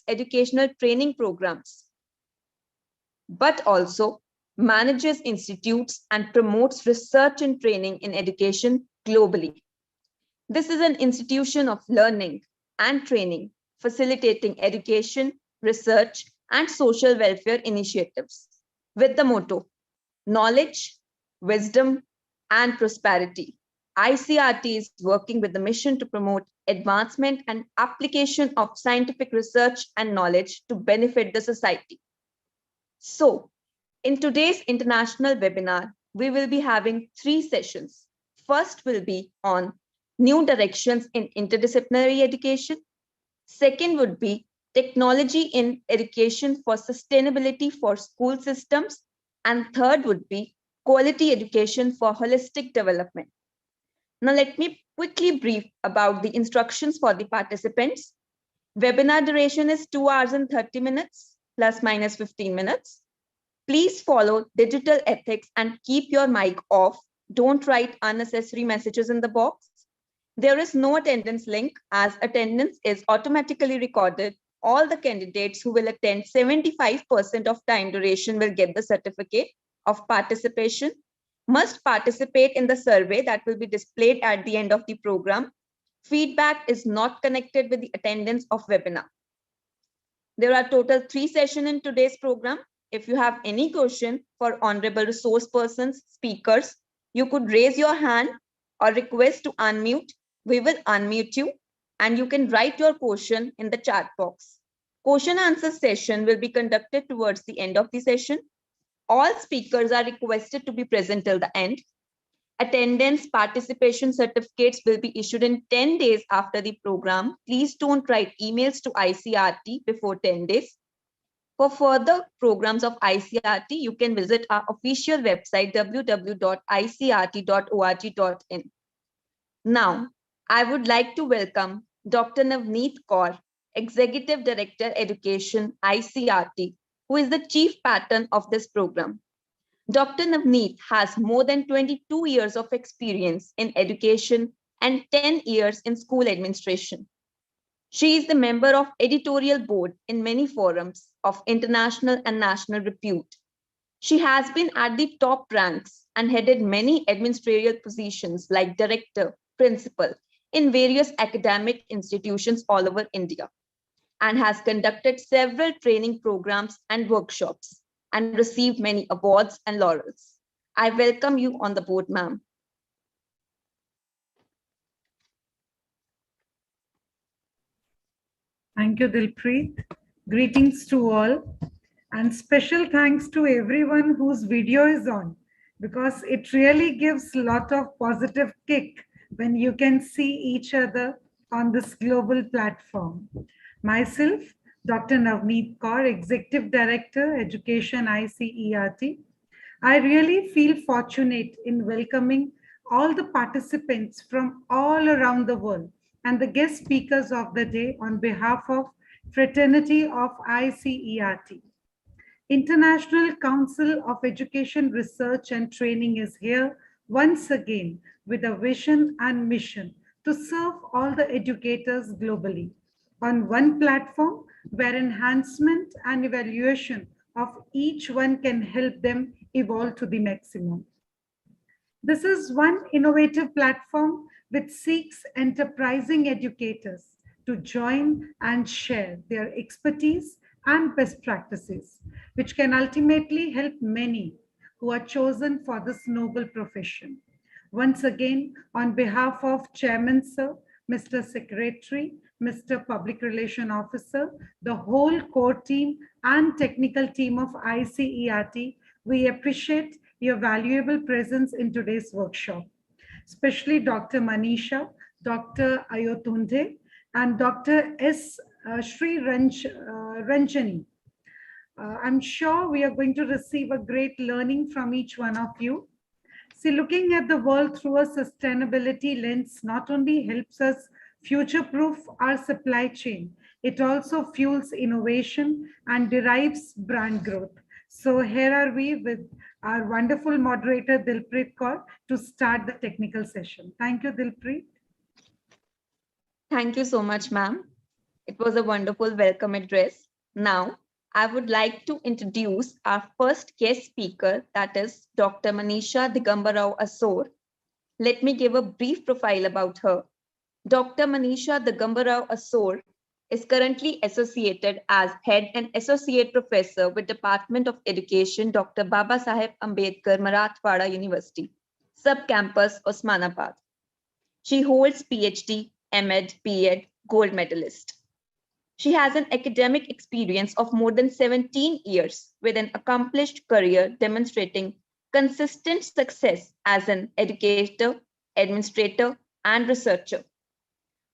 educational training programs, but also manages institutes and promotes research and training in education globally. This is an institution of learning and training, facilitating education, research, and social welfare initiatives with the motto, knowledge, wisdom, and prosperity. ICRT is working with the mission to promote advancement and application of scientific research and knowledge to benefit the society. So, in today's international webinar, we will be having 3 sessions. First will be on new directions in interdisciplinary education. Second would be technology in education for sustainability for school systems. And third would be quality education for holistic development. Now, let me quickly brief about the instructions for the participants. Webinar duration is 2 hours and 30 minutes, plus minus 15 minutes. Please follow digital ethics and keep your mic off. Don't write unnecessary messages in the box. There is no attendance link as attendance is automatically recorded. All the candidates who will attend 75% of time duration will get the certificate of participation, must participate in the survey that will be displayed at the end of the program. Feedback is not connected with the attendance of webinar. There are total 3 sessions in today's program. If you have any question for honorable resource persons, speakers, you could raise your hand or request to unmute. We will unmute you and you can write your question in the chat box. Question answer session will be conducted towards the end of the session. All speakers are requested to be present till the end. Attendance participation certificates will be issued in 10 days after the program. Please don't write emails to ICRT before 10 days. For further programs of ICRT, you can visit our official website www.icrt.org.in. Now, I would like to welcome Dr. Navneet Kaur, Executive Director Education, ICRT, who is the chief patron of this program. Dr. Navneet has more than 22 years of experience in education and 10 years in school administration. She is the member of editorial board in many forums of international and national repute. She has been at the top ranks and headed many administrative positions like director, principal in various academic institutions all over India, and has conducted several training programs and workshops and received many awards and laurels. I welcome you on the board, ma'am. Thank you, Dilpreet. Greetings to all, and special thanks to everyone whose video is on, because it really gives a lot of positive kick when you can see each other on this global platform. Myself, Dr. Navneet Kaur, Executive Director, Education, ICERT. I really feel fortunate in welcoming all the participants from all around the world and the guest speakers of the day on behalf of fraternity of ICERT. International Council of Education Research and Training is here once again with a vision and mission to serve all the educators globally on one platform where enhancement and evaluation of each one can help them evolve to the maximum. This is one innovative platform which seeks enterprising educators to join and share their expertise and best practices, which can ultimately help many who are chosen for this noble profession. Once again, on behalf of Chairman Sir, Mr. Secretary, Mr. Public Relation Officer, the whole core team and technical team of ICERT, we appreciate your valuable presence in today's workshop, especially Dr. Manisha, Dr. Ayotunde, and Dr. S. Sri Ranjani. I'm sure we are going to receive a great learning from each one of you. See, looking at the world through a sustainability lens not only helps us future-proof our supply chain, it also fuels innovation and derives brand growth. So here are we with our wonderful moderator, Dilpreet Kaur, to start the technical session. Thank you, Dilpreet. Thank you so much, ma'am. It was a wonderful welcome address. Now, I would like to introduce our first guest speaker, that is Dr. Manisha Digambarao Asor. Let me give a brief profile about her. Dr. Manisha Digambarao Asor is currently associated as Head and Associate Professor with Department of Education, Dr. Baba Saheb Ambedkar, Marathwada University, Subcampus, Osmanabad. She holds PhD, MEd, B.Ed, gold medalist. She has an academic experience of more than 17 years with an accomplished career demonstrating consistent success as an educator, administrator, and researcher.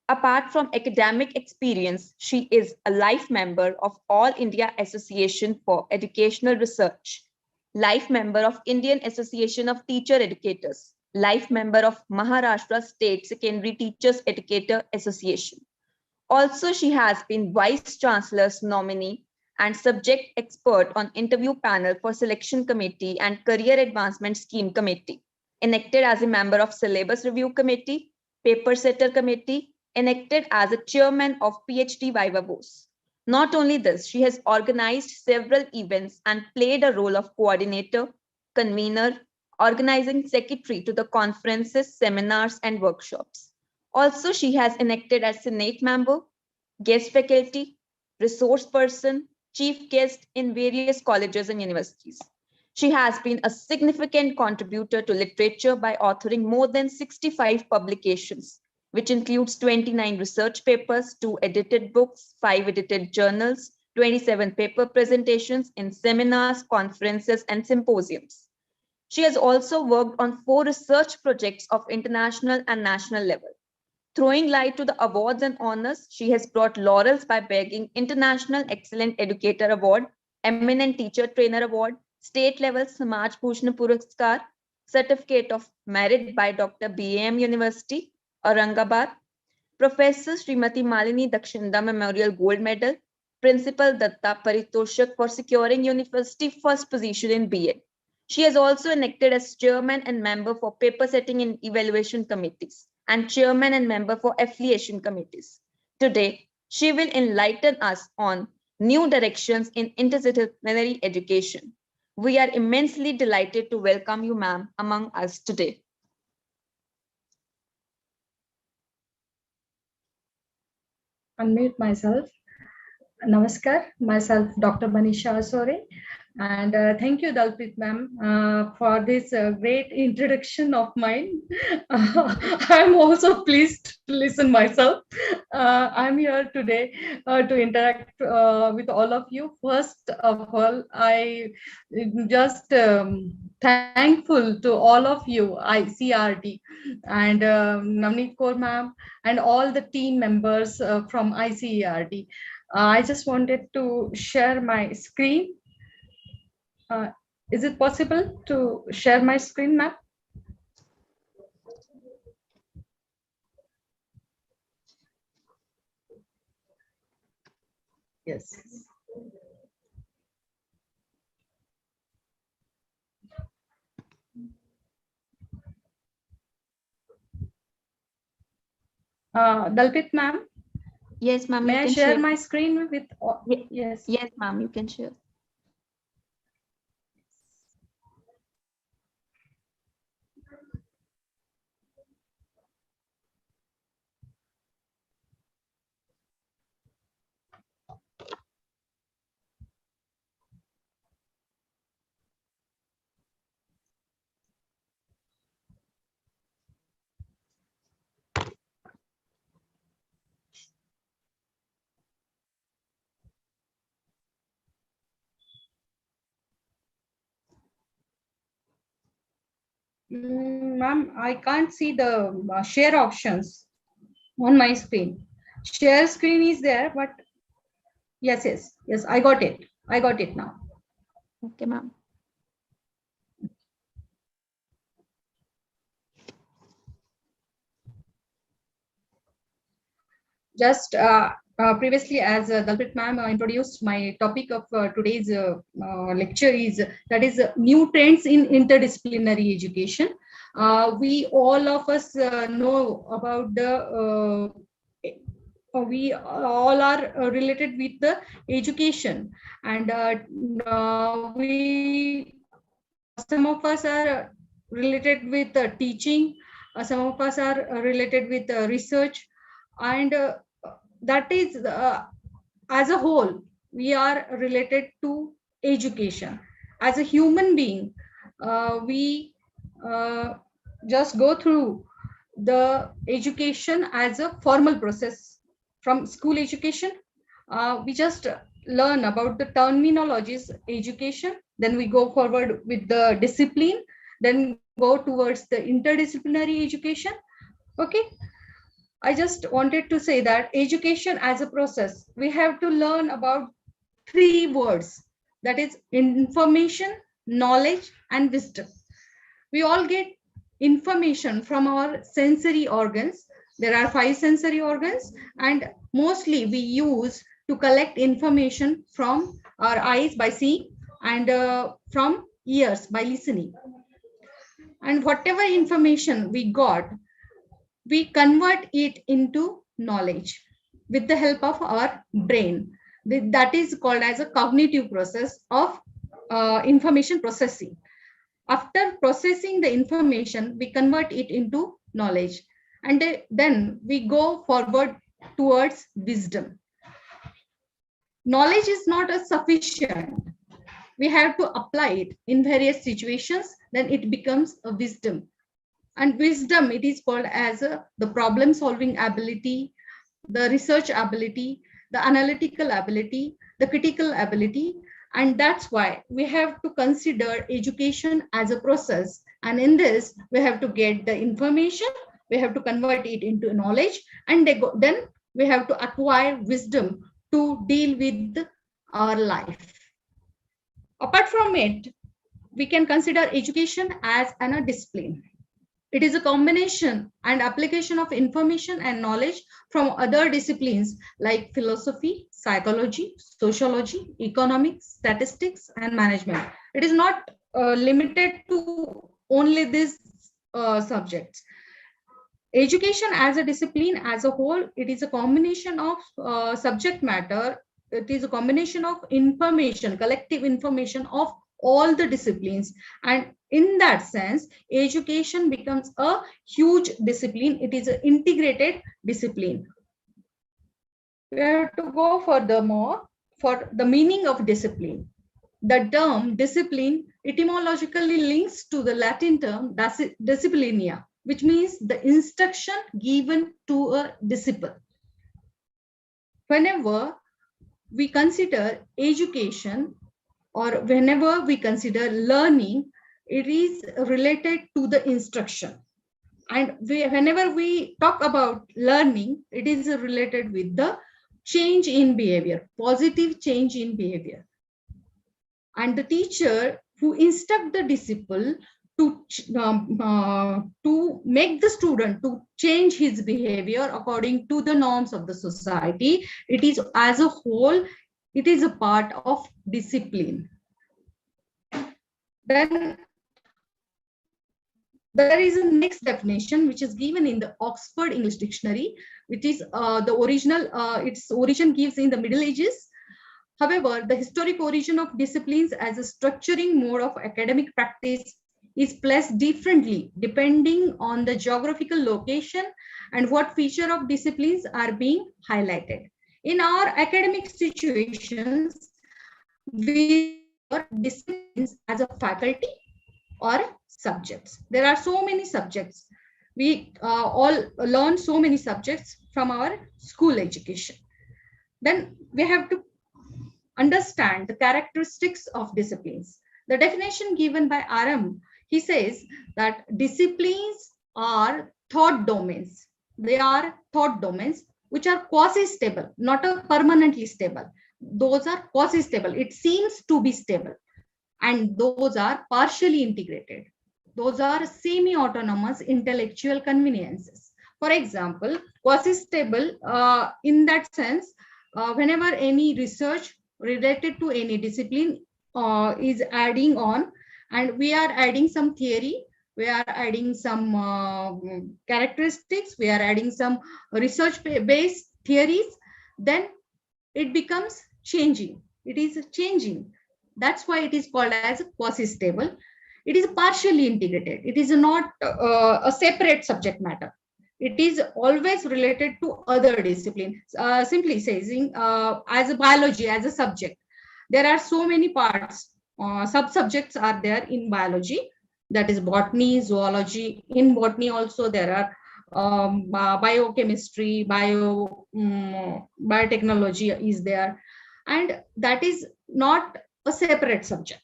Apart from academic experience, she is a life member of All India Association for Educational Research, life member of Indian Association of Teacher Educators, life member of Maharashtra State Secondary Teachers Educator Association. Also, she has been Vice Chancellor's nominee and subject expert on interview panel for Selection Committee and Career Advancement Scheme Committee, elected as a member of Syllabus Review Committee, Paper Setter Committee, elected as a chairman of PhD Viva Voce. Not only this, she has organized several events and played a role of coordinator, convener, organizing secretary to the conferences, seminars, and workshops. Also, she has elected as Senate member, guest faculty, resource person, chief guest in various colleges and universities. She has been a significant contributor to literature by authoring more than 65 publications, which includes 29 research papers, 2 edited books, 5 edited journals, 27 paper presentations in seminars, conferences, and symposiums. She has also worked on 4 research projects of international and national level. Throwing light to the awards and honors, she has brought laurels by bagging International Excellent Educator Award, Eminent Teacher Trainer Award, State Level Samaj Bhushan Puraskar, Certificate of Merit by Dr. BAM University, Aurangabad, Professor Srimati Malini Dakshinda Memorial Gold Medal, Principal Datta Paritoshak for securing university first position in BA. She has also elected as chairman and member for paper setting and evaluation committees and chairman and member for affiliation committees. Today, she will enlighten us on new directions in interdisciplinary education. We are immensely delighted to welcome you, ma'am, among us today. Unmute myself. Namaskar, myself Dr. Manisha Asore, and thank you, Dalpit ma'am, for this great introduction of mine. I'm also pleased to listen myself. I'm here today to interact with all of you. First of all, I just thankful to all of you, ICRT and Navneet Kaur ma'am, and all the team members from ICERT. I just wanted to share my screen. Is it possible to share my screen, ma'am? Yes. Dalpit ma'am? Yes, ma'am. May I share my screen with? Yes. Yes, ma'am. You can share. Ma'am, I can't see the share options on my screen. Share screen is there, but yes, I got it. I got it now. Okay, ma'am. Just previously, as Dalpit ma'am introduced, my topic of today's lecture is that is new trends in interdisciplinary education. We all of us know about the we all are related with the education, and we some of us are related with teaching, some of us are related with research, and that is as a whole we are related to education. As a human being, we just go through the education as a formal process. From school education, we just learn about the terminologies education, then we go forward with the discipline, then go towards the interdisciplinary education. Okay, I just wanted to say that education as a process, we have to learn about three words, that is information, knowledge, and wisdom. We all get information from our sensory organs. There are 5 sensory organs, and mostly we use to collect information from our eyes by seeing, and from ears by listening. And whatever information we got, we convert it into knowledge with the help of our brain. That is called as a cognitive process of information processing. After processing the information, we convert it into knowledge, and then we go forward towards wisdom. Knowledge is not a sufficient. We have to apply it in various situations, then it becomes a wisdom. And wisdom, it is called as the problem solving ability, the research ability, the analytical ability, the critical ability. And that's why we have to consider education as a process. And in this, we have to get the information, we have to convert it into knowledge, and then we have to acquire wisdom to deal with our life. Apart from it, we can consider education as a discipline. It is a combination and application of information and knowledge from other disciplines like philosophy, psychology, sociology, economics, statistics, and management. It is not limited to only these subjects. Education as a discipline as a whole, it is a combination of subject matter. It is a combination of information, collective information of all the disciplines, and in that sense education becomes a huge discipline. It is an integrated discipline. We have to go furthermore for the meaning of discipline. The term discipline etymologically links to the Latin term disciplinia, which means the instruction given to a disciple. Whenever we consider education, or whenever we consider learning, it is related to the instruction. And whenever we talk about learning, it is related with the change in behavior, positive change in behavior. And the teacher who instruct the disciple to make the student to change his behavior according to the norms of the society, it is as a whole, it is a part of discipline. Then there is a next definition which is given in the Oxford English Dictionary, which is the original, its origin gives in the Middle Ages. However, the historic origin of disciplines as a structuring mode of academic practice is placed differently depending on the geographical location and what feature of disciplines are being highlighted. In our academic situations, we are disciplines as a faculty or subjects. There are so many subjects. We all learn so many subjects from our school education. Then we have to understand the characteristics of disciplines. The definition given by RM, he says that disciplines are thought domains. They are thought domains which are quasi-stable, not a permanently stable. Those are quasi-stable. It seems to be stable. And those are partially integrated. Those are semi-autonomous intellectual conveniences. For example, quasi-stable in that sense, whenever any research related to any discipline is adding on, and we are adding some theory, we are adding some characteristics, we are adding some research based theories, then it becomes changing. It is changing. That's why it is called as quasi-stable. It is partially integrated. It is not a separate subject matter. It is always related to other disciplines. Simply saying, as a biology, as a subject, there are so many parts, sub-subjects are there in biology. That is botany, zoology. In botany also there are biochemistry, biotechnology is there, and that is not a separate subject.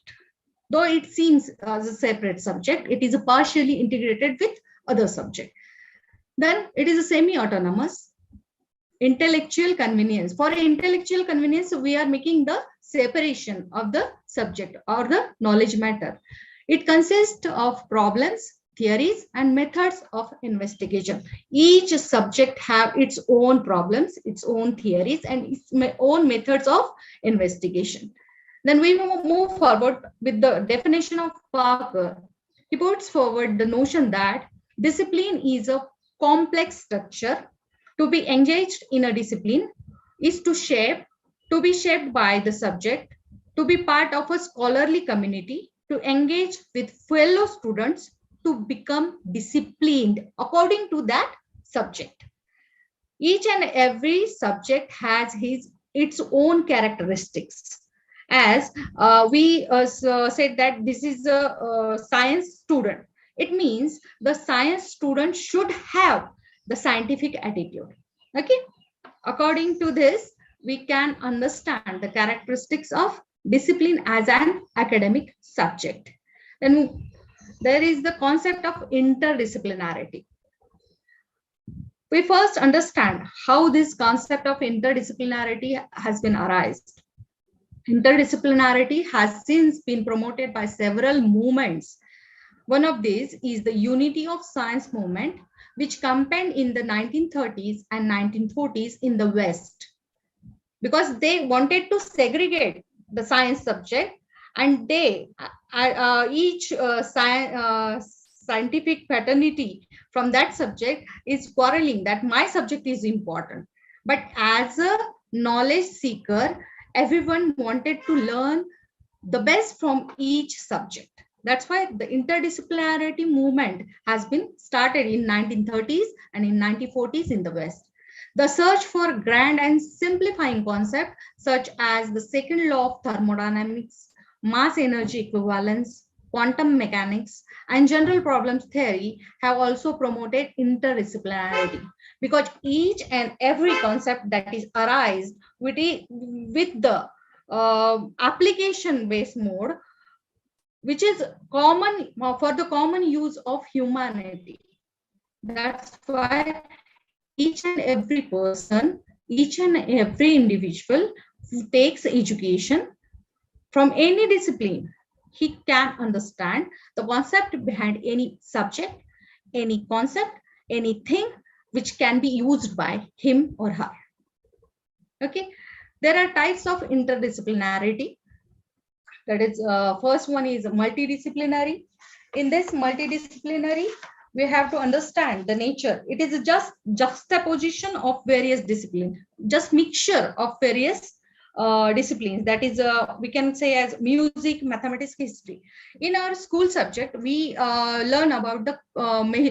Though it seems as a separate subject, it is partially integrated with other subject. Then it is a semi-autonomous. Intellectual convenience. For intellectual convenience, we are making the separation of the subject or the knowledge matter. It consists of problems, theories, and methods of investigation. Each subject have its own problems, its own theories, and its own methods of investigation. Then we move forward with the definition of Parker. He puts forward the notion that discipline is a complex structure. To be engaged in a discipline is to be shaped by the subject, to be part of a scholarly community, to engage with fellow students, to become disciplined according to that subject. Each and every subject has its own characteristics. As we said that this is a science student, it means the science student should have the scientific attitude. Okay, according to this, we can understand the characteristics of discipline as an academic subject. Then there is the concept of interdisciplinarity. We first understand how this concept of interdisciplinarity has been arised. Interdisciplinarity has since been promoted by several movements. One of these is the Unity of Science movement, which campaigned in the 1930s and 1940s in the West, because they wanted to segregate the science subject, and they each scientific fraternity from that subject is quarreling that my subject is important. But as a knowledge seeker, everyone wanted to learn the best from each subject. That's why the interdisciplinarity movement has been started in 1930s and in 1940s in the West. The search for grand and simplifying concepts such as the second law of thermodynamics, mass energy equivalence, quantum mechanics, and general problems theory have also promoted interdisciplinarity, because each and every concept that is arised with the application-based mode, which is common for the common use of humanity. That's why each and every person, each and every individual who takes education from any discipline, he can understand the concept behind any subject, any concept, anything which can be used by him or her. Okay, there are types of interdisciplinarity. That is, first one is multidisciplinary. In this multidisciplinary, we have to understand the nature. It is just juxtaposition of various disciplines, just mixture of various disciplines. That is, we can say as music, mathematics, history. In our school subject, we learn about the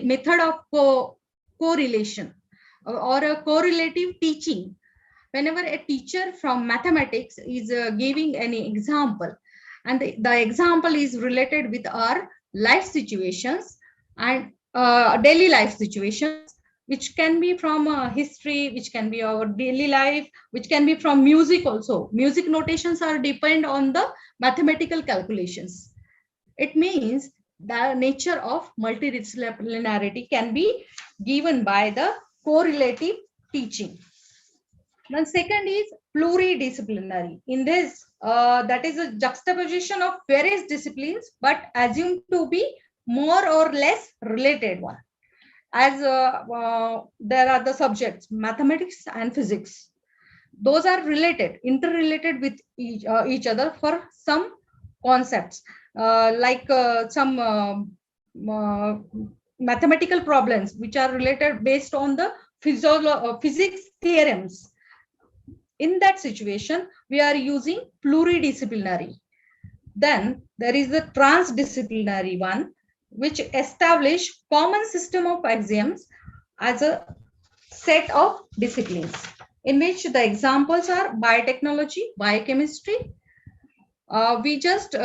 method of correlation or a correlative teaching. Whenever a teacher from mathematics is giving any example, and the example is related with our life situations and daily life situations, which can be from history, which can be our daily life, which can be from music also. Music notations are depend on the mathematical calculations. It means the nature of multidisciplinarity can be given by the correlative teaching. Then second is pluridisciplinary. In this, that is a juxtaposition of various disciplines, but assumed to be more or less related one. As there are the subjects, mathematics and physics. Those are related, interrelated with each other for some concepts, like some mathematical problems which are related based on the physics theorems. In that situation, we are using pluridisciplinary. Then there is the transdisciplinary one, which establish common system of axioms as a set of disciplines, in which the examples are biotechnology, biochemistry. We just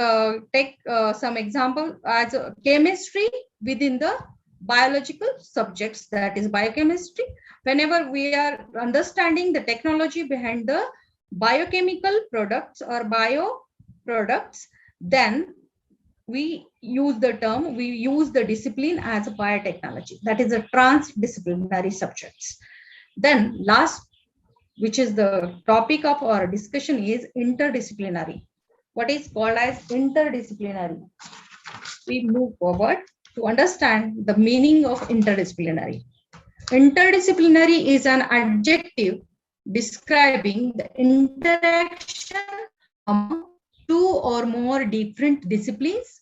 take some example as chemistry within the biological subjects, that is biochemistry. Whenever we are understanding the technology behind the biochemical products or bio products, then we use the discipline as a biotechnology. That is a transdisciplinary subjects. Then last, which is the topic of our discussion, is interdisciplinary. What is called as interdisciplinary? We move forward to understand the meaning of interdisciplinary. Interdisciplinary is an adjective describing the interaction among two or more different disciplines.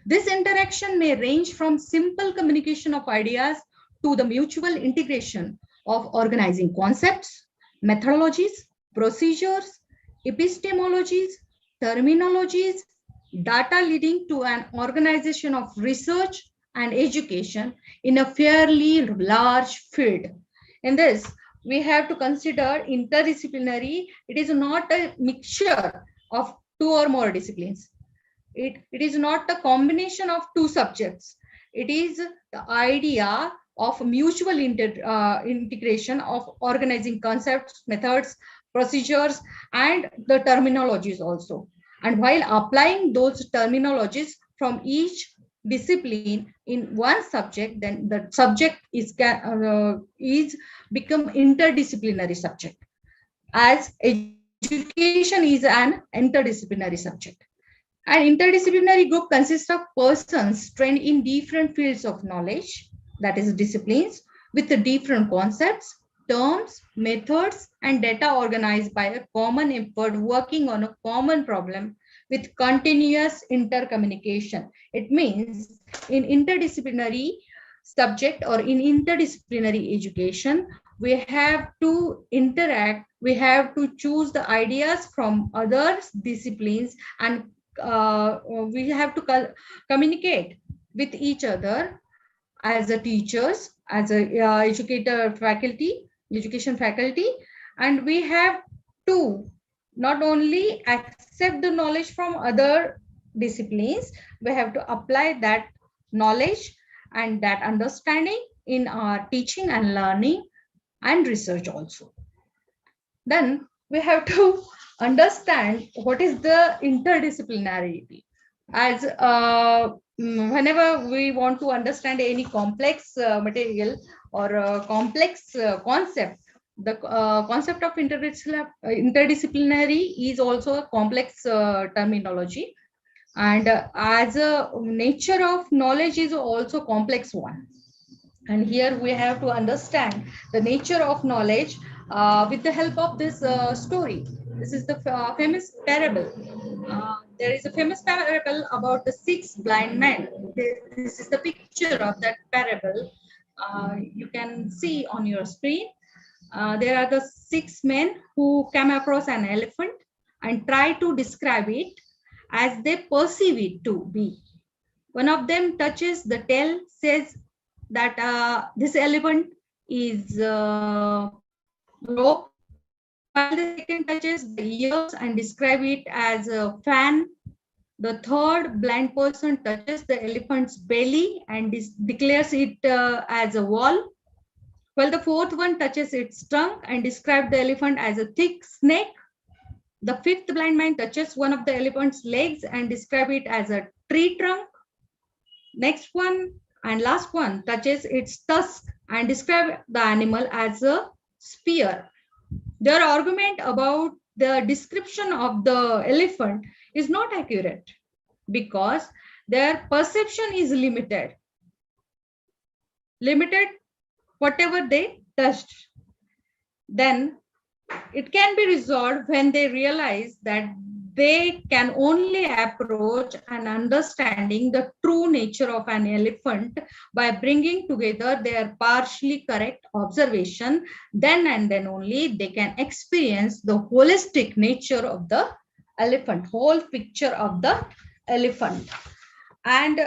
This interaction may range from simple communication of ideas to the mutual integration of organizing concepts, methodologies, procedures, epistemologies, terminologies, data, leading to an organization of research and education in a fairly large field. In this, we have to consider interdisciplinary. It is not a mixture of two or more disciplines. It is not a combination of two subjects. It is the idea of mutual integration of organizing concepts, methods, procedures, and the terminologies also. And while applying those terminologies from each discipline in one subject, then the subject is become interdisciplinary subject, as education is an interdisciplinary subject. An interdisciplinary group consists of persons trained in different fields of knowledge, that is disciplines, with the different concepts, terms, methods, and data organized by a common effort, working on a common problem with continuous intercommunication. It means in interdisciplinary subject or in interdisciplinary education, we have to interact, we have to choose the ideas from other disciplines, and we have to communicate with each other as a teachers, as a education faculty, and we have to not only accept the knowledge from other disciplines, we have to apply that knowledge and that understanding in our teaching and learning and research also. Then we have to understand what is the interdisciplinarity. As whenever we want to understand any complex material or complex concept, the concept of interdisciplinary is also a complex terminology, and as a nature of knowledge is also complex one. And here we have to understand the nature of knowledge with the help of this story. This is the famous parable. There is a famous parable about the 6 blind men. This is the picture of that parable. You can see on your screen. There are the 6 men who came across an elephant and try to describe it as they perceive it to be. One of them touches the tail, says that this elephant is rope, while the second touches the ears and describe it as a fan. The third blind person touches the elephant's belly and declares it as a wall, while the fourth one touches its trunk and describes the elephant as a thick snake. The fifth blind man touches one of the elephant's legs and describes it as a tree trunk. Next one and last one touches its tusk and describes the animal as a spear. Their argument about the description of the elephant is not accurate because their perception is limited whatever they touched. Then it can be resolved when they realize that they can only approach and understanding the true nature of an elephant by bringing together their partially correct observation. Then and then only they can experience the holistic nature of the elephant, whole picture of the elephant. And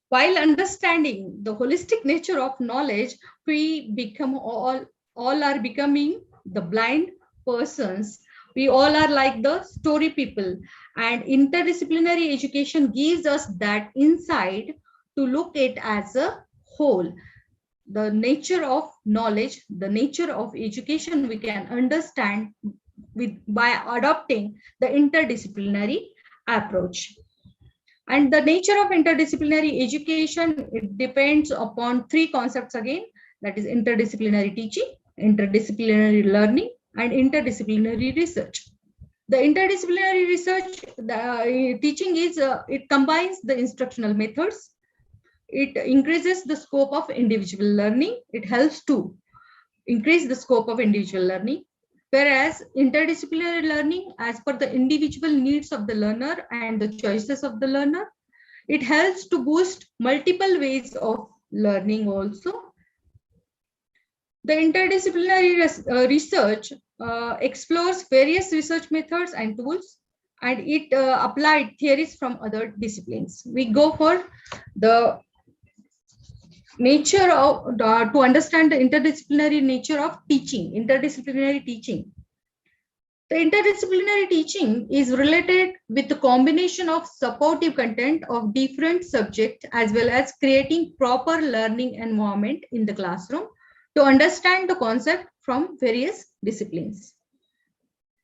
while understanding the holistic nature of knowledge, we become all are becoming the blind persons. We all are like the story people, and interdisciplinary education gives us that insight to look at as a whole. The nature of knowledge, the nature of education, we can understand by adopting the interdisciplinary approach. And the nature of interdisciplinary education, it depends upon three concepts again, that is interdisciplinary teaching, interdisciplinary learning, and interdisciplinary research. The interdisciplinary research, the teaching is, it combines the instructional methods, it increases the scope of individual learning, it helps to increase the scope of individual learning. Whereas interdisciplinary learning, as per the individual needs of the learner and the choices of the learner, it helps to boost multiple ways of learning also. The interdisciplinary research explores various research methods and tools, and it applied theories from other disciplines. We go for the nature of to understand the interdisciplinary nature of teaching, interdisciplinary teaching. The interdisciplinary teaching is related with the combination of supportive content of different subjects, as well as creating proper learning environment in the classroom to understand the concept from various disciplines.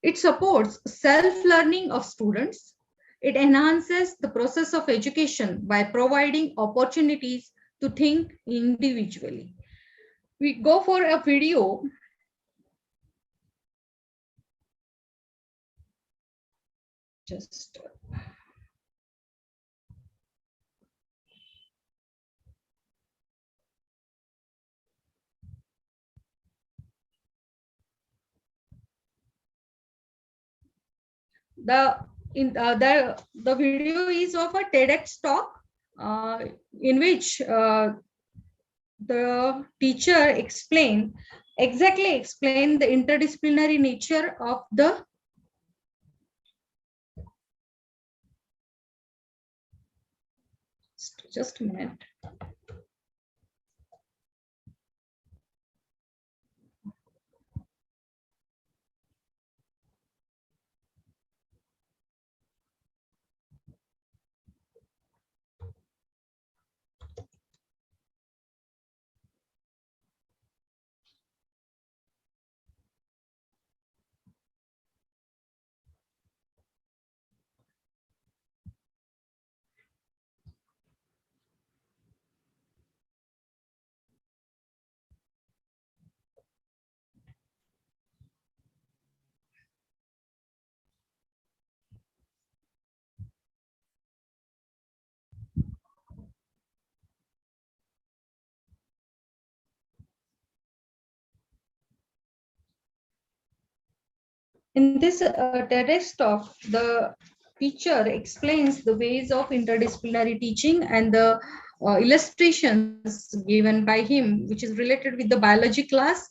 It supports self-learning of students. It enhances the process of education by providing opportunities to think individually. We go for a video. Just the video is of a TEDx talk in which the teacher explained the interdisciplinary nature of the just a minute. In this TEDx talk, the teacher explains the ways of interdisciplinary teaching and the illustrations given by him, which is related with the biology class.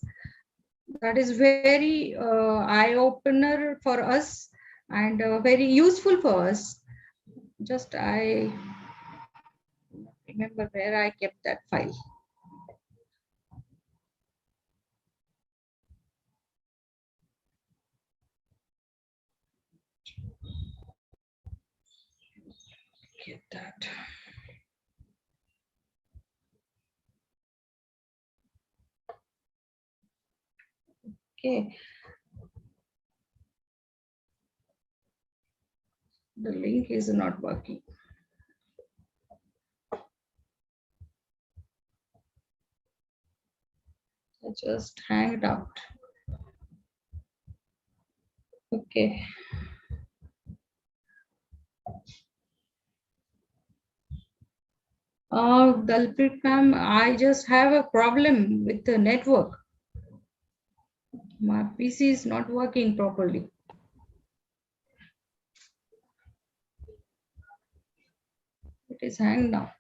That is very eye-opener for us and very useful for us. Just I remember where I kept that file. Get that. Okay. The link is not working. I just hanged out. Okay. Dalpreet ma'am, I just have a problem with the network. My PC is not working properly. is hanged now.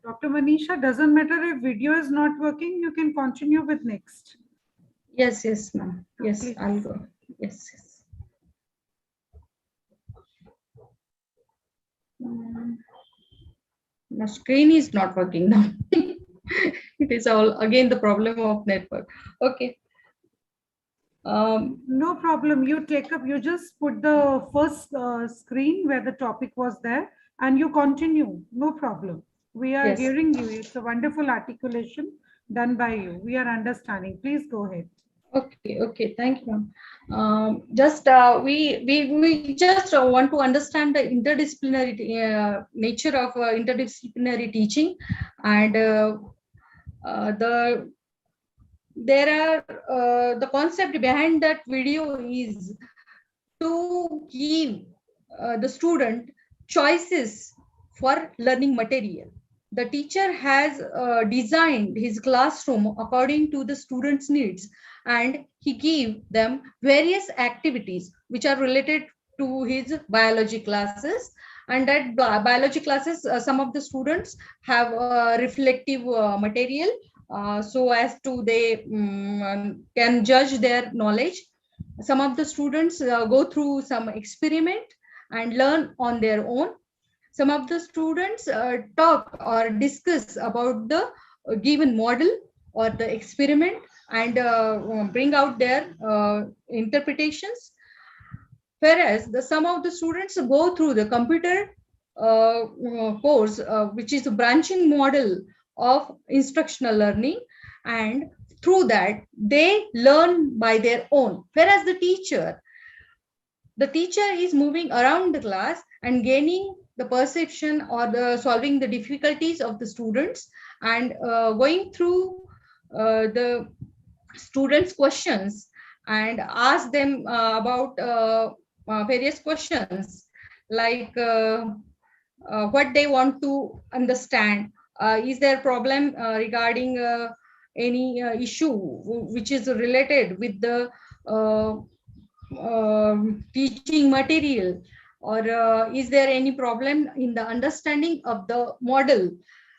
Dr. Manisha, doesn't matter if video is not working, you can continue with next. Yes, yes, ma'am. Yes, Please. I'll go. Yes, yes. My screen is not working now. It is all again the problem of network. Okay. No problem. You take up, you just put the first screen where the topic was there and you continue. No problem. We are Yes. hearing you. It's a wonderful articulation done by you. We are understanding. Please go ahead. Okay, okay, thank you, ma'am. We just want to understand the interdisciplinary nature of interdisciplinary teaching, and the concept behind that video is to give the student choices for learning material. The teacher has designed his classroom according to the students' needs, and he gave them various activities which are related to his biology classes. And that biology classes, some of the students have reflective material so as to they can judge their knowledge. Some of the students go through some experiment and learn on their own. Some of the students talk or discuss about the given model or the experiment and bring out their interpretations. Whereas some of the students go through the computer course, which is a branching model of instructional learning, and through that they learn by their own. Whereas the teacher is moving around the class and gaining the perception or the solving the difficulties of the students and going through the students' questions and ask them about various questions like what they want to understand. Is there a problem regarding any issue which is related with the teaching material, or is there any problem in the understanding of the model?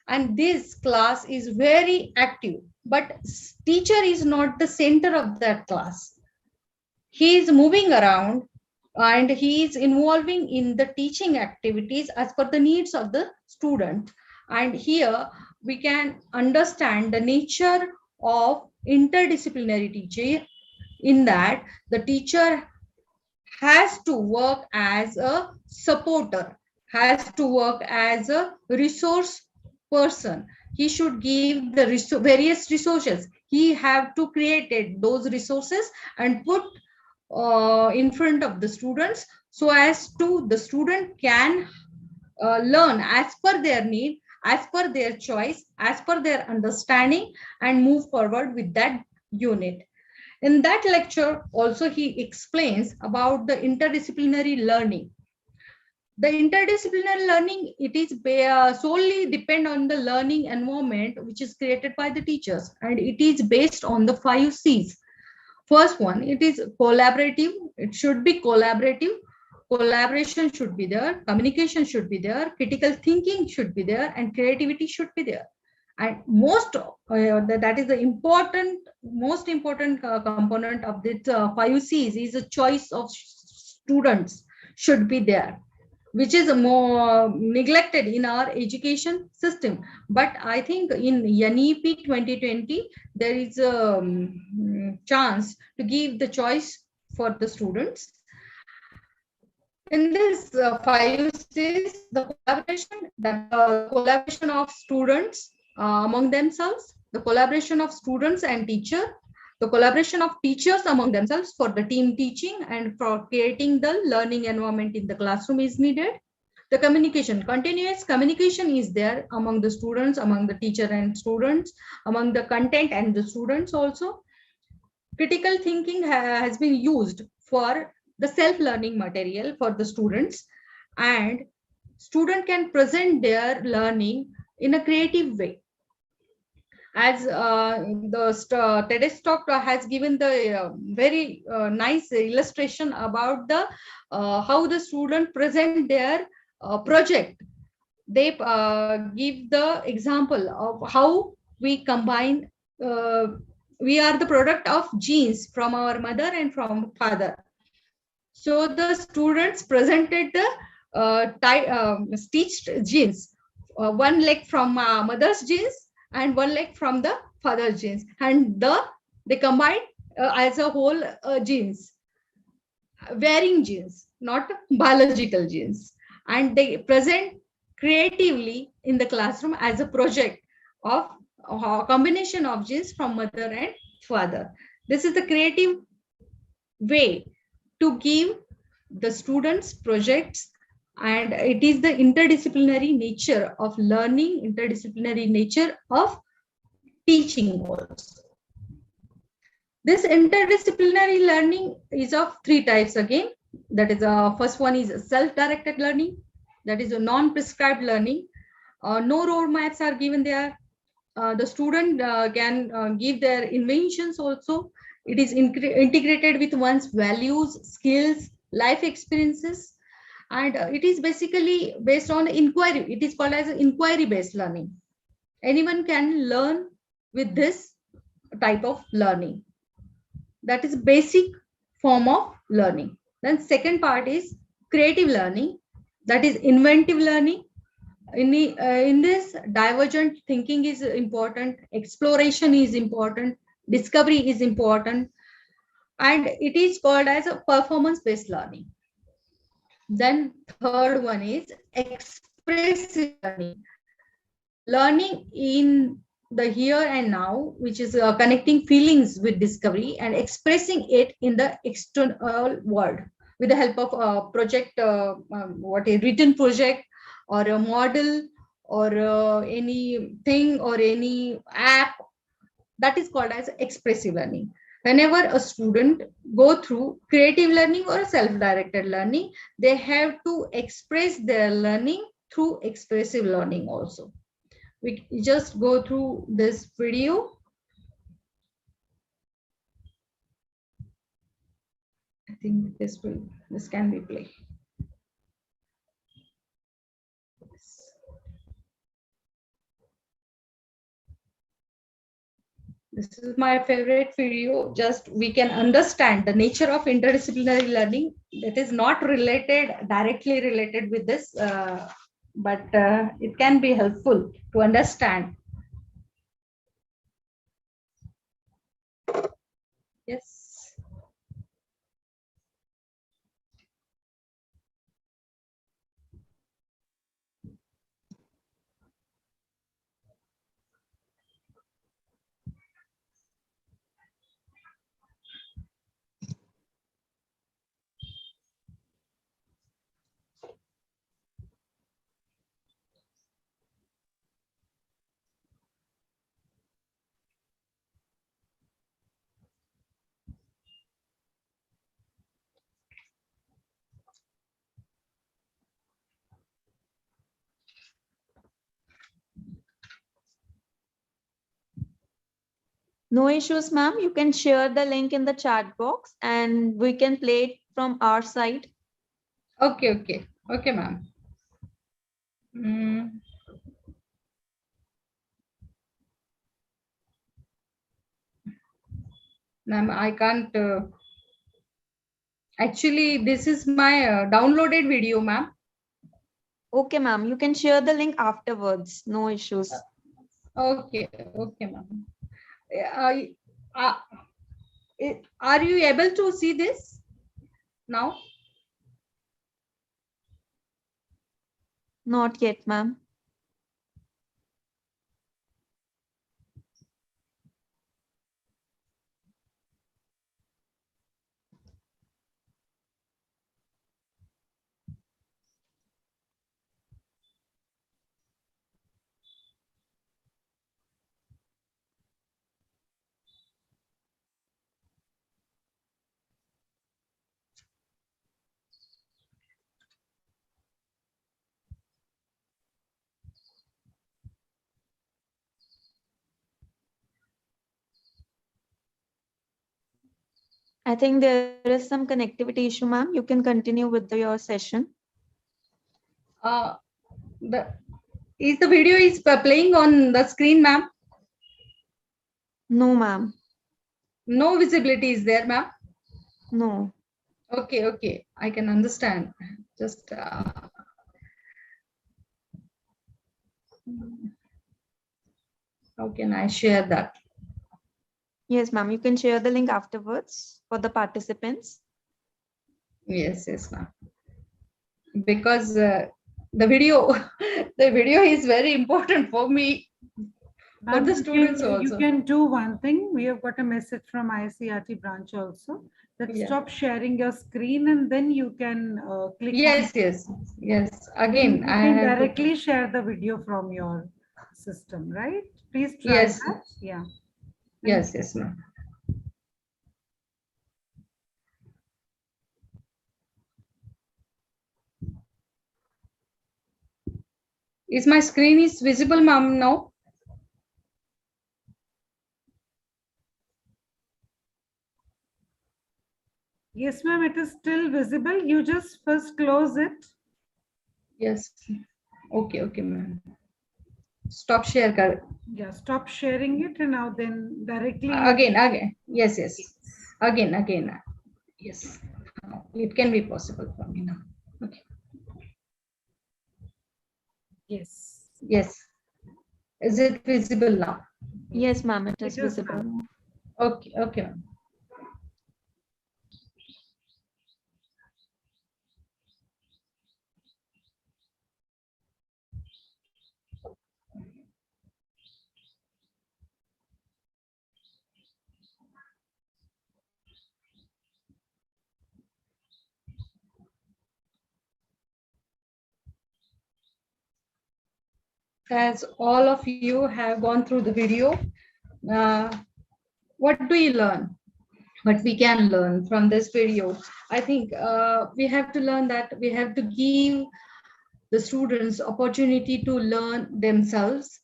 And this class is very active, but teacher is not the center of that class. He is moving around and he is involving in the teaching activities as per the needs of the student. And here we can understand the nature of interdisciplinary teaching, in that the teacher has to work as a supporter, has to work as a resource person. He should give the various resources. He have to create those resources and put in front of the students so as to the student can learn as per their need, as per their choice, as per their understanding, and move forward with that unit. In that lecture also he explains about the interdisciplinary learning. The interdisciplinary learning, it is solely depend on the learning environment which is created by the teachers, and it is based on the 5 C's. First one, it is collaborative. It should be collaborative. Collaboration should be there, communication should be there, critical thinking should be there, and creativity should be there. And that is the most important component of this 5 C's is a choice of students should be there, which is more neglected in our education system. But I think in NEP 2020, there is a chance to give the choice for the students. In this 5 C's, the collaboration of students among themselves, the collaboration of students and teacher, the collaboration of teachers among themselves for the team teaching and for creating the learning environment in the classroom is needed. The communication, continuous communication is there among the students, among the teacher and students, among the content and the students also. Critical thinking has been used for the self-learning material for the students, and student can present their learning in a creative way. as the TEDx talk has given the very nice illustration about the how the student present their project. They give the example of how we combine. We are the product of genes from our mother and from father. So the students presented the stitched genes, one leg from mother's genes and one leg from the father's genes, and they combined as a whole genes, varying genes, not biological genes, and they present creatively in the classroom as a project of a combination of genes from mother and father. This is the creative way to give the students projects, and it is the interdisciplinary nature of learning, interdisciplinary nature of teaching also. This interdisciplinary learning is of three types again. That is, first one is self-directed learning. That is a non-prescribed learning. No roadmaps are given there. The student can give their inventions also. It is integrated with one's values, skills, life experiences, and it is basically based on inquiry. It is called as inquiry-based learning. Anyone can learn with this type of learning. That is basic form of learning. Then second part is creative learning. That is inventive learning. In this, divergent thinking is important, exploration is important, discovery is important, and it is called as a performance-based learning. Then third one is expressive learning. Learning in the here and now, which is connecting feelings with discovery and expressing it in the external world with the help of a project, what a written project or a model or anything or any app. That is called as expressive learning. Whenever a student go through creative learning or self-directed learning, they have to express their learning through expressive learning also. We just go through this video. I think this can be played. This is my favorite video. Just we can understand the nature of interdisciplinary learning. That is not directly related with this, but it can be helpful to understand. Yes. No issues, ma'am. You can share the link in the chat box and we can play it from our side. Okay, ma'am. Ma'am, I can't. Actually, this is my downloaded video, ma'am. Okay, ma'am. You can share the link afterwards. No issues. Okay, ma'am. Are you able to see this now? Not yet, ma'am. I think there is some connectivity issue, ma'am. You can continue with your session. The video is playing on the screen, ma'am? No, ma'am. No visibility is there, ma'am? No. Okay. I can understand. Just how can I share that? Yes, ma'am. You can share the link afterwards for the participants. Yes, ma'am. Because the video, the video is very important for me, for the students also. You can do one thing. We have got a message from ICERT branch also that stop sharing your screen and then you can click. Yes. Again, you can directly share the video from your system, right? Please try that. Yeah. Yes, ma'am. Is my screen is visible, ma'am, now? Yes, ma'am, it is still visible. You just first close it. Yes. Okay, ma'am. Stop share. Yeah, stop sharing it and now then directly. Again. Yes. Again. Yes. It can be possible for me now. Okay. Yes. Is it visible now? Yes, ma'am, it is visible. Okay, ma'am. As all of you have gone through the video, what do you learn? What we can learn from this video? I think we have to learn that we have to give the students opportunity to learn themselves.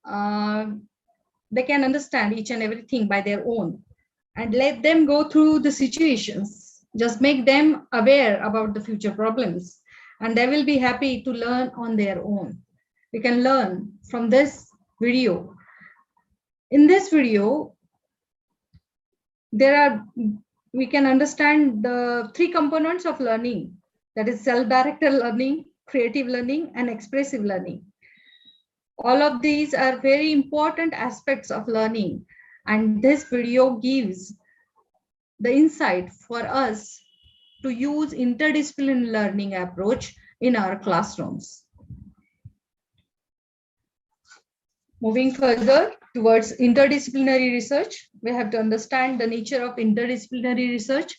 They can understand each and everything by their own, and let them go through the situations. Just make them aware about the future problems, and they will be happy to learn on their own. We can learn from this video. In this video, we can understand the three components of learning, that is self-directed learning, creative learning, and expressive learning. All of these are very important aspects of learning, and this video gives the insight for us to use interdisciplinary learning approach in our classrooms. Moving further towards interdisciplinary research, we have to understand the nature of interdisciplinary research.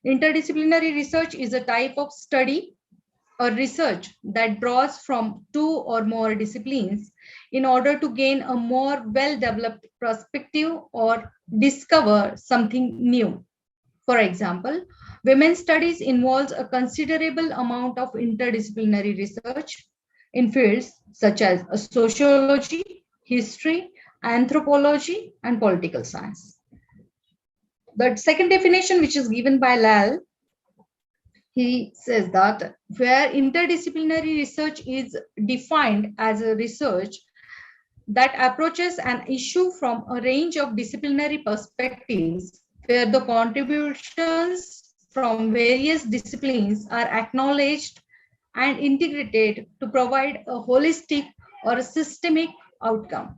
Interdisciplinary research is a type of study or research that draws from two or more disciplines in order to gain a more well-developed perspective or discover something new. For example, women's studies involves a considerable amount of interdisciplinary research in fields such as sociology, history, anthropology, and political science. The second definition, which is given by Lal, he says that where interdisciplinary research is defined as a research that approaches an issue from a range of disciplinary perspectives, where the contributions from various disciplines are acknowledged and integrated to provide a holistic or a systemic outcome.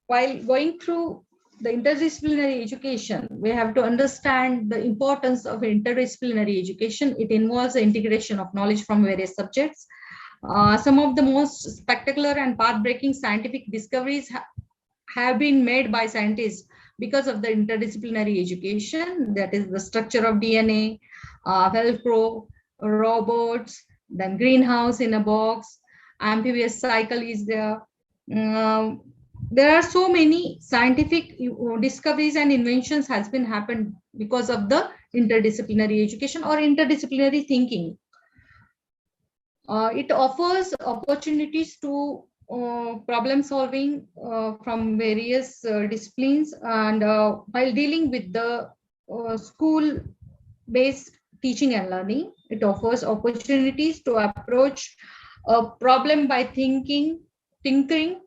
While going through the interdisciplinary education, we have to understand the importance of interdisciplinary education. It involves the integration of knowledge from various subjects. Some of the most spectacular and path-breaking scientific discoveries have been made by scientists because of the interdisciplinary education. That is the structure of DNA, Velcro, robots, then greenhouse in a box, amphibious cycle is there. There are so many scientific discoveries and inventions has been happened because of the interdisciplinary education or interdisciplinary thinking. It offers opportunities to problem solving from various disciplines, and while dealing with the school based teaching and learning, it offers opportunities to approach a problem by tinkering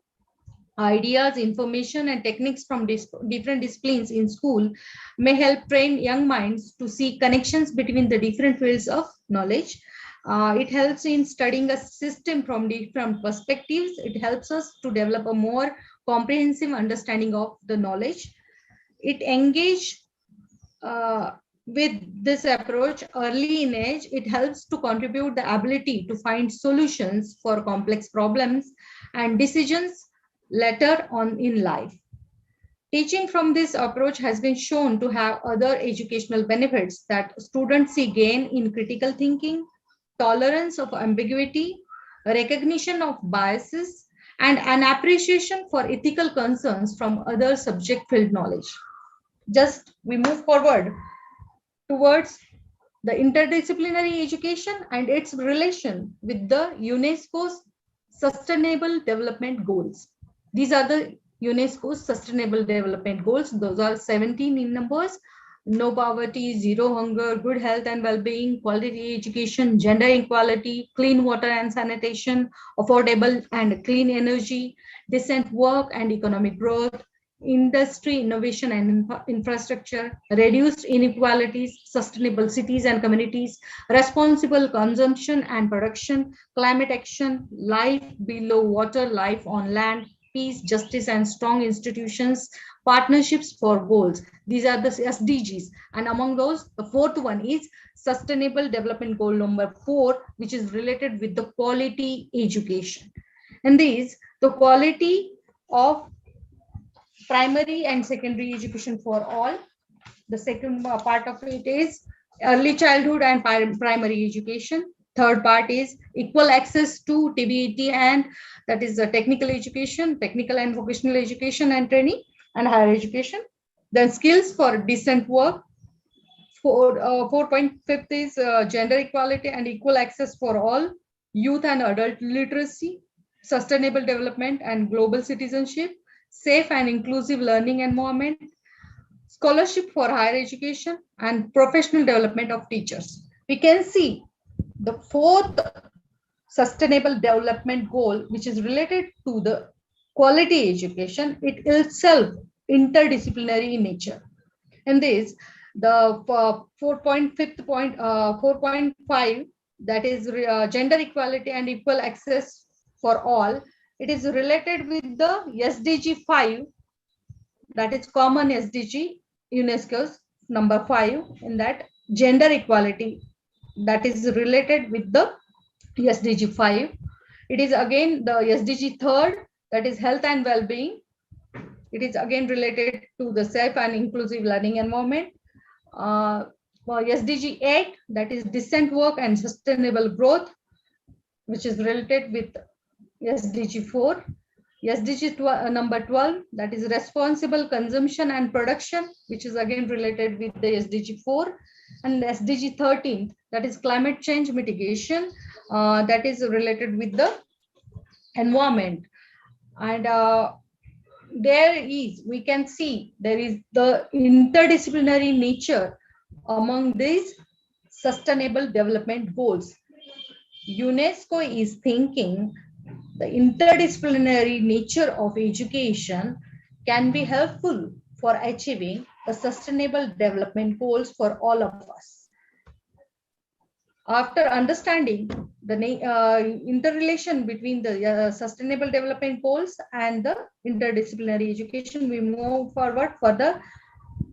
ideas, information, and techniques from different disciplines in school may help train young minds to see connections between the different fields of knowledge. It helps in studying a system from different perspectives. It helps us to develop a more comprehensive understanding of the knowledge. It engage with this approach early in age. It helps to contribute the ability to find solutions for complex problems and decisions later on in life. Teaching from this approach has been shown to have other educational benefits that students see gain in critical thinking, tolerance of ambiguity, recognition of biases, and an appreciation for ethical concerns from other subject field knowledge. Just we move forward towards the interdisciplinary education and its relation with the UNESCO's Sustainable Development Goals. These are the UNESCO's Sustainable Development Goals. Those are 17 in numbers: no poverty, zero hunger, good health and well-being, quality education, gender equality, clean water and sanitation, affordable and clean energy, decent work and economic growth, industry, innovation and infrastructure, reduced inequalities, sustainable cities and communities, responsible consumption and production, climate action, life below water, life on land, peace, justice and strong institutions, partnerships for goals. These are the SDGs. And among those, the fourth one is Sustainable Development Goal number 4, which is related with the quality education. And these, the quality of primary and secondary education for all. The second part of it is early childhood and primary education. Third part is equal access to TBET, and that is the technical education, technical and vocational education and training and higher education. Then skills for decent work. 4.5 is gender equality and equal access for all, youth and adult literacy, sustainable development and global citizenship, safe and inclusive learning environment, scholarship for higher education, and professional development of teachers. We can see the fourth sustainable development goal, which is related to the quality education, it itself interdisciplinary in nature. And this, the 4.5, that is gender equality and equal access for all, it is related with the SDG 5, that is common SDG, UNESCO's number 5, in that gender equality, that is related with the SDG 5. It is again the SDG 3rd, that is health and well-being. It is again related to the safe and inclusive learning environment. For SDG 8, that is decent work and sustainable growth, which is related with SDG 4. SDG number 12, that is responsible consumption and production, which is again related with the SDG 4. And SDG 13, that is climate change mitigation, that is related with the environment. And we can see there is the interdisciplinary nature among these sustainable development goals. UNESCO is thinking the interdisciplinary nature of education can be helpful for achieving the sustainable development goals for all of us. After understanding the interrelation between the sustainable development goals and the interdisciplinary education, we move forward for the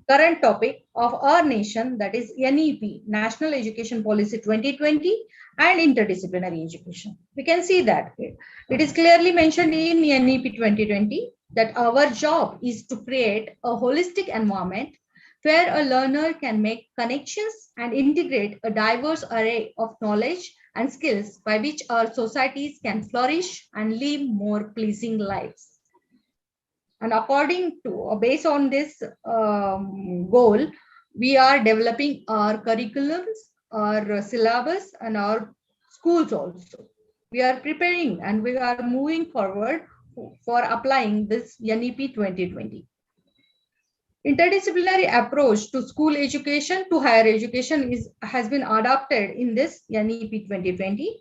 current topic of our nation, that is NEP, National Education Policy 2020 and interdisciplinary education. We can see that it is clearly mentioned in NEP 2020 that our job is to create a holistic environment where a learner can make connections and integrate a diverse array of knowledge and skills by which our societies can flourish and live more pleasing lives. And according to, based on this goal, we are developing our curriculums, our syllabus, and our schools also. we are preparing and we are moving forward for applying this NEP 2020. Interdisciplinary approach to school education to higher education has been adopted in this NEP 2020.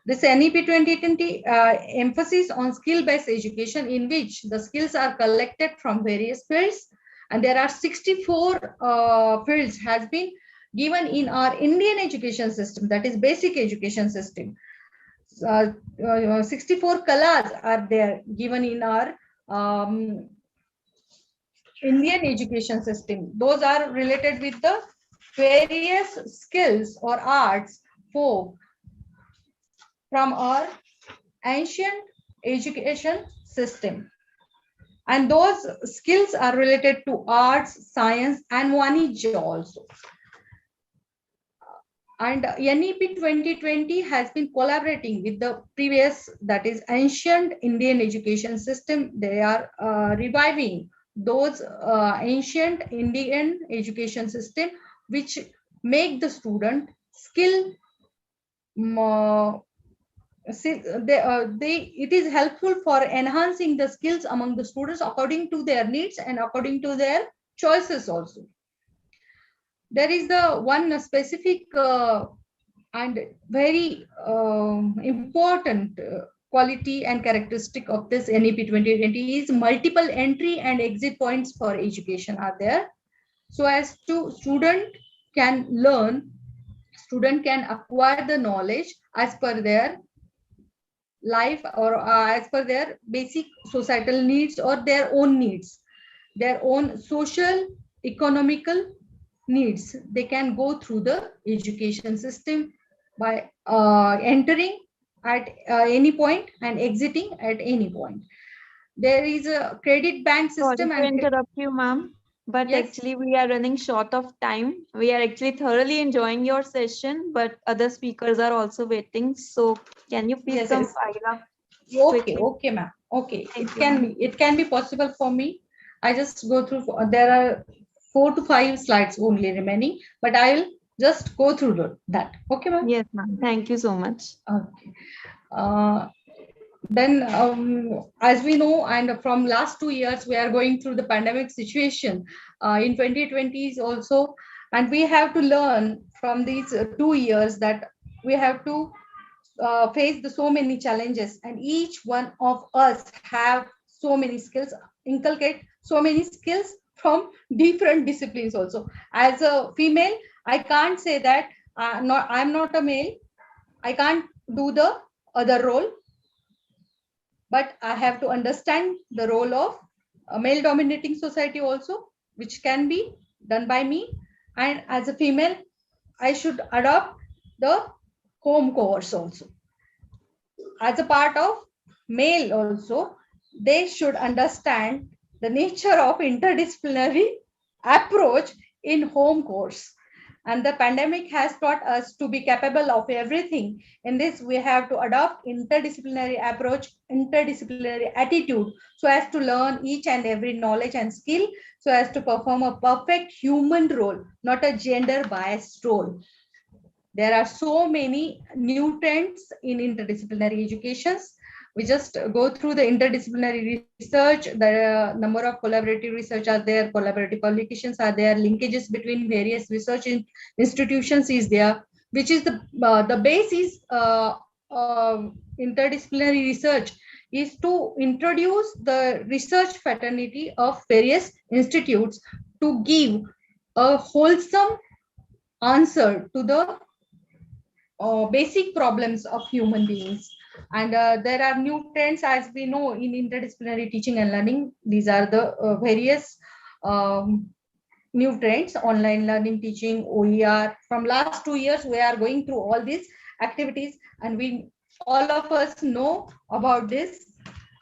This NEP 2020 emphasis on skill-based education, in which the skills are collected from various fields, and there are 64 fields has been given in our Indian education system, that is basic education system. 64 kalas are there given in our Indian education system. Those are related with the various skills or arts folk from our ancient education system. And those skills are related to arts, science, and Wanija also. And NEP 2020 has been collaborating with the previous, that is ancient Indian education system. They are reviving those ancient Indian education system, which make the student skill. It is helpful for enhancing the skills among the students according to their needs and according to their choices also. There is the one specific and very important quality and characteristic of this NEP 2020 is multiple entry and exit points for education are there. So as to student can learn, student can acquire the knowledge as per their life or as per their basic societal needs or their own needs, their own social, economical needs. They can go through the education system by entering at any point and exiting at any point. There is a credit bank system. Sorry to interrupt you, ma'am, but Yes. actually we are running short of time. We are actually thoroughly enjoying your session, but other speakers are also waiting. So can you please Yes, come, yes. Faila? Okay, okay, ma'am. Okay, it can be possible for me. I just go through. There are 4 to 5 slides only remaining, but I will just go through that. Okay, ma'am. Yes, ma'am. Thank you so much. Okay. Then, as we know, and from last 2 years, we are going through the pandemic situation. In 2020 is also, and we have to learn from these 2 years that we have to face so many challenges, and each one of us have so many skills, inculcate so many skills from different disciplines also. As a female, I can't say that I'm not a male, I can't do the other role, but I have to understand the role of a male dominating society also, which can be done by me. And as a female, I should adopt the home course also. As a part of male also, they should understand the nature of interdisciplinary approach in home course. And the pandemic has taught us to be capable of everything. In this, we have to adopt interdisciplinary approach, interdisciplinary attitude, so as to learn each and every knowledge and skill, so as to perform a perfect human role, not a gender biased role. There are so many new trends in interdisciplinary educations. We just go through the interdisciplinary research. The number of collaborative research are there, collaborative publications are there, linkages between various research institutions is there, which is the basis. Interdisciplinary research is to introduce the research fraternity of various institutes to give a wholesome answer to the basic problems of human beings. And there are new trends, as we know, in interdisciplinary teaching and learning. These are the various new trends: online learning, teaching, OER. From last 2 years, we are going through all these activities, and we all of us know about this.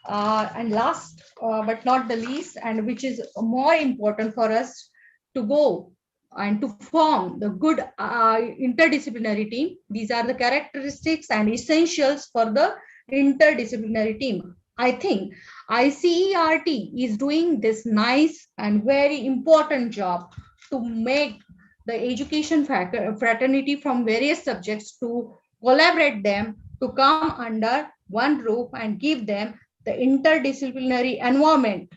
And last but not the least, and which is more important for us to go and to form the good interdisciplinary team. These are the characteristics and essentials for the interdisciplinary team. I think ICERT is doing this nice and very important job to make the education fraternity from various subjects to collaborate them to come under one roof and give them the interdisciplinary environment,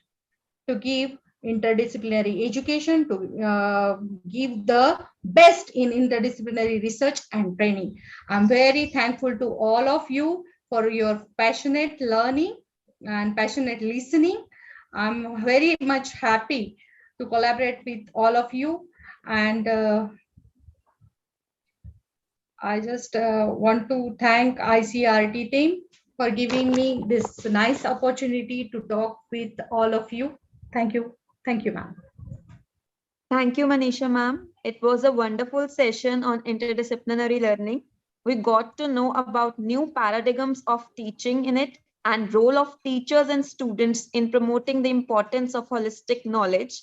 to give interdisciplinary education, to give the best in interdisciplinary research and training. I'm very thankful to all of you for your passionate learning and passionate listening. I'm very much happy to collaborate with all of you, and I just want to thank ICRT team for giving me this nice opportunity to talk with all of you. Thank you. Thank you, ma'am. Thank you, Manisha ma'am. It was a wonderful session on interdisciplinary learning. We got to know about new paradigms of teaching in it and role of teachers and students in promoting the importance of holistic knowledge.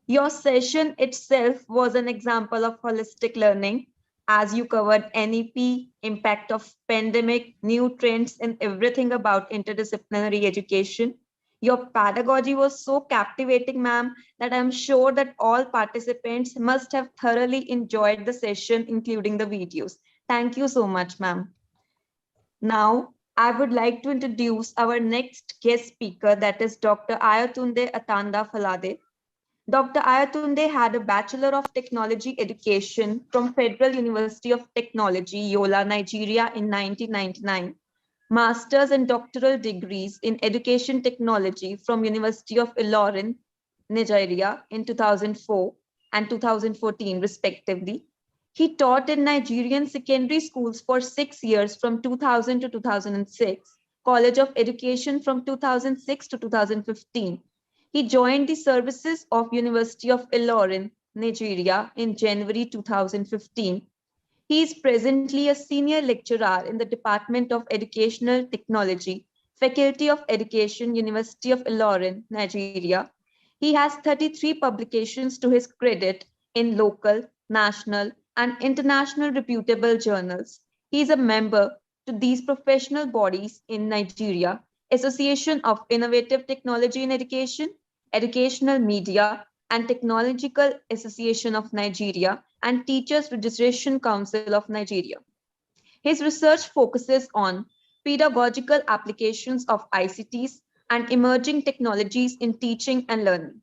Your session itself was an example of holistic learning, as you covered NEP, impact of pandemic, new trends, and everything about interdisciplinary education. Your pedagogy was so captivating, ma'am, that I'm sure that all participants must have thoroughly enjoyed the session, including the videos. Thank you so much, ma'am. Now, I would like to introduce our next guest speaker, that is Dr. Ayatunde Atanda Falade. Dr. Ayatunde had a Bachelor of Technology Education from Federal University of Technology, Yola, Nigeria in 1999. Master's and doctoral degrees in Education Technology from University of Ilorin, Nigeria in 2004 and 2014 respectively. He taught in Nigerian secondary schools for 6 years from 2000 to 2006, College of Education from 2006 to 2015. He joined the services of University of Ilorin, Nigeria in January 2015. He is presently a senior lecturer in the Department of Educational Technology, Faculty of Education, University of Ilorin, Nigeria. He has 33 publications to his credit in local, national, and international reputable journals. He is a member to these professional bodies in Nigeria: Association of Innovative Technology in Education, Educational Media, and Technological Association of Nigeria, and Teachers Registration Council of Nigeria. His research focuses on pedagogical applications of ICTs and emerging technologies in teaching and learning.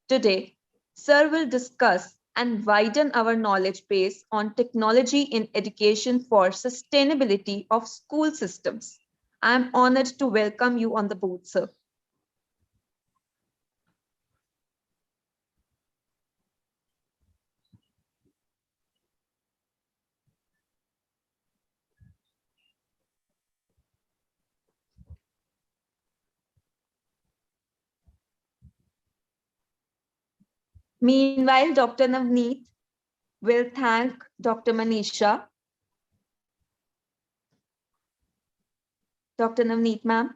Today, Sir will discuss and widen our knowledge base on technology in education for sustainability of school systems. I am honored to welcome you on the board, sir. Meanwhile, Dr. Navneet will thank Dr. Manisha. Dr. Navneet, ma'am.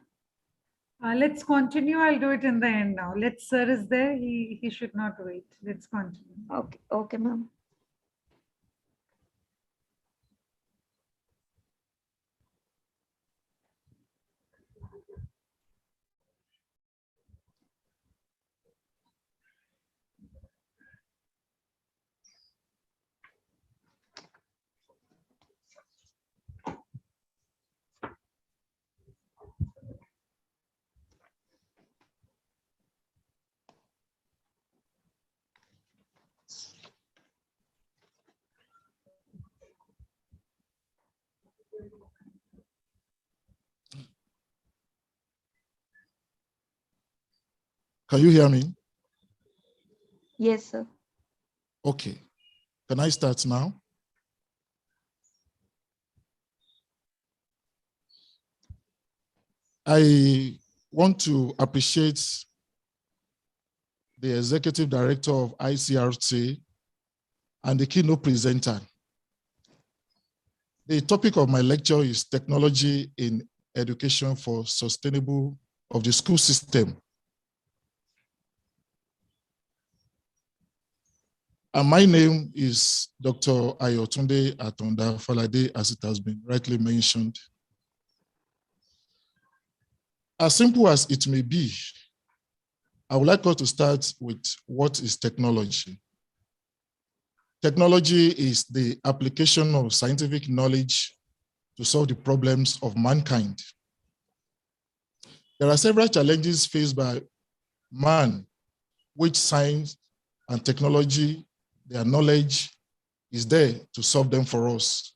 Let's continue. I'll do it in the end now. Sir is there. He should not wait. Let's continue. Okay, ma'am. Can you hear me? Yes, sir. Okay. Can I start now? I want to appreciate the Executive Director of ICERT and the keynote presenter. The topic of my lecture is Technology in Education for Sustainable of the School System. And my name is Dr. Ayatunde Atanda Falade, as it has been rightly mentioned. As simple as it may be, I would like us to start with what is technology. Technology is the application of scientific knowledge to solve the problems of mankind. There are several challenges faced by man, which science and technology, their knowledge is there to solve them for us.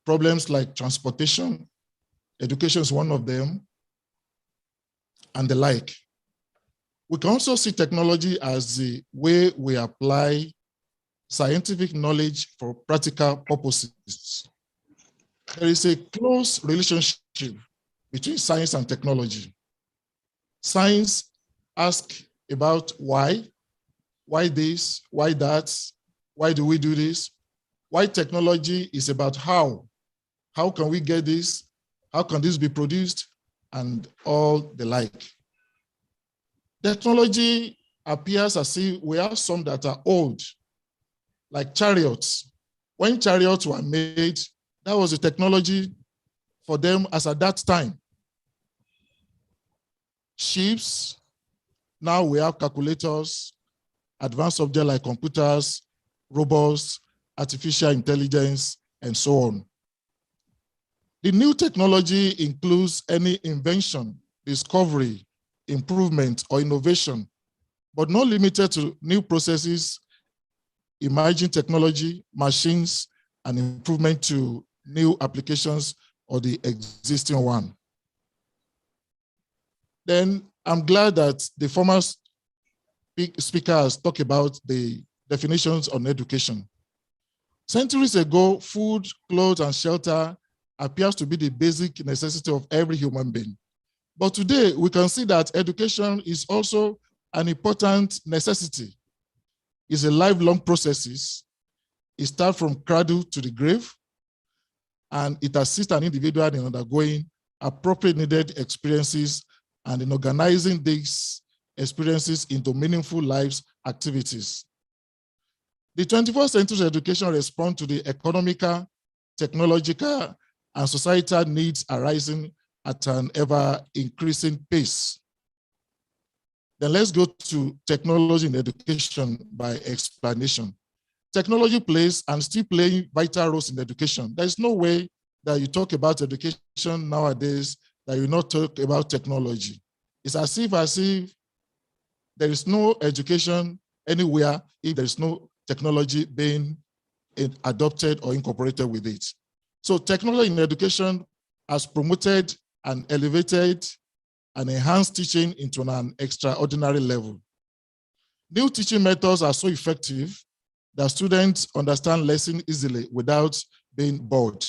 Problems like transportation, education is one of them, and the like. We can also see technology as the way we apply scientific knowledge for practical purposes. There is a close relationship between science and technology. Science asks about why this, why that, why do we do this? Why technology is about how can we get this? How can this be produced? And all the like. Technology appears as if we have some that are old, like chariots. When chariots were made, that was the technology for them as at that time. Ships, now we have calculators, advanced objects like computers, robots, artificial intelligence, and so on. The new technology includes any invention, discovery, improvement, or innovation, but not limited to new processes, emerging technology, machines, and improvement to new applications or the existing one. Then I'm glad that the former speaker has talked about the definitions on education. Centuries ago, food, clothes, and shelter appears to be the basic necessity of every human being. But today, we can see that education is also an important necessity. It's a lifelong process. It starts from cradle to the grave, and it assists an individual in undergoing appropriate needed experiences and in organizing these experiences into meaningful lives activities. The 21st century education responds to the economical, technological, and societal needs arising at an ever-increasing pace. Then let's go to technology in education by explanation. Technology plays and still playing vital roles in education. There's no way that you talk about education nowadays that you not talk about technology. It's as if there is no education anywhere if there is no technology being adopted or incorporated with it. So technology in education has promoted and elevated and enhanced teaching into an extraordinary level. New teaching methods are so effective that students understand lessons easily without being bored.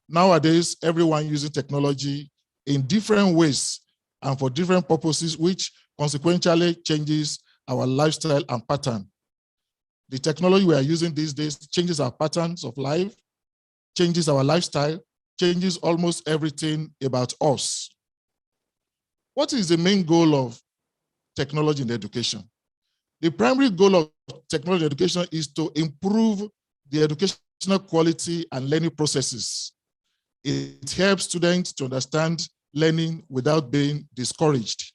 Nowadays, everyone using technology in different ways and for different purposes, which consequentially changes our lifestyle and pattern. The technology we are using these days changes our patterns of life, changes our lifestyle, changes almost everything about us. What is the main goal of technology in education? The primary goal of technology in education is to improve the educational quality and learning processes. It helps students to understand learning without being discouraged.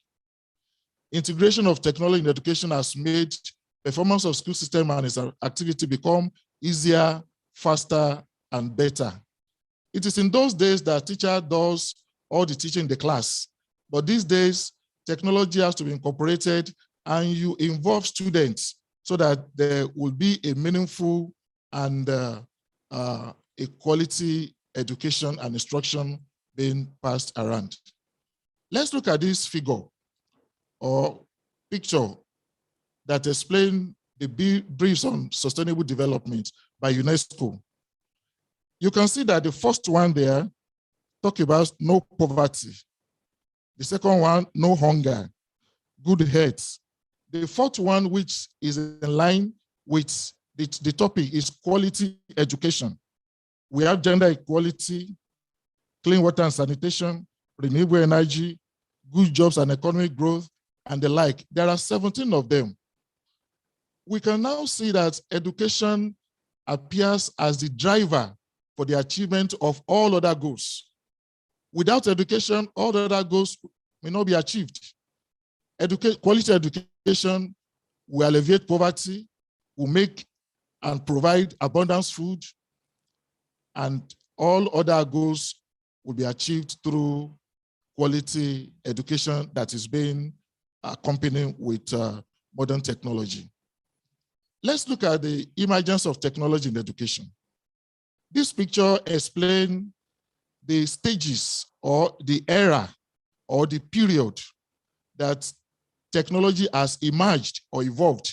Integration of technology in education has made performance of school system and its activity become easier, faster, and better. It is in those days that teacher does all the teaching in the class. But these days, technology has to be incorporated and you involve students so that there will be a meaningful and a quality education and instruction being passed around. Let's look at this figure or picture that explains the briefs on sustainable development by UNESCO. You can see that the first one there talk about no poverty. The second one, no hunger, good health. The fourth one, which is in line with the topic, is quality education. We have gender equality, clean water and sanitation, renewable energy, good jobs and economic growth, and the like. There are 17 of them. We can now see that education appears as the driver for the achievement of all other goals. Without education, all the other goals may not be achieved. Quality education will alleviate poverty, will make and provide abundant food, and all other goals will be achieved through quality education that is being accompanied with modern technology. Let's look at the emergence of technology in education. This picture explains the stages or the era or the period that technology has emerged or evolved.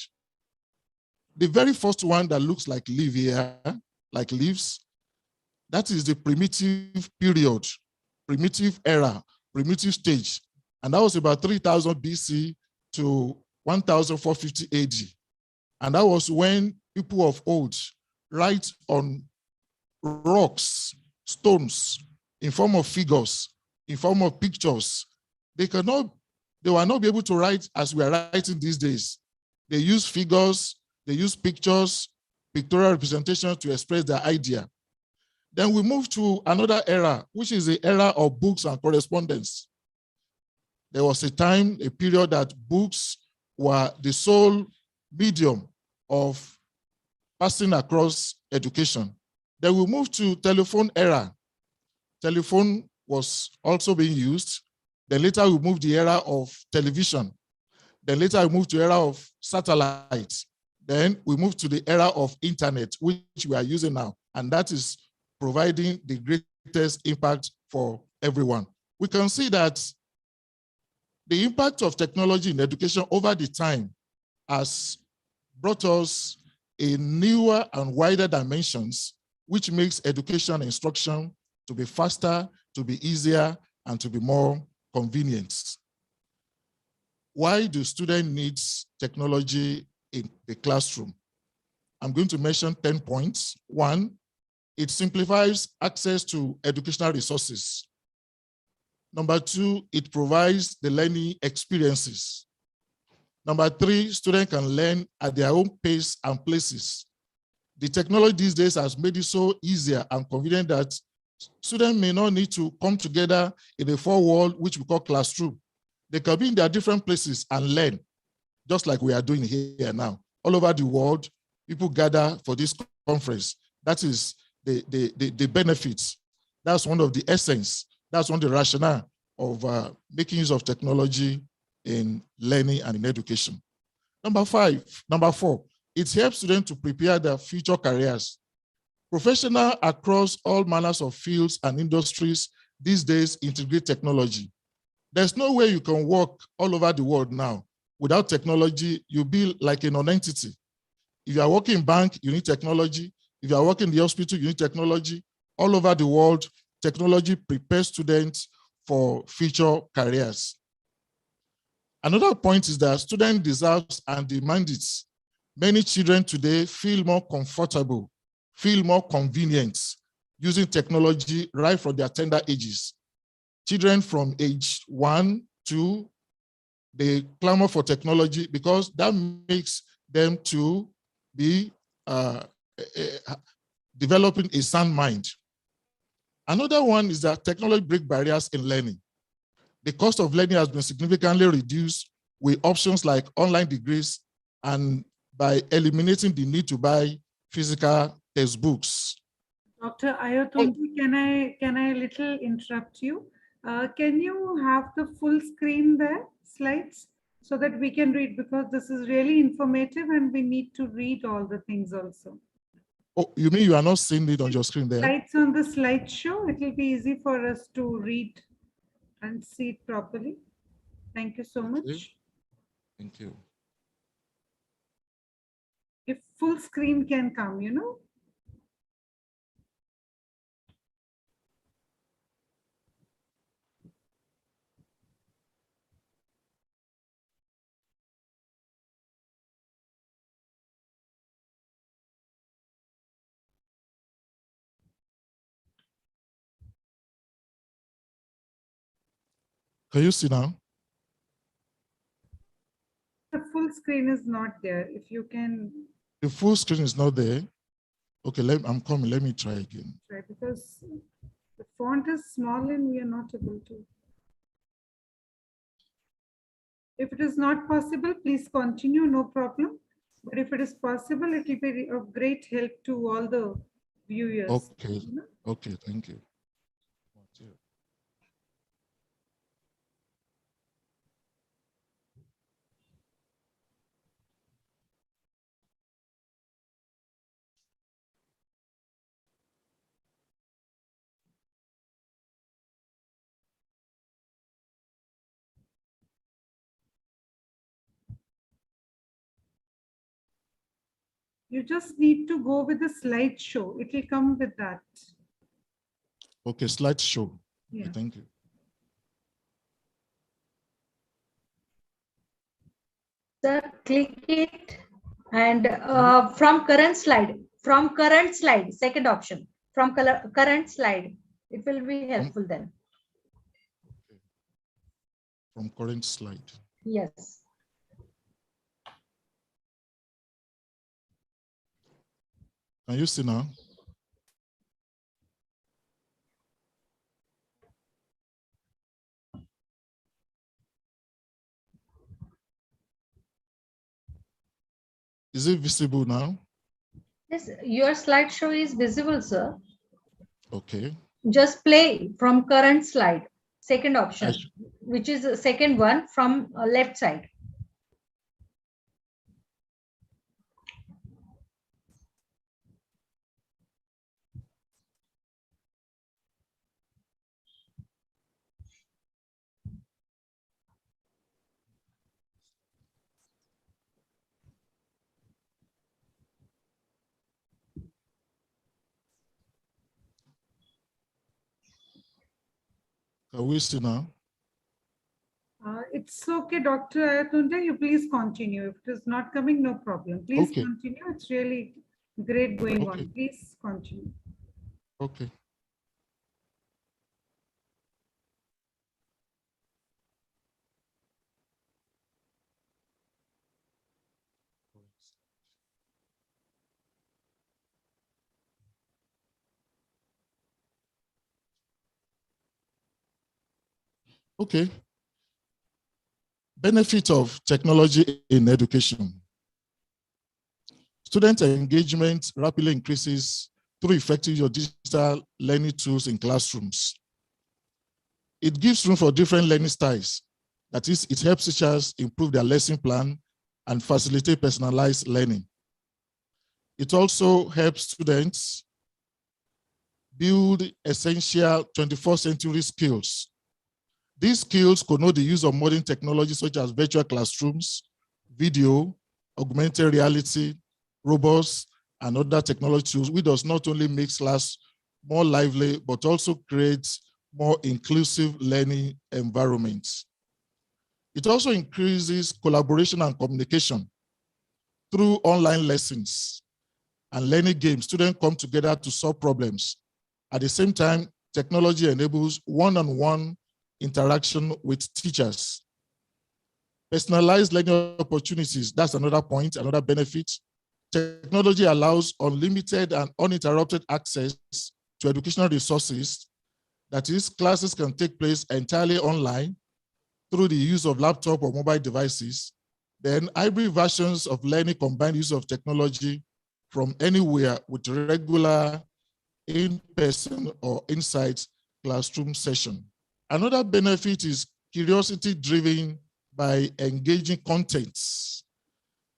The very first one that looks like leaf here, like leaves, that is the primitive period, primitive era, primitive stage. And that was about 3000 BC to 1450 AD. And that was when people of old write on rocks, stones, in form of figures, in form of pictures. They will not be able to write as we are writing these days. They use figures, they use pictures, pictorial representations to express their idea. Then we move to another era, which is the era of books and correspondence. There was a time, a period that books were the sole medium of passing across education. Then we move to telephone era. Telephone was also being used. Then later we moved the era of television. Then later we moved to the era of satellite. Then we moved to the era of internet, which we are using now. And that is providing the greatest impact for everyone. We can see that the impact of technology in education over the time has brought us in newer and wider dimensions, which makes education and instruction to be faster, to be easier, and to be more convenient. Why do students need technology in the classroom? I'm going to mention 10 points. One, it simplifies access to educational resources. Number two, it provides the learning experiences. Number three, students can learn at their own pace and places. The technology these days has made it so easier and convenient that students may not need to come together in a four-wall, which we call classroom. They can be in their different places and learn, just like we are doing here now. All over the world, people gather for this conference. That is the benefits. That's one of the essence. That's one of the rationale of making use of technology in learning and in education. Number four, it helps students to prepare their future careers. Professionals across all manners of fields and industries these days integrate technology. There's no way you can work all over the world now. Without technology, you'll be like a non-entity. If you are working in bank, you need technology. If you are working in the hospital, you need technology. All over the world, technology prepares students for future careers. Another point is that students deserve and demand it. Many children today feel more comfortable, feel more convenient using technology right from their tender ages. Children from age 1, 2, they clamor for technology because that makes them to be developing a sound mind. Another one is that technology breaks barriers in learning. The cost of learning has been significantly reduced with options like online degrees and by eliminating the need to buy physical textbooks. Dr. Ayotunji, can I little interrupt you? Can you have the full screen there, slides, so that we can read, because this is really informative and we need to read all the things also. Oh, you mean you are not seeing it on your screen there? Slides on the slideshow, it will be easy for us to read and see it properly. Thank you so much. Thank you. If full screen can come, you know. Can you see now? The full screen is not there. If you can. The full screen is not there. Okay, I'm coming. Let me try again. Right, because the font is small and we are not able to. If it is not possible, please continue, no problem. But if it is possible, it will be of great help to all the viewers. Okay, okay, thank you. You just need to go with the slideshow. It will come with that. Okay, slideshow. Yeah. Okay, thank you. Sir, click it and from current slide, second option, from current slide, it will be helpful then. Okay. From current slide. Yes. Can you see now? Is it visible now? Yes, your slideshow is visible, sir. Okay. Just play from current slide, second option, which is the second one from left side. Can we see now? It's okay, Dr. Ayatunde, you please continue. If it is not coming, no problem. Please Okay. continue. It's really great going Okay. on. Please continue. Okay. Okay. Benefit of technology in education. Student engagement rapidly increases through effective use of digital learning tools in classrooms. It gives room for different learning styles. That is, it helps teachers improve their lesson plan and facilitate personalized learning. It also helps students build essential 21st century skills. These skills connote the use of modern technology such as virtual classrooms, video, augmented reality, robots, and other technology tools, which does not only make class more lively, but also creates more inclusive learning environments. It also increases collaboration and communication through online lessons and learning games. Students come together to solve problems. At the same time, technology enables one-on-one interaction with teachers. Personalized learning opportunities, that's another point, another benefit. Technology allows unlimited and uninterrupted access to educational resources. That is, classes can take place entirely online through the use of laptop or mobile devices. Then hybrid versions of learning combine use of technology from anywhere with regular in-person or inside classroom session. Another benefit is curiosity driven by engaging contents.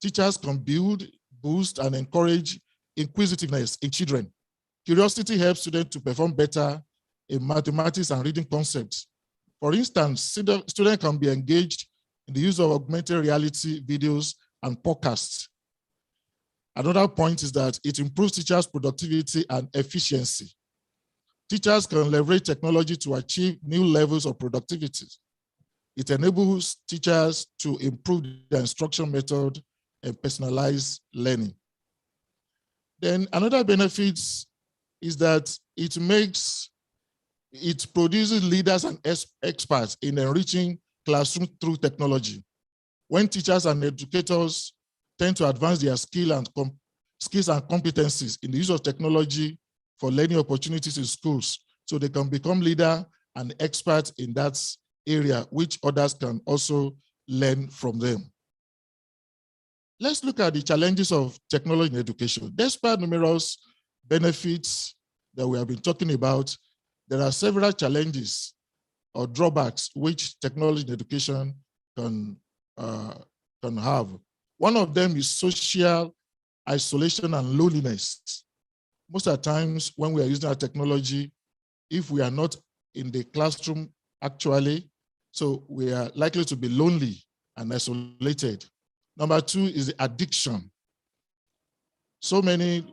Teachers can build, boost, and encourage inquisitiveness in children. Curiosity helps students to perform better in mathematics and reading concepts. For instance, students can be engaged in the use of augmented reality videos and podcasts. Another point is that it improves teachers' productivity and efficiency. Teachers can leverage technology to achieve new levels of productivity. It enables teachers to improve their instruction method and personalize learning. Then another benefit is that it produces leaders and experts in enriching classrooms through technology. When teachers and educators tend to advance their skills and competencies in the use of technology for learning opportunities in schools, so they can become leader and experts in that area, which others can also learn from them. Let's look at the challenges of technology in education. Despite numerous benefits that we have been talking about, there are several challenges or drawbacks which technology in education can have. One of them is social isolation and loneliness. Most of the times when we are using our technology, if we are not in the classroom actually, so we are likely to be lonely and isolated. Number two is the addiction. So many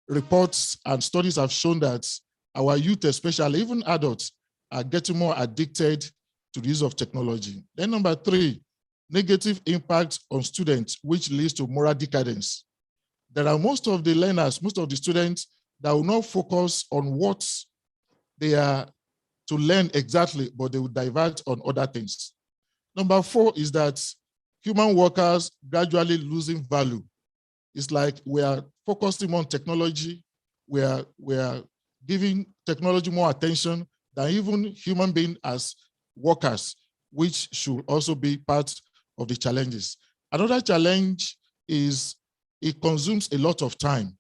reports and studies have shown that our youth, especially even adults, are getting more addicted to the use of technology. Then number three, negative impact on students, which leads to moral decadence. There are most of the learners, most of the students that will not focus on what they are to learn exactly, but they will divert on other things. Number four is that human workers gradually losing value. It's like we are focusing on technology, we are giving technology more attention than even human beings as workers, which should also be part of the challenges. Another challenge is it consumes a lot of time.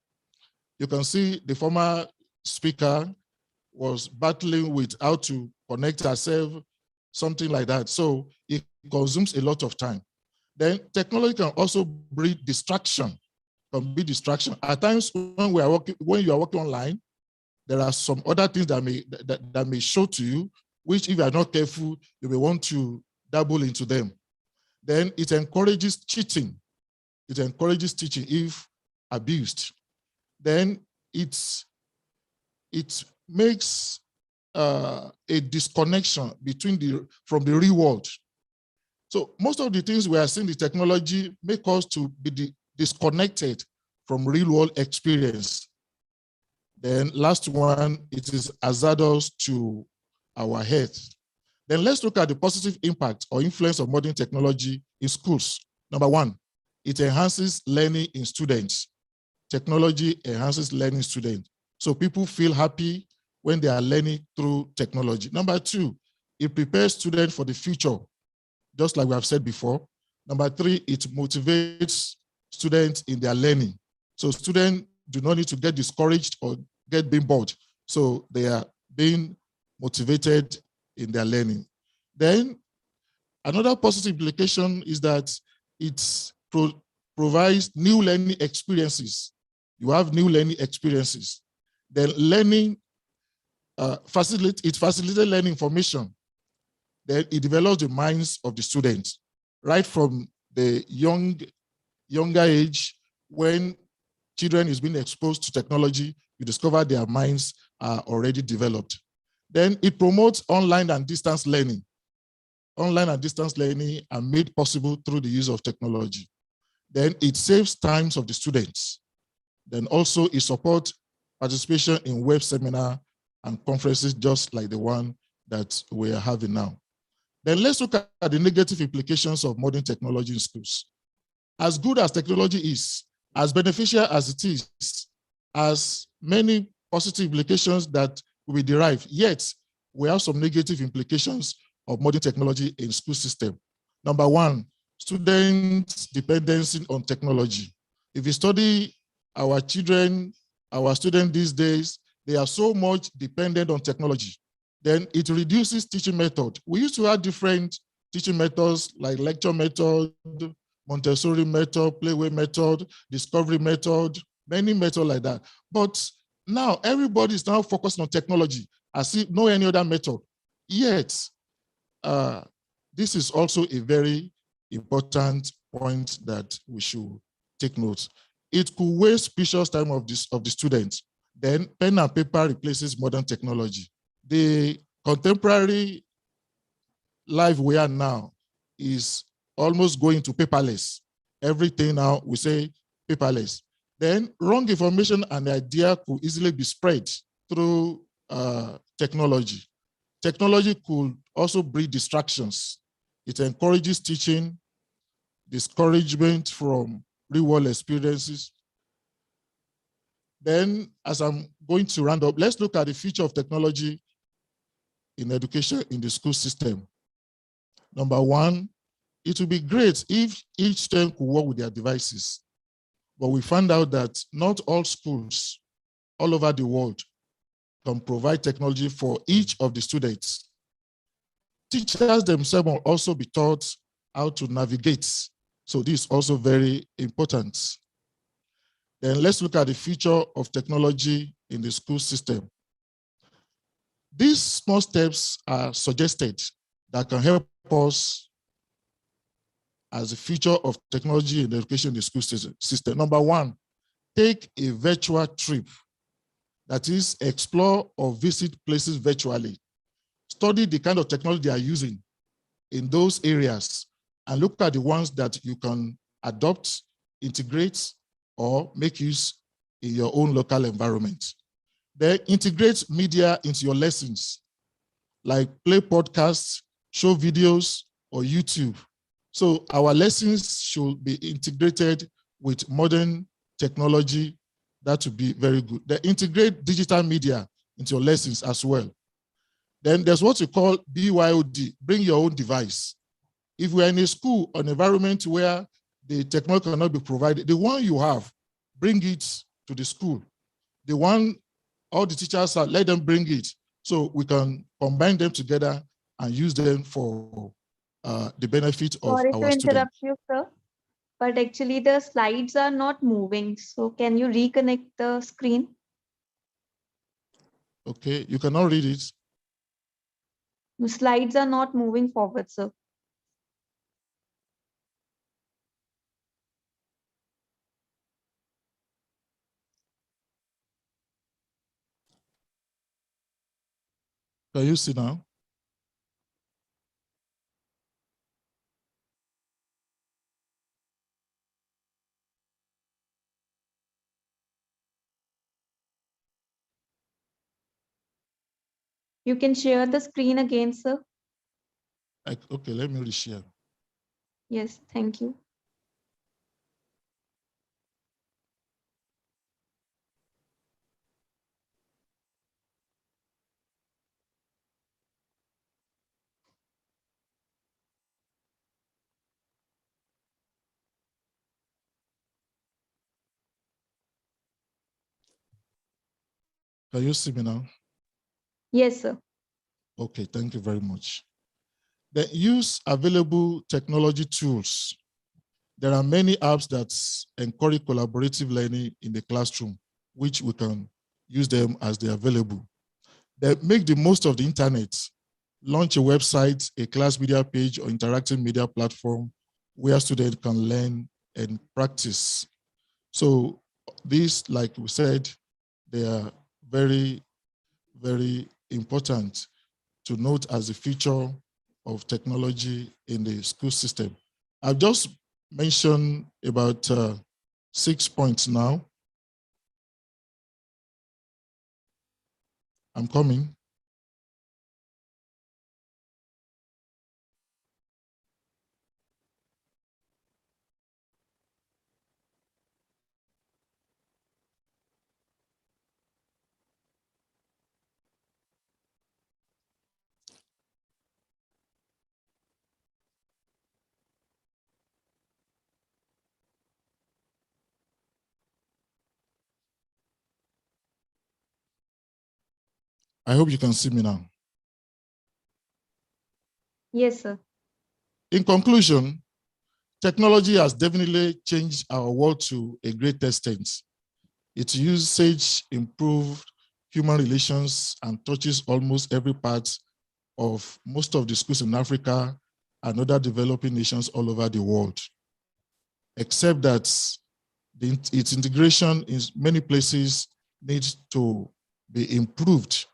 You can see the former speaker was battling with how to connect herself, something like that. So it consumes a lot of time. Then technology can also breed distraction, can be distraction. At times when you are working online, there are some other things that may show to you, which if you are not careful, you may want to dabble into them. Then it encourages cheating. It encourages teaching if abused. Then it makes a disconnection from the real world. So most of the things we are seeing, the technology make us to be disconnected from real world experience. Then last one, it is hazardous to our health. Then let's look at the positive impact or influence of modern technology in schools. Number one, it enhances learning in students. Technology enhances learning in students. So people feel happy when they are learning through technology. Number two, it prepares students for the future, just like we have said before. Number three, it motivates students in their learning. So students do not need to get discouraged or get being bored. So they are being motivated in their learning. Then another positive implication is that it provides new learning experiences. You have new learning experiences. Then learning, facilitates learning information. Then it develops the minds of the students right from the younger age. When children is being exposed to technology, you discover their minds are already developed. Then it promotes online and distance learning. Online and distance learning are made possible through the use of technology. Then it saves times of the students. Then also it supports participation in web seminar and conferences just like the one that we are having now. Then let's look at the negative implications of modern technology in schools. As good as technology is, as beneficial as it is, as many positive implications that will be derived, yet we have some negative implications of modern technology in school system. Number one, students' dependency on technology. If you study our children, our students these days, they are so much dependent on technology. Then it reduces teaching method. We used to have different teaching methods like lecture method, Montessori method, playway method, discovery method, many methods like that. But now everybody is now focused on technology as if no any other method. Yet, this is also a very important point that we should take note. It could waste precious time of the students. Then pen and paper replaces modern technology. The contemporary life we are now is almost going to paperless. Everything now we say paperless. Then wrong information and idea could easily be spread through technology. Technology could also breed distractions. It encourages teaching, discouragement from real-world experiences. Then, as I'm going to round up, let's look at the future of technology in education in the school system. Number one, it would be great if each student could work with their devices. but we found out that not all schools all over the world can provide technology for each of the students. Teachers themselves will also be taught how to navigate. So this is also very important. Then let's look at the future of technology in the school system. These small steps are suggested that can help us as the future of technology in education in the school system. Number one, take a virtual trip. That is, explore or visit places virtually. Study the kind of technology they are using in those areas and look at the ones that you can adopt, integrate, or make use in your own local environment. Then integrate media into your lessons, like play podcasts, show videos, or YouTube. So our lessons should be integrated with modern technology. That would be very good. Then integrate digital media into your lessons as well. Then there's what we call BYOD, bring your own device. If we're in a school or an environment where the technology cannot be provided, the one you have, bring it to the school. The one all the teachers are, let them bring it so we can combine them together and use them for the benefit of Sorry our to students. interrupt you, sir, but actually the slides are not moving. So can you reconnect the screen? Okay, you cannot read it. The slides are not moving forward, sir. Can you see now? You can share the screen again, sir. Okay, let me reshare. Yes, thank you. Can you see me now? Yes, sir. Okay, thank you very much. Then use available technology tools. There are many apps that encourage collaborative learning in the classroom, which we can use them as they're available. Then make the most of the internet. Launch a website, a class media page, or interactive media platform where students can learn and practice. So these, like we said, they are very, very important to note as the future of technology in the school system. I've just mentioned about 6 points now. I'm coming. I hope you can see me now. Yes, sir. In conclusion, technology has definitely changed our world to a great extent. Its usage improved human relations and touches almost every part of most of the schools in Africa and other developing nations all over the world, except that its integration in many places needs to be improved.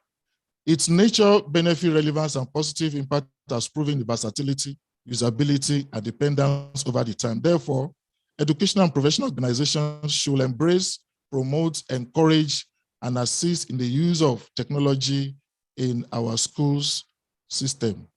Its nature, benefit, relevance, and positive impact has proven the versatility, usability, and dependence over the time. Therefore, educational and professional organizations should embrace, promote, encourage, and assist in the use of technology in our schools system.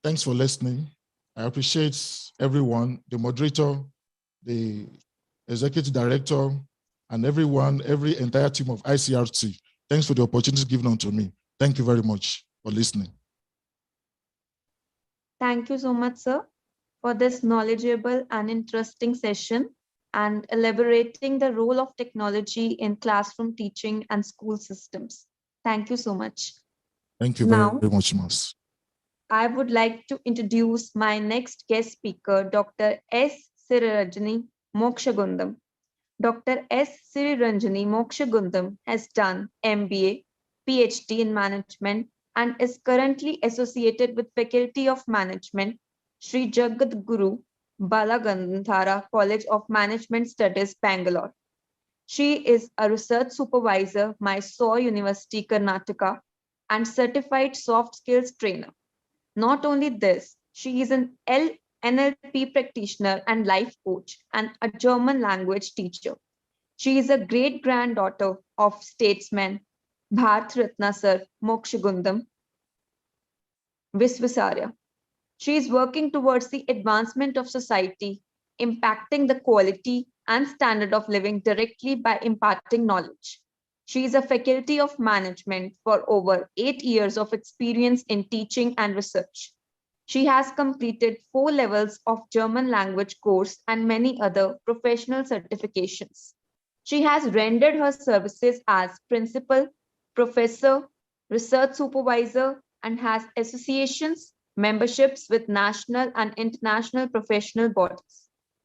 Thanks for listening. I appreciate everyone, the moderator, the executive director, and everyone, every entire team of ICERT. Thanks for the opportunity given unto me. Thank you very much for listening. Thank you so much, sir, for this knowledgeable and interesting session and elaborating the role of technology in classroom teaching and school systems. Thank you so much. Thank you Now, very much, Mas. I would like to introduce my next guest speaker, Dr. S. Siriranjani Mokshagundam. Dr. S. Siriranjani Mokshagundam has done MBA, PhD in management, and is currently associated with Faculty of Management, Sri Jagadguru Balagandhara College of Management Studies, Bangalore. She is a research supervisor, Mysore University, Karnataka, and certified soft skills trainer. Not only this, she is an NLP practitioner and life coach and a German language teacher. She is a great-granddaughter of statesman Bharat Ratna Sir Mokshagundam Visvesarya. She is working towards the advancement of society, impacting the quality and standard of living directly by imparting knowledge. She is a faculty of management for over 8 years of experience in teaching and research. She has completed 4 levels of German language course and many other professional certifications. She has rendered her services as principal, professor, research supervisor, and has associations, memberships with national and international professional bodies.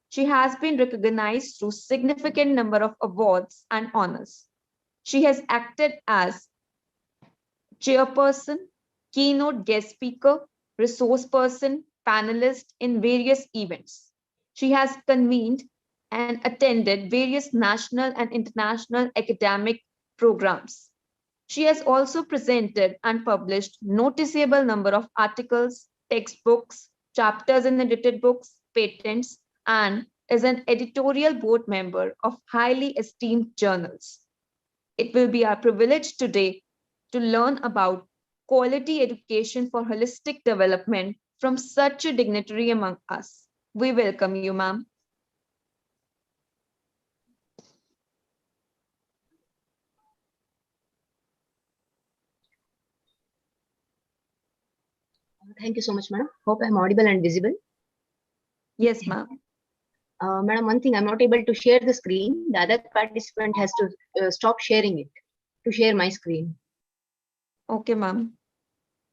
She has been recognized through significant number of awards and honors. She has acted as chairperson, keynote guest speaker, resource person, panelist in various events. She has convened and attended various national and international academic programs. She has also presented and published noticeable number of articles, textbooks, chapters in edited books, patents, and is an editorial board member of highly esteemed journals. It will be our privilege today to learn about quality education for holistic development from such a dignitary among us. We welcome you, ma'am. Thank you so much, madam. Hope I'm audible and visible. Yes, ma'am. Madam, one thing, I'm not able to share the screen. The other participant has to stop sharing it to share my screen. Okay, ma'am.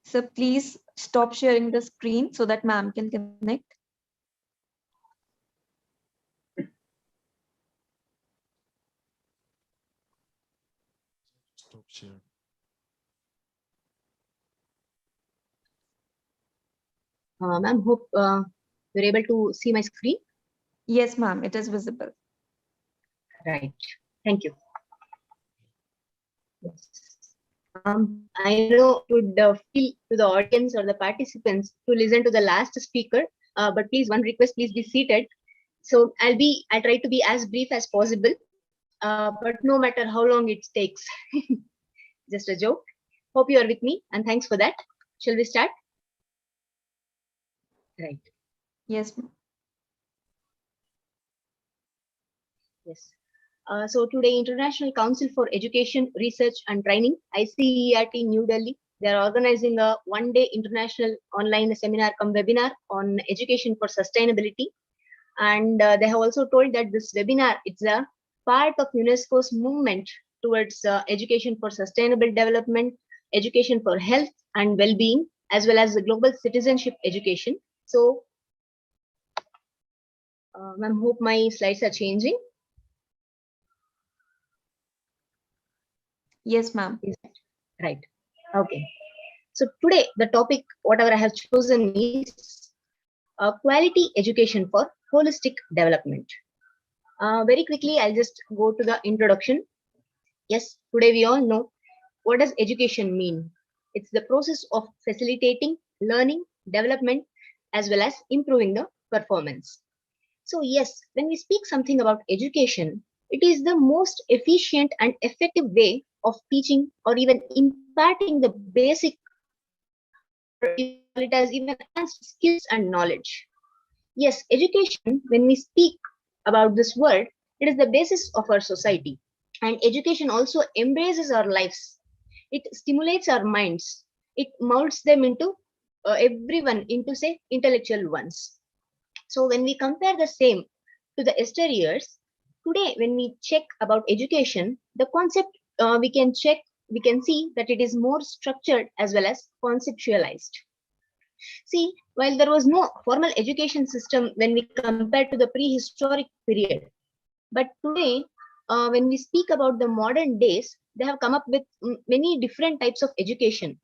So please stop sharing the screen so that ma'am can connect. Stop sharing. Ma'am, hope you're able to see my screen. Yes, ma'am, it is visible. Right. Thank you. Yes. I know it would feel to the audience or the participants to listen to the last speaker, but please, one request, please be seated. So I'll try to be as brief as possible, but no matter how long it takes. Just a joke. Hope you are with me, and thanks for that. Shall we start? Right. Yes, ma'am. Yes. So today, International Council for Education, Research and Training, ICERT New Delhi, they are organizing a one-day international online seminar cum webinar on education for sustainability. And they have also told that this webinar, it's a part of UNESCO's movement towards education for sustainable development, education for health and well-being, as well as the global citizenship education. So, ma'am, hope my slides are changing. Yes, ma'am. Right. Okay. So today, the topic, whatever I have chosen is quality education for holistic development. Very quickly, I'll just go to the introduction. Yes, today we all know what does education mean. It's the process of facilitating learning, development, as well as improving the performance. So yes, when we speak something about education, it is the most efficient and effective way of teaching or even imparting the basic, or it has even advanced skills and knowledge. Yes, education, when we speak about this world, it is the basis of our society. And education also embraces our lives. It stimulates our minds. It molds them into everyone into, say, intellectual ones. So when we compare the same to the years, today when we check about education, the concept we can see that it is more structured as well as conceptualized. See, while there was no formal education system when we compare to the prehistoric period, but today, when we speak about the modern days, they have come up with many different types of education,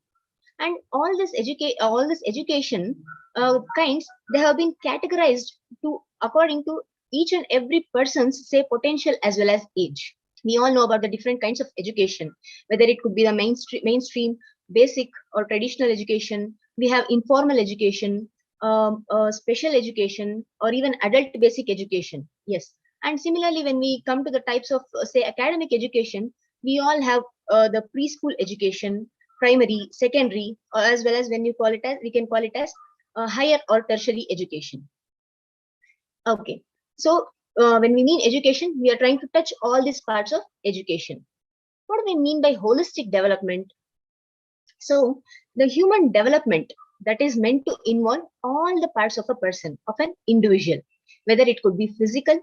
and all this education kinds, they have been categorized to according to each and every person's, say, potential as well as age. We all know about the different kinds of education, whether it could be the mainstream, basic or traditional education. We have informal education, special education, or even adult basic education. Yes. And similarly, when we come to the types of, say, academic education, we all have the preschool education, primary, secondary, or as well as when you call it as, we can call it as higher or tertiary education. Okay. So when we mean education, we are trying to touch all these parts of education. What do we mean by holistic development? So the human development that is meant to involve all the parts of a person, of an individual, whether it could be physical,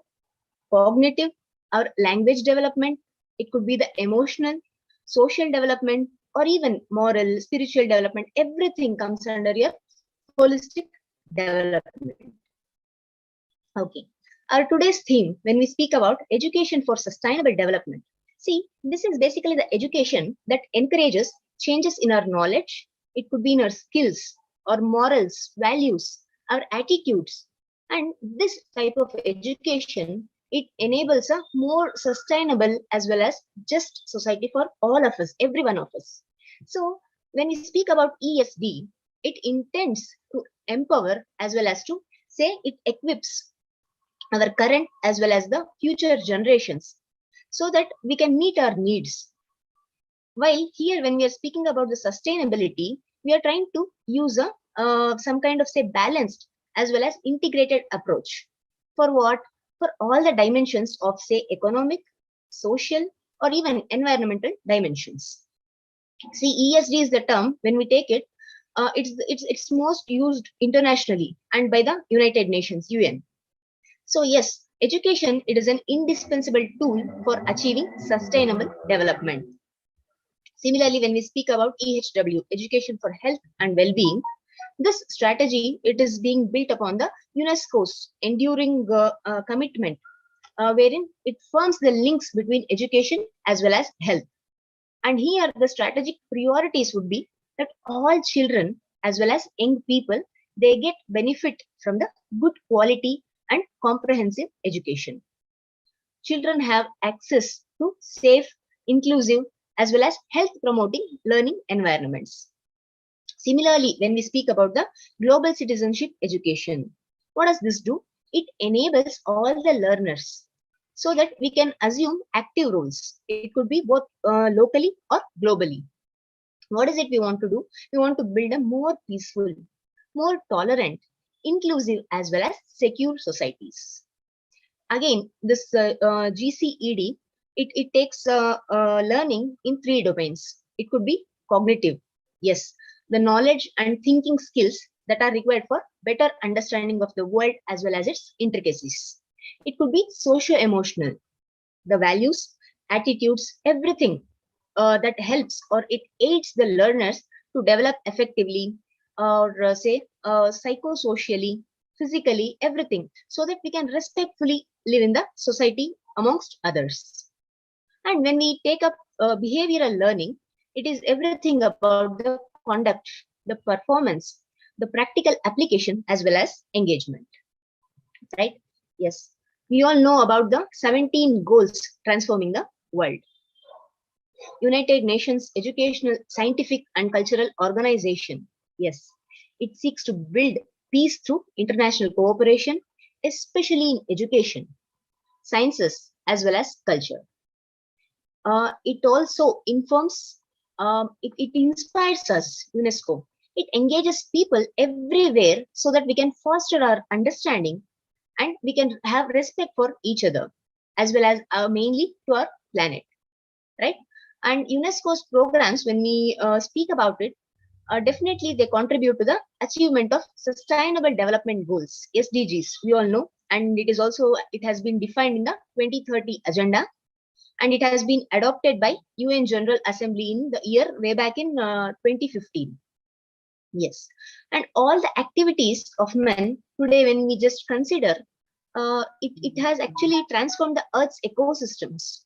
cognitive, or language development, it could be the emotional, social development, or even moral, spiritual development. Everything comes under your holistic development. Okay. Our today's theme, when we speak about education for sustainable development, see, this is basically the education that encourages changes in our knowledge. It could be in our skills, our morals, values, our attitudes. And this type of education, it enables a more sustainable as well as just society for all of us, every one of us. So when we speak about ESD, it intends to empower as well as to, say, it equips our current as well as the future generations so that we can meet our needs. While here, when we are speaking about the sustainability, we are trying to use a some kind of, say, balanced as well as integrated approach. For what? For all the dimensions of, say, economic, social, or even environmental dimensions. See, ESD is the term, when we take it, it's most used internationally and by the United Nations, UN. So yes, education, it is an indispensable tool for achieving sustainable development. Similarly, when we speak about EHW, Education for Health and Well-being, this strategy, it is being built upon the UNESCO's enduring commitment, wherein it forms the links between education as well as health. And here the strategic priorities would be that all children as well as young people, they get benefit from the good quality and comprehensive education. Children have access to safe, inclusive, as well as health promoting learning environments. Similarly, when we speak about the global citizenship education, what does this do? It enables all the learners so that we can assume active roles. It could be both locally or globally. What is it we want to do? We want to build a more peaceful, more tolerant, inclusive, as well as secure societies. Again, this GCED, it takes learning in 3 domains. It could be cognitive. Yes, the knowledge and thinking skills that are required for better understanding of the world as well as its intricacies. It could be socio-emotional, the values, attitudes, everything that helps or it aids the learners to develop effectively or say psychosocially, physically, everything, so that we can respectfully live in the society amongst others. And when we take up behavioral learning, it is everything about the conduct, the performance, the practical application, as well as engagement. Right? Yes. We all know about the 17 goals transforming the world. United Nations Educational, Scientific and Cultural Organization. Yes. It seeks to build peace through international cooperation, especially in education, sciences, as well as culture. It also informs, it inspires us, UNESCO. It engages people everywhere so that we can foster our understanding and we can have respect for each other, as well as mainly to our planet, right? And UNESCO's programs, when we speak about it, definitely they contribute to the achievement of Sustainable Development Goals, SDGs, we all know, and it has been defined in the 2030 agenda, and it has been adopted by UN General Assembly in the year way back in 2015. Yes, and all the activities of men today, when we just consider, it has actually transformed the Earth's ecosystems.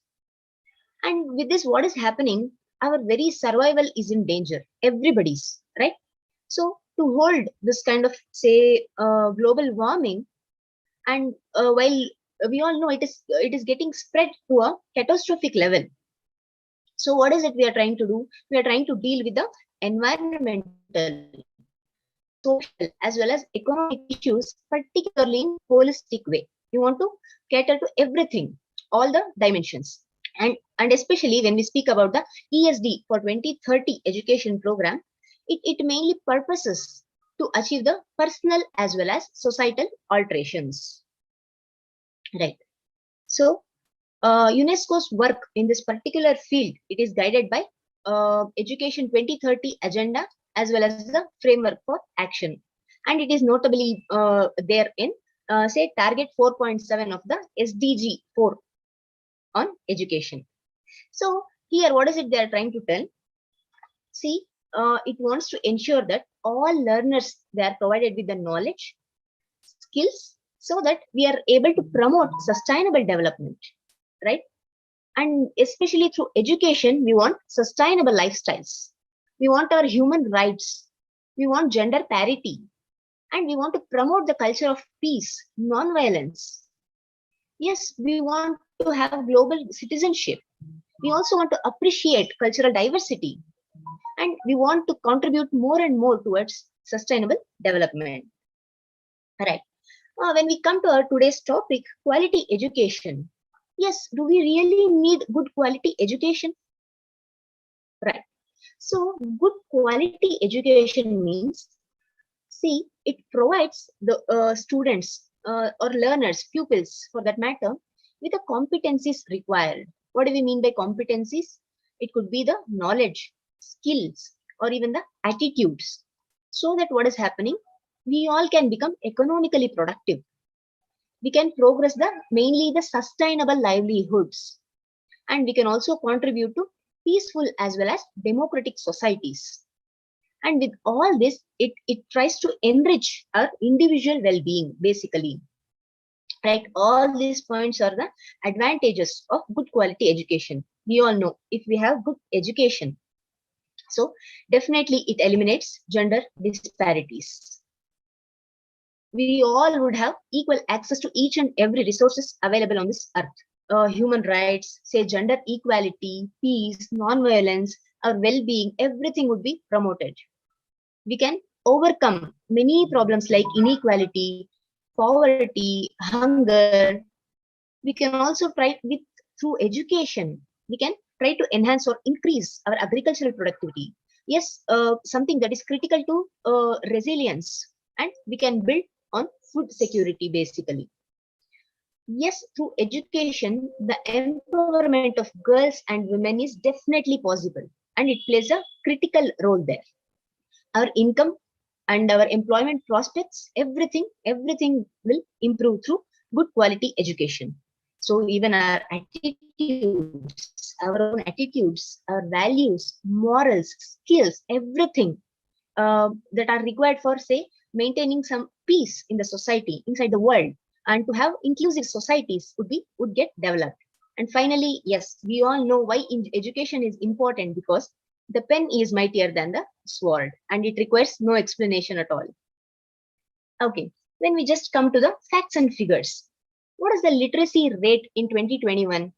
And with this, what is happening? Our very survival is in danger. Everybody's, right? So to hold this kind of, say, global warming, and while we all know it is getting spread to a catastrophic level. So what is it we are trying to do? We are trying to deal with the environmental, social, as well as economic issues, particularly in holistic way. We want to cater to everything, all the dimensions. And especially when we speak about the ESD for 2030 education program, it mainly purposes to achieve the personal as well as societal alterations. Right. So UNESCO's work in this particular field, it is guided by Education 2030 agenda as well as the framework for action. And it is notably there in say target 4.7 of the SDG 4 on education. So here, what is it they are trying to tell? See, it wants to ensure that all learners, they are provided with the knowledge, skills, so that we are able to promote sustainable development, right? And especially through education, we want sustainable lifestyles. We want our human rights. We want gender parity. And we want to promote the culture of peace, non-violence. Yes, we want to have global citizenship. We also want to appreciate cultural diversity. And we want to contribute more and more towards sustainable development. All right. When we come to our today's topic, quality education. Yes, do we really need good quality education? Right. So good quality education means, see, it provides the students or learners, pupils for that matter, with the competencies required. What do we mean by competencies? It could be the knowledge, skills, or even the attitudes. So that what is happening, we all can become economically productive. We can progress mainly the sustainable livelihoods. And we can also contribute to peaceful as well as democratic societies. And with all this, it tries to enrich our individual well-being, basically. Right? All these points are the advantages of good quality education. We all know if we have good education, so definitely it eliminates gender disparities. We all would have equal access to each and every resources available on this earth. Human rights, say gender equality, peace, non-violence, our well-being, everything would be promoted. We can overcome many problems like inequality, poverty, hunger. We can also try through education, we can try to enhance or increase our agricultural productivity. Yes, something that is critical to resilience, and we can build on food security, basically. Yes, through education, the empowerment of girls and women is definitely possible, and it plays a critical role there. Our income and our employment prospects, everything will improve through good quality education. So even our attitudes, our own attitudes, our values, morals, skills, everything that are required for, say, maintaining some peace in the society, inside the world, and to have inclusive societies would get developed. And finally, yes, we all know why education is important, because the pen is mightier than the sword, and it requires no explanation at all. Okay, when we just come to the facts and figures, what is the literacy rate in 2021?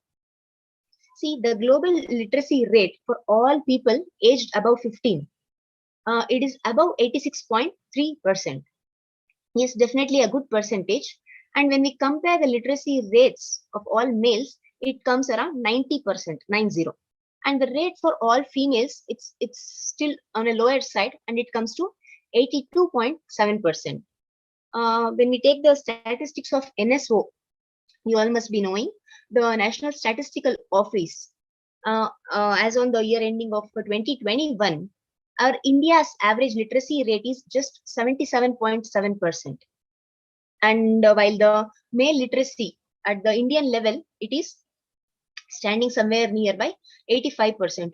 See, the global literacy rate for all people aged above 15, it is above 86.3%. Yes, definitely a good percentage. And when we compare the literacy rates of all males, it comes around 90%, 90. And the rate for all females, it's still on a lower side, and it comes to 82.7%. When we take the statistics of NSO, you all must be knowing the National Statistical Office. As on the year ending of 2021, our India's average literacy rate is just 77.7%. And while the male literacy at the Indian level, it is standing somewhere nearby 85%,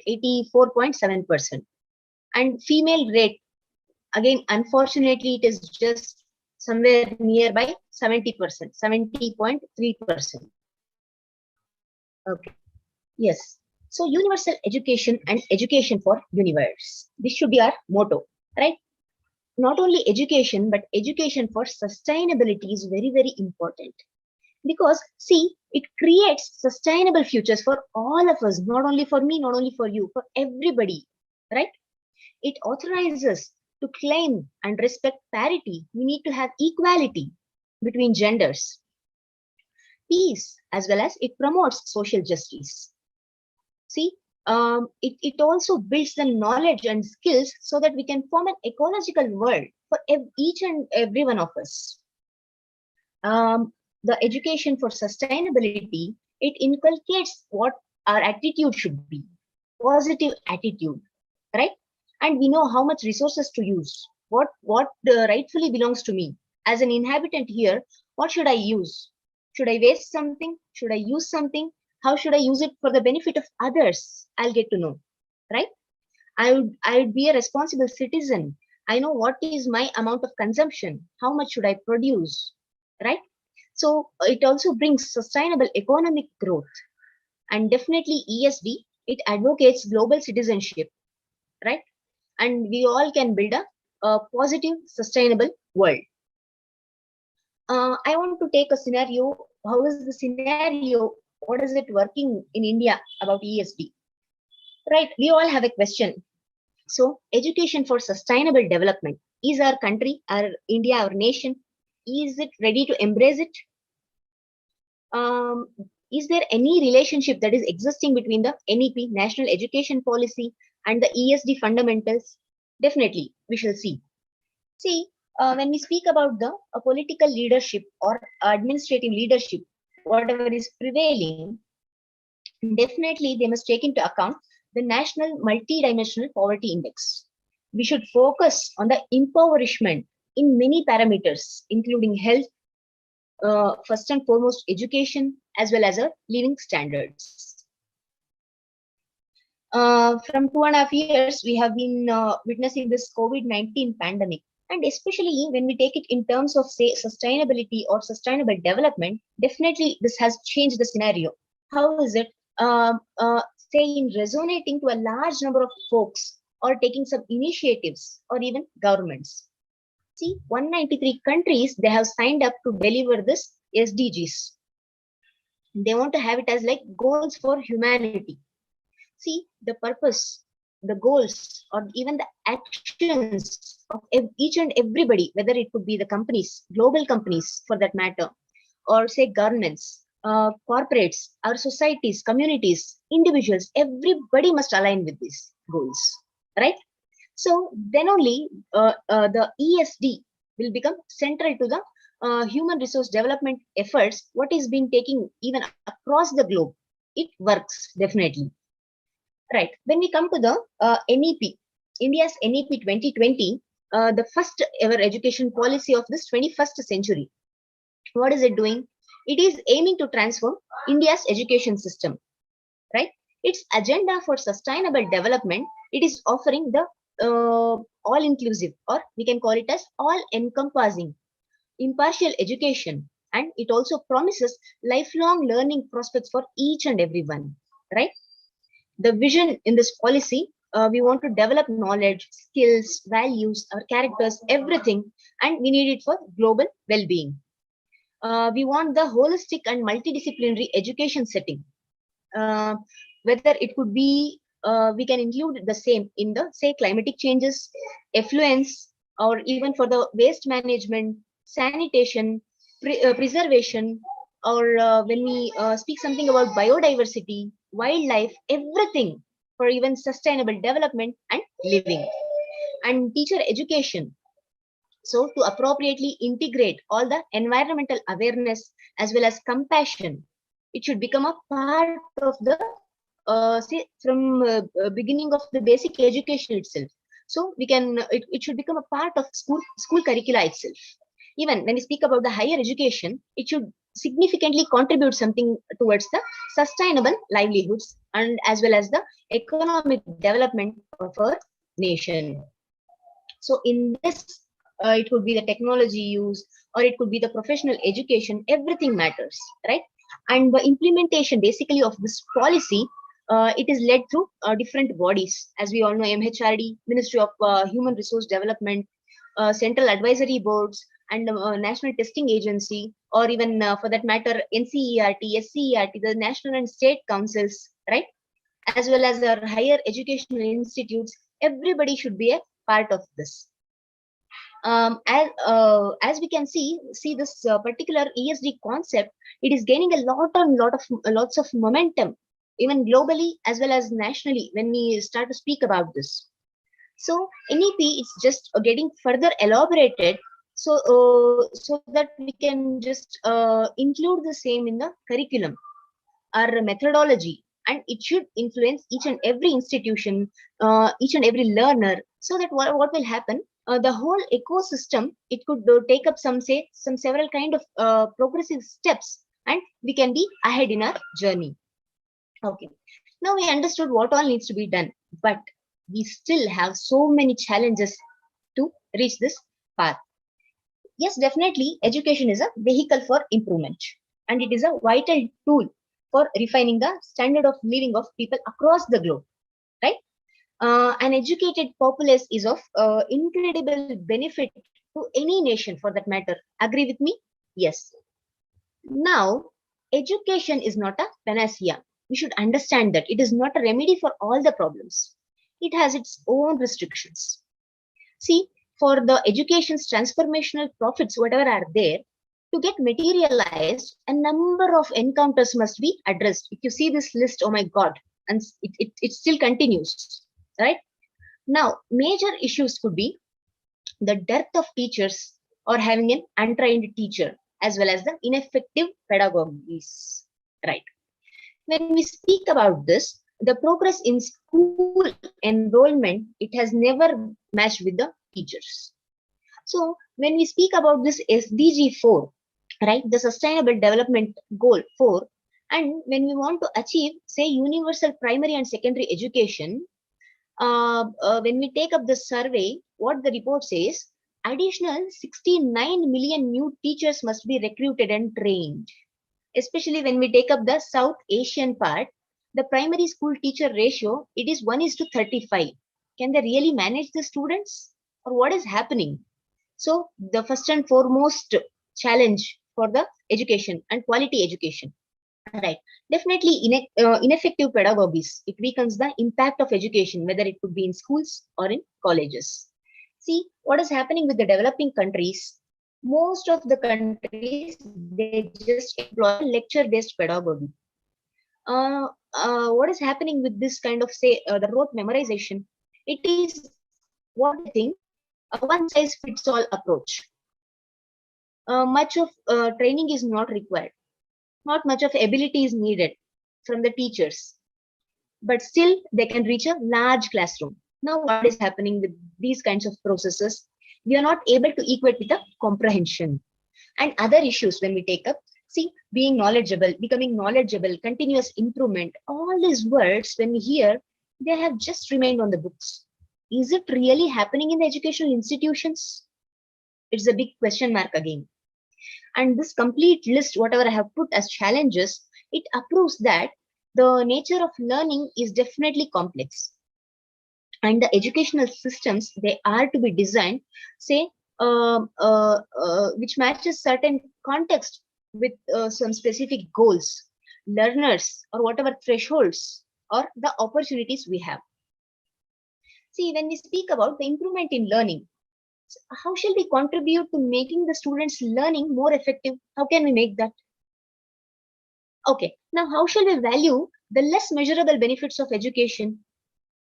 84.7%. And female rate, again, unfortunately, it is just somewhere nearby 70%, 70.3%. Okay. Yes. So universal education and education for universe. This should be our motto, right? Not only education, but education for sustainability is very, very important. Because see, it creates sustainable futures for all of us, not only for me, not only for you, for everybody, right? It authorizes to claim and respect parity. We need to have equality between genders. Peace, as well as it promotes social justice. See, it also builds the knowledge and skills so that we can form an ecological world for each and every one of us. The education for sustainability, it inculcates what our attitude should be, positive attitude, right? And we know how much resources to use, what rightfully belongs to me. As an inhabitant here, what should I use? Should I waste something? Should I use something? How should I use it for the benefit of others? I'll get to know, right? I would be a responsible citizen. I know what is my amount of consumption. How much should I produce, right? So it also brings sustainable economic growth. And definitely ESD, it advocates global citizenship, right? And we all can build a positive, sustainable world. I want to take a scenario. How is the scenario? What is it working in India about ESD? Right, we all have a question. So education for sustainable development. Is our country, our India, our nation, is it ready to embrace it? Is there any relationship that is existing between the NEP, National Education Policy, and the ESD fundamentals? Definitely, we shall see. See, when we speak about the political leadership or administrative leadership, whatever is prevailing, definitely they must take into account the National Multidimensional Poverty Index. We should focus on the impoverishment in many parameters, including health, first and foremost education, as well as our living standards. From 2.5 years, we have been witnessing this COVID-19 pandemic. And especially when we take it in terms of, say, sustainability or sustainable development, definitely this has changed the scenario. How is it? Say, in resonating to a large number of folks or taking some initiatives or even governments. See, 193 countries, they have signed up to deliver this SDGs. They want to have it as like goals for humanity. See, the purpose, the goals, or even the actions of each and everybody, whether it could be the companies, global companies for that matter, or say governments, corporates, our societies, communities, individuals, everybody must align with these goals, right? So then only the ESD will become central to the human resource development efforts, what is being taken even across the globe. It works, definitely. Right. When we come to the NEP, India's NEP 2020, the first ever education policy of this 21st century. What is it doing? It is aiming to transform India's education system, right? Its agenda for sustainable development, it is offering the all-inclusive, or we can call it as all-encompassing, impartial education, and it also promises lifelong learning prospects for each and everyone, right? The vision in this policy, we want to develop knowledge, skills, values, our characters, everything, and we need it for global well-being. We want the holistic and multidisciplinary education setting. Whether it could be, we can include the same in the, say, climatic changes, effluence, or even for the waste management, sanitation, preservation, or when we speak something about biodiversity, wildlife, everything for even sustainable development and living. And teacher education. So to appropriately integrate all the environmental awareness as well as compassion, it should become a part of the say from beginning of the basic education itself. So we can it should become a part of school curricula itself. Even when we speak about the higher education, it should significantly contribute something towards the sustainable livelihoods and as well as the economic development of our nation. So in this, it could be the technology use or it could be the professional education, everything matters, right? And the implementation basically of this policy, it is led through different bodies. As we all know, MHRD, Ministry of Human Resource Development, Central Advisory Boards, and National Testing Agency, or even for that matter, NCERT, SCERT, the national and state councils, right? As well as our higher educational institutes, everybody should be a part of this. As we can see this particular ESD concept, it is gaining lots of momentum, even globally as well as nationally when we start to speak about this. So NEP is just getting further elaborated, so that we can just include the same in the curriculum or methodology, and it should influence each and every institution, each and every learner, so that what will happen, the whole ecosystem, it could take up some several kind of progressive steps, and we can be ahead in our journey. Okay, now we understood what all needs to be done, but we still have so many challenges to reach this path. Yes, definitely education is a vehicle for improvement, and it is a vital tool for refining the standard of living of people across the globe, right? An educated populace is of incredible benefit to any nation for that matter. Agree with me? Yes. Now, education is not a panacea. We should understand that it is not a remedy for all the problems. It has its own restrictions. See, for the education's transformational profits, whatever are there, to get materialized, a number of encounters must be addressed. If you see this list, oh my God, and it still continues, right? Now, major issues could be the dearth of teachers or having an untrained teacher, as well as the ineffective pedagogies, right? When we speak about this, the progress in school enrollment, it has never matched with the teachers. So when we speak about this SDG 4, right, the Sustainable Development Goal 4, and when we want to achieve, say, universal primary and secondary education, when we take up the survey, what the report says, additional 69 million new teachers must be recruited and trained. Especially when we take up the South Asian part, the primary school teacher ratio, it is 1:35. Can they really manage the students, or what is happening? So the first and foremost challenge for the education and quality education, right? Definitely ineffective pedagogies, it weakens the impact of education, whether it could be in schools or in colleges. See what is happening with the developing countries. Most of the countries, they just employ lecture-based pedagogy. What is happening with this kind of, say, the rote memorization? It is what I think a one-size-fits-all approach. Much of training is not required. Not much of ability is needed from the teachers, but still they can reach a large classroom. Now, what is happening with these kinds of processes? We are not able to equate with the comprehension and other issues when we take up. See, being knowledgeable, becoming knowledgeable, continuous improvement, all these words, when we hear, they have just remained on the books. Is it really happening in the educational institutions? It's a big question mark again. And this complete list, whatever I have put as challenges, it approves that the nature of learning is definitely complex. And the educational systems, they are to be designed, say, which matches certain context with some specific goals, learners, or whatever thresholds or the opportunities we have. See, when we speak about the improvement in learning, how shall we contribute to making the students' learning more effective? How can we make that? Okay, now how shall we value the less measurable benefits of education?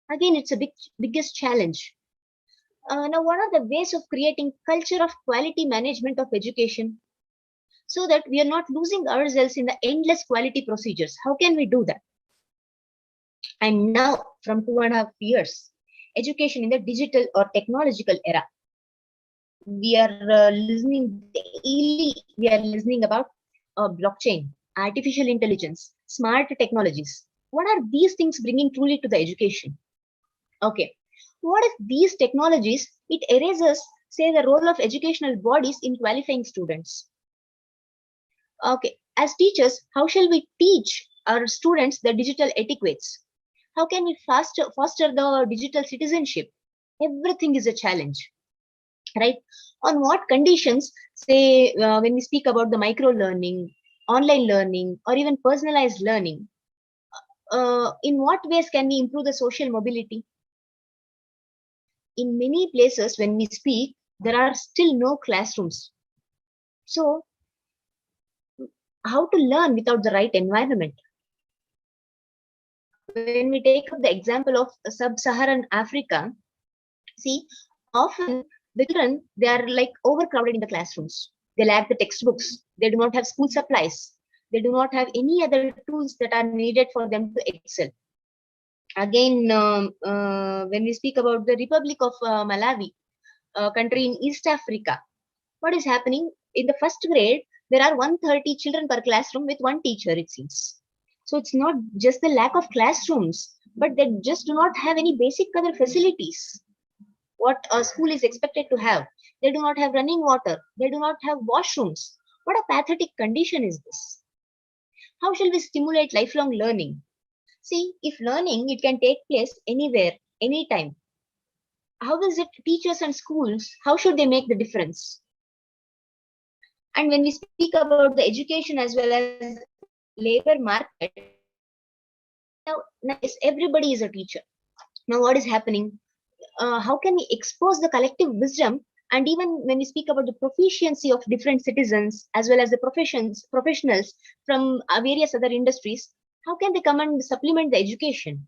Again, it's a biggest challenge. Now, what are the ways of creating culture of quality management of education so that we are not losing ourselves in the endless quality procedures? How can we do that? And now, from 2.5 years, education in the digital or technological era, we are listening daily. We are listening about blockchain, artificial intelligence, smart technologies. What are these things bringing truly to the education? Okay, what if these technologies, it erases, say, the role of educational bodies in qualifying students? Okay, as teachers, how shall we teach our students the digital etiquettes? How can we foster the digital citizenship? Everything is a challenge, right? On what conditions, say, when we speak about the micro learning, online learning, or even personalized learning, in what ways can we improve the social mobility? In many places, when we speak, there are still no classrooms. So, how to learn without the right environment? When we take up the example of sub-Saharan Africa, see, often the children, they are like overcrowded in the classrooms. They lack the textbooks. They do not have school supplies. They do not have any other tools that are needed for them to excel. Again, when we speak about the Republic of Malawi, a country in East Africa, what is happening? In the first grade, there are 130 children per classroom with one teacher, it seems. So it's not just the lack of classrooms, but they just do not have any basic other facilities. What a school is expected to have. They do not have running water. They do not have washrooms. What a pathetic condition is this? How shall we stimulate lifelong learning? See, if learning, it can take place anywhere, anytime. How is it teachers and schools, how should they make the difference? And when we speak about the education as well as labor market, now everybody is a teacher. Now what is happening? How can we expose the collective wisdom? And even when we speak about the proficiency of different citizens as well as the professionals from various other industries, how can they come and supplement the education?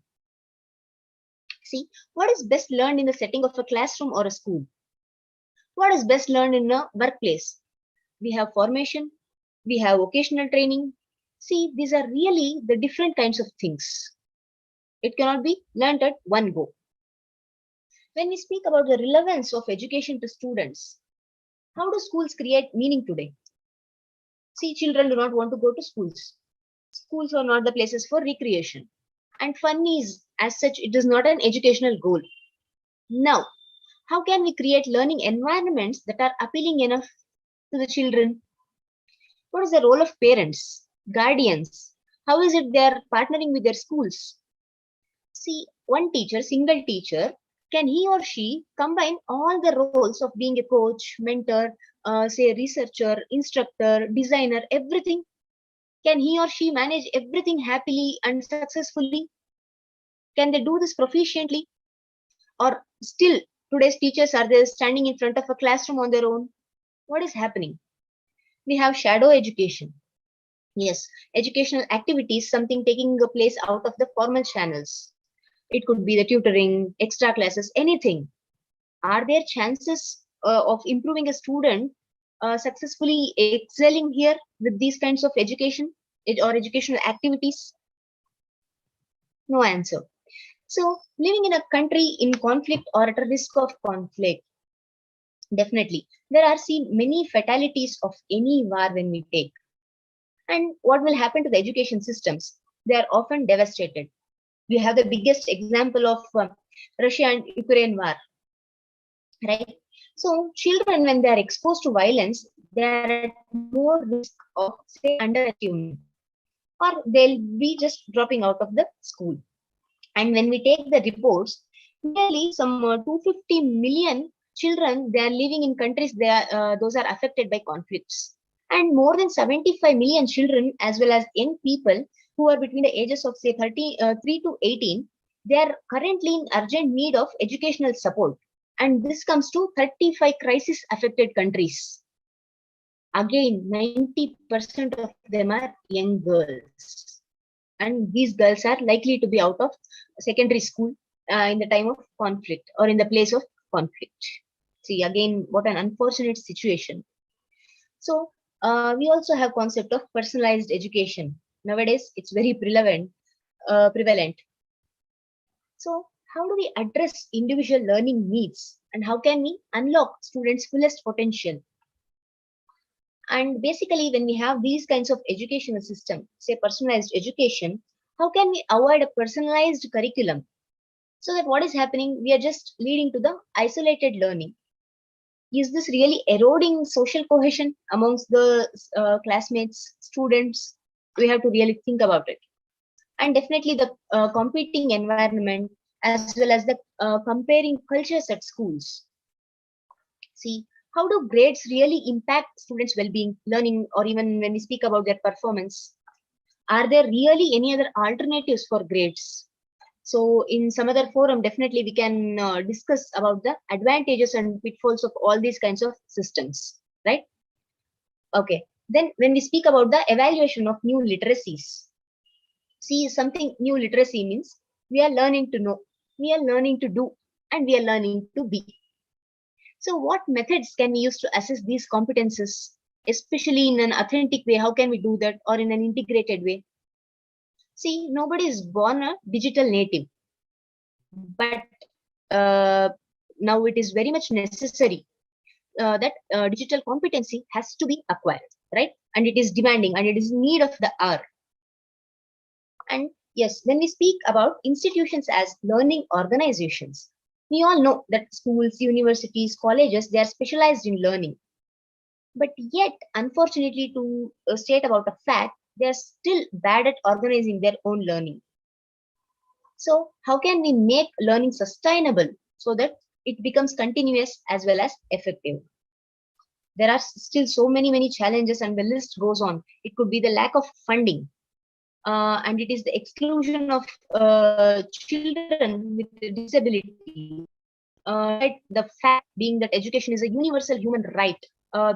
See, what is best learned in the setting of a classroom or a school? What is best learned in a workplace? We have formation, we have vocational training. See, these are really the different kinds of things. It cannot be learned at one go. When we speak about the relevance of education to students, how do schools create meaning today? See, children do not want to go to schools. Schools are not the places for recreation. And fun is, as such, it is not an educational goal. Now, how can we create learning environments that are appealing enough to the children? What is the role of parents, guardians? How is it they are partnering with their schools? See, one teacher, single teacher, can he or she combine all the roles of being a coach, mentor, say researcher, instructor, designer, everything? Can he or she manage everything happily and successfully? Can they do this proficiently? Or still, today's teachers are there standing in front of a classroom on their own? What is happening? We have shadow education. Yes, educational activities, something taking a place out of the formal channels. It could be the tutoring, extra classes, anything. Are there chances of improving a student successfully excelling here with these kinds of education or educational activities? No answer. So, living in a country in conflict or at a risk of conflict, definitely, there are seen many fatalities of any war when we take. And what will happen to the education systems? They are often devastated. We have the biggest example of Russia and Ukraine war, right? So children, when they are exposed to violence, they are at more risk of, say, underachievement, or they'll be just dropping out of the school. And when we take the reports, nearly some 250 million children, they are living in countries those are affected by conflicts. And more than 75 million children, as well as young people who are between the ages of, say, 3 to 18, they are currently in urgent need of educational support. And this comes to 35 crisis affected countries. Again, 90% of them are young girls. And these girls are likely to be out of secondary school in the time of conflict or in the place of conflict. See, again, what an unfortunate situation. So we also have concept of personalized education. Nowadays, it's very prevalent. So how do we address individual learning needs, and how can we unlock students' fullest potential? And basically, when we have these kinds of educational system, say personalized education, how can we avoid a personalized curriculum? So that what is happening, we are just leading to the isolated learning. Is this really eroding social cohesion amongst the classmates, students? We have to really think about it. And definitely the competing environment, as well as the comparing cultures at schools. See, how do grades really impact students' well-being, learning, or even when we speak about their performance? Are there really any other alternatives for grades? So in some other forum, definitely we can discuss about the advantages and pitfalls of all these kinds of systems, right? Okay. Then when we speak about the evaluation of new literacies, see, something new literacy means we are learning to know, we are learning to do, and we are learning to be. So what methods can we use to assess these competences, especially in an authentic way? How can we do that, or in an integrated way? See, nobody is born a digital native, but now it is very much necessary that digital competency has to be acquired, right? And it is demanding, and it is need of the hour. And yes, when we speak about institutions as learning organizations, we all know that schools, universities, colleges, they are specialized in learning. But yet, unfortunately, to state about a fact, they are still bad at organizing their own learning. So how can we make learning sustainable so that it becomes continuous as well as effective? There are still so many challenges, and the list goes on. It could be the lack of funding, and it is the exclusion of children with disability. The fact being that education is a universal human right.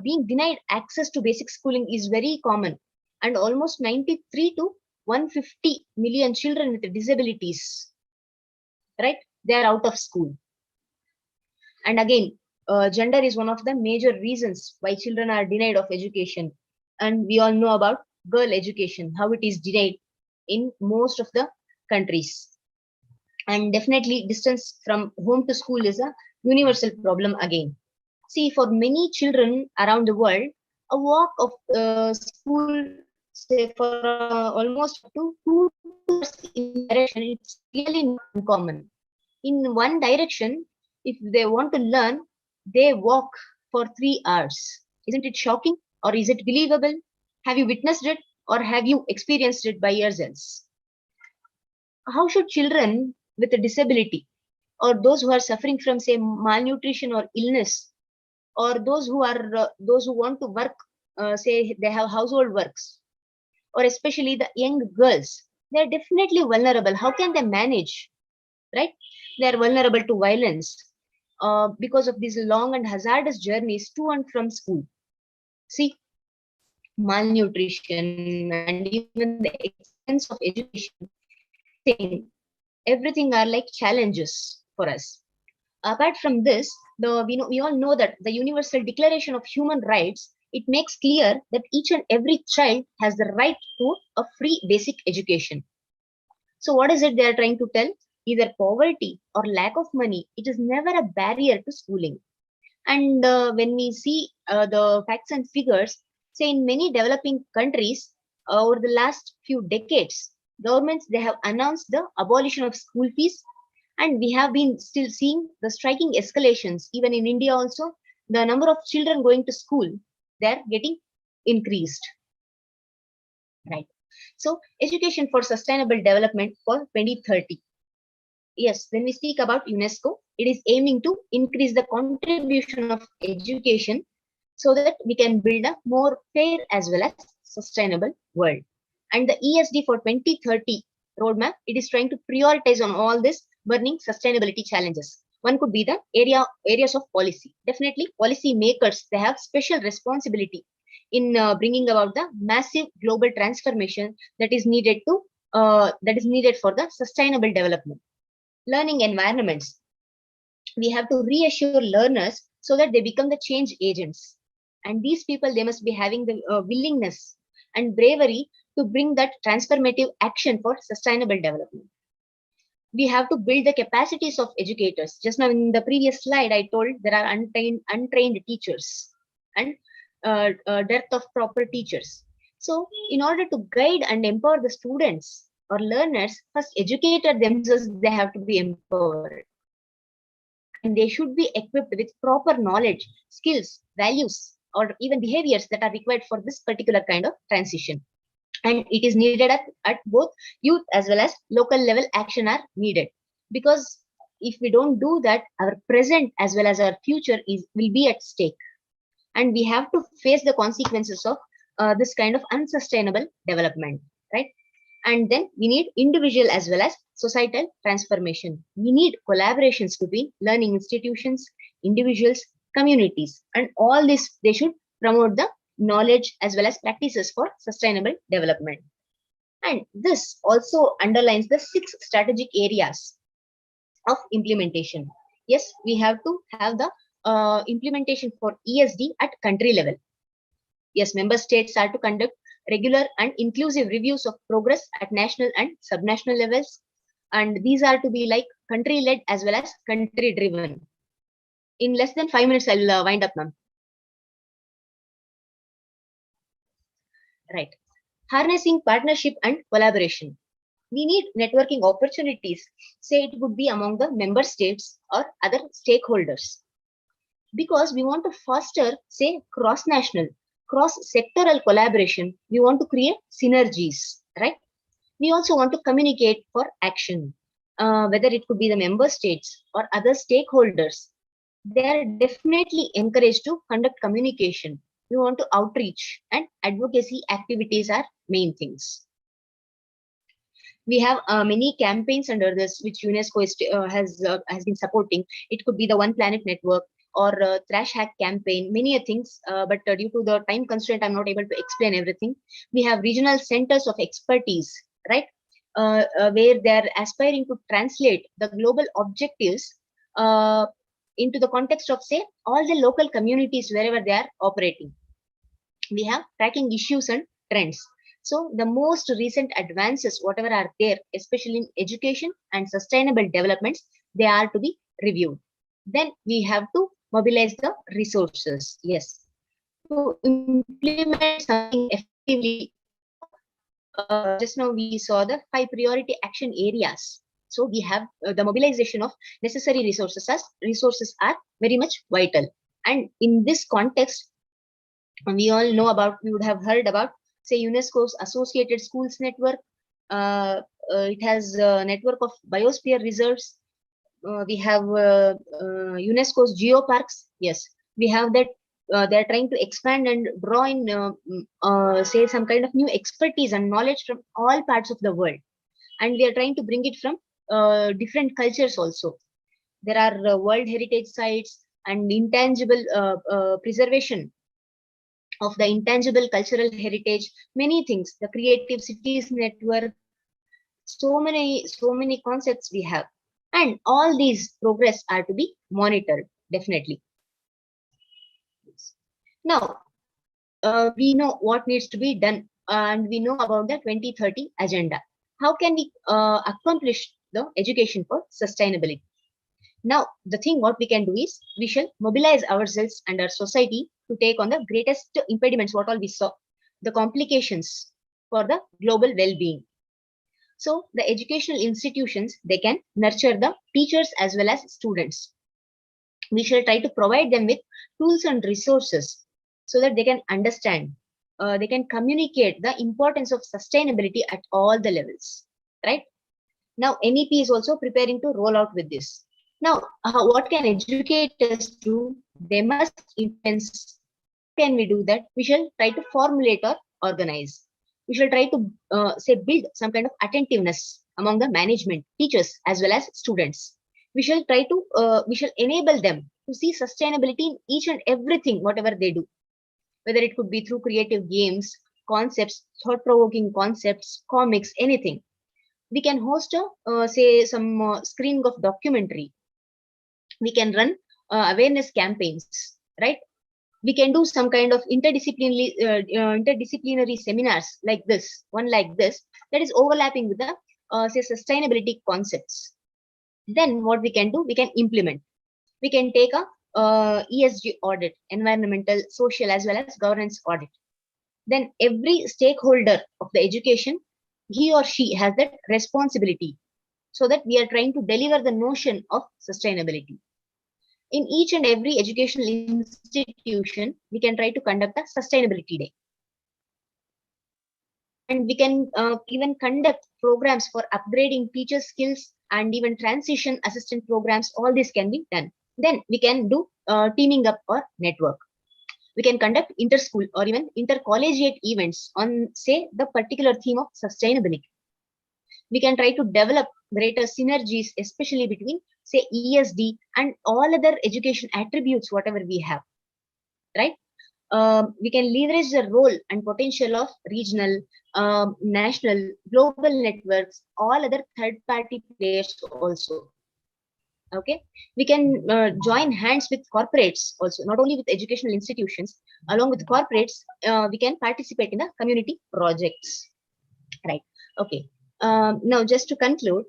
Being denied access to basic schooling is very common, and almost 93 to 150 million children with disabilities, right? They are out of school. And again, gender is one of the major reasons why children are denied of education. And we all know about girl education, how it is denied in most of the countries. And definitely distance from home to school is a universal problem again. See, for many children around the world, a walk of school, say for almost 2 hours in direction, it's really not uncommon. In one direction, if they want to learn, they walk for 3 hours. Isn't it shocking, or is it believable? Have you witnessed it, or have you experienced it by yourselves? How should children with a disability, or those who are suffering from, say, malnutrition or illness, or those who want to work, say they have household works, or especially the young girls, they are definitely vulnerable. How can they manage, right? They are vulnerable to violence because of these long and hazardous journeys to and from school. See, malnutrition and even the expense of education, everything are like challenges for us. Apart from this, we all know that the Universal Declaration of Human Rights, it makes clear that each and every child has the right to a free basic education. So what is it they are trying to tell? Either poverty or lack of money, it is never a barrier to schooling. And when we see the facts and figures, say in many developing countries, over the last few decades, governments, they have announced the abolition of school fees. And we have been still seeing the striking escalations. Even in India also, the number of children going to school, they're getting increased. Right. So education for sustainable development for 2030. Yes, when we speak about UNESCO, it is aiming to increase the contribution of education so that we can build a more fair as well as sustainable world. And the ESD for 2030 roadmap, it is trying to prioritize on all this burning sustainability challenges. One could be the areas of policy. Definitely, policy makers, they have special responsibility in bringing about the massive global transformation that is needed for the sustainable development. Learning environments. We have to reassure learners so that they become the change agents. And these people, they must be having the willingness and bravery to bring that transformative action for sustainable development. We have to build the capacities of educators. Just now in the previous slide, I told there are untrained teachers and dearth of proper teachers. So in order to guide and empower the students or learners, first educators themselves, they have to be empowered. And they should be equipped with proper knowledge, skills, values, or even behaviors that are required for this particular kind of transition. And it is needed at both youth as well as local level action are needed. Because if we don't do that, our present as well as our future will be at stake. And we have to face the consequences of this kind of unsustainable development, right? And then we need individual as well as societal transformation. We need collaborations between learning institutions, individuals, communities, and all this, they should promote the knowledge as well as practices for sustainable development. And this also underlines the 6 strategic areas of implementation. Yes, we have to have the implementation for ESD at country level. Yes, member states are to conduct regular and inclusive reviews of progress at national and subnational levels. And these are to be like country-led as well as country-driven. In less than 5 minutes, I'll wind up, ma'am. Right. Harnessing partnership and collaboration. We need networking opportunities. Say it would be among the member states or other stakeholders. Because we want to foster, say, cross-national, cross-sectoral collaboration. We want to create synergies, right? We also want to communicate for action, whether it could be the member states or other stakeholders. They are definitely encouraged to conduct communication. We want to outreach, and advocacy activities are main things. We have many campaigns under this, which UNESCO has been supporting. It could be the One Planet Network or Trash Hack campaign, many things, but due to the time constraint, I'm not able to explain everything. We have regional centers of expertise, right, where they're aspiring to translate the global objectives into the context of, say, all the local communities wherever they are operating. We have tracking issues and trends. So the most recent advances, whatever are there, especially in education and sustainable developments, they are to be reviewed. Then we have to mobilize the resources. Yes, to implement something effectively. Just now we saw the 5 priority action areas. So we have the mobilization of necessary resources as resources are very much vital. And in this context, we all know about, we would have heard about, say, UNESCO's Associated Schools Network. It has a network of biosphere reserves. We have UNESCO's geoparks. Yes, we have that. They're trying to expand and draw in, say, some kind of new expertise and knowledge from all parts of the world. And we are trying to bring it from different cultures also. There are World Heritage Sites and intangible preservation of the intangible cultural heritage, many things, the Creative Cities Network, so many concepts we have. And all these progress are to be monitored, definitely. Now, we know what needs to be done, and we know about the 2030 agenda. How can we accomplish the education for sustainability? Now, the thing what we can do is, we shall mobilize ourselves and our society to take on the greatest impediments, what all we saw, the complications for the global well-being. So the educational institutions, they can nurture the teachers as well as students. We shall try to provide them with tools and resources so that they can understand, they can communicate the importance of sustainability at all the levels, right? Now, NEP is also preparing to roll out with this. Now, what can educators do? They must influence. How can we do that? We shall try to formulate or organize. We shall try to say build some kind of attentiveness among the management, teachers as well as students. We shall try to we shall enable them to see sustainability in each and everything, whatever they do, whether it could be through creative games, concepts, thought-provoking concepts, comics, anything. We can host a say some screening of documentary. We can run awareness campaigns, right? We can do some kind of interdisciplinary seminars like this, one like this, that is overlapping with the say sustainability concepts. Then what we can do, we can implement. We can take a ESG audit, environmental, social, as well as governance audit. Then every stakeholder of the education, he or she has that responsibility, so that we are trying to deliver the notion of sustainability. In each and every educational institution, we can try to conduct a sustainability day. And we can even conduct programs for upgrading teacher skills and even transition assistant programs. All this can be done. Then we can do teaming up or network. We can conduct inter-school or even intercollegiate events on, say, the particular theme of sustainability. We can try to develop greater synergies, especially between, say, ESD and all other education attributes, whatever we have, right? We can leverage the role and potential of regional, national, global networks, all other third-party players also. Okay, we can join hands with corporates also, not only with educational institutions. Along with corporates, we can participate in the community projects, right? Okay, now just to conclude,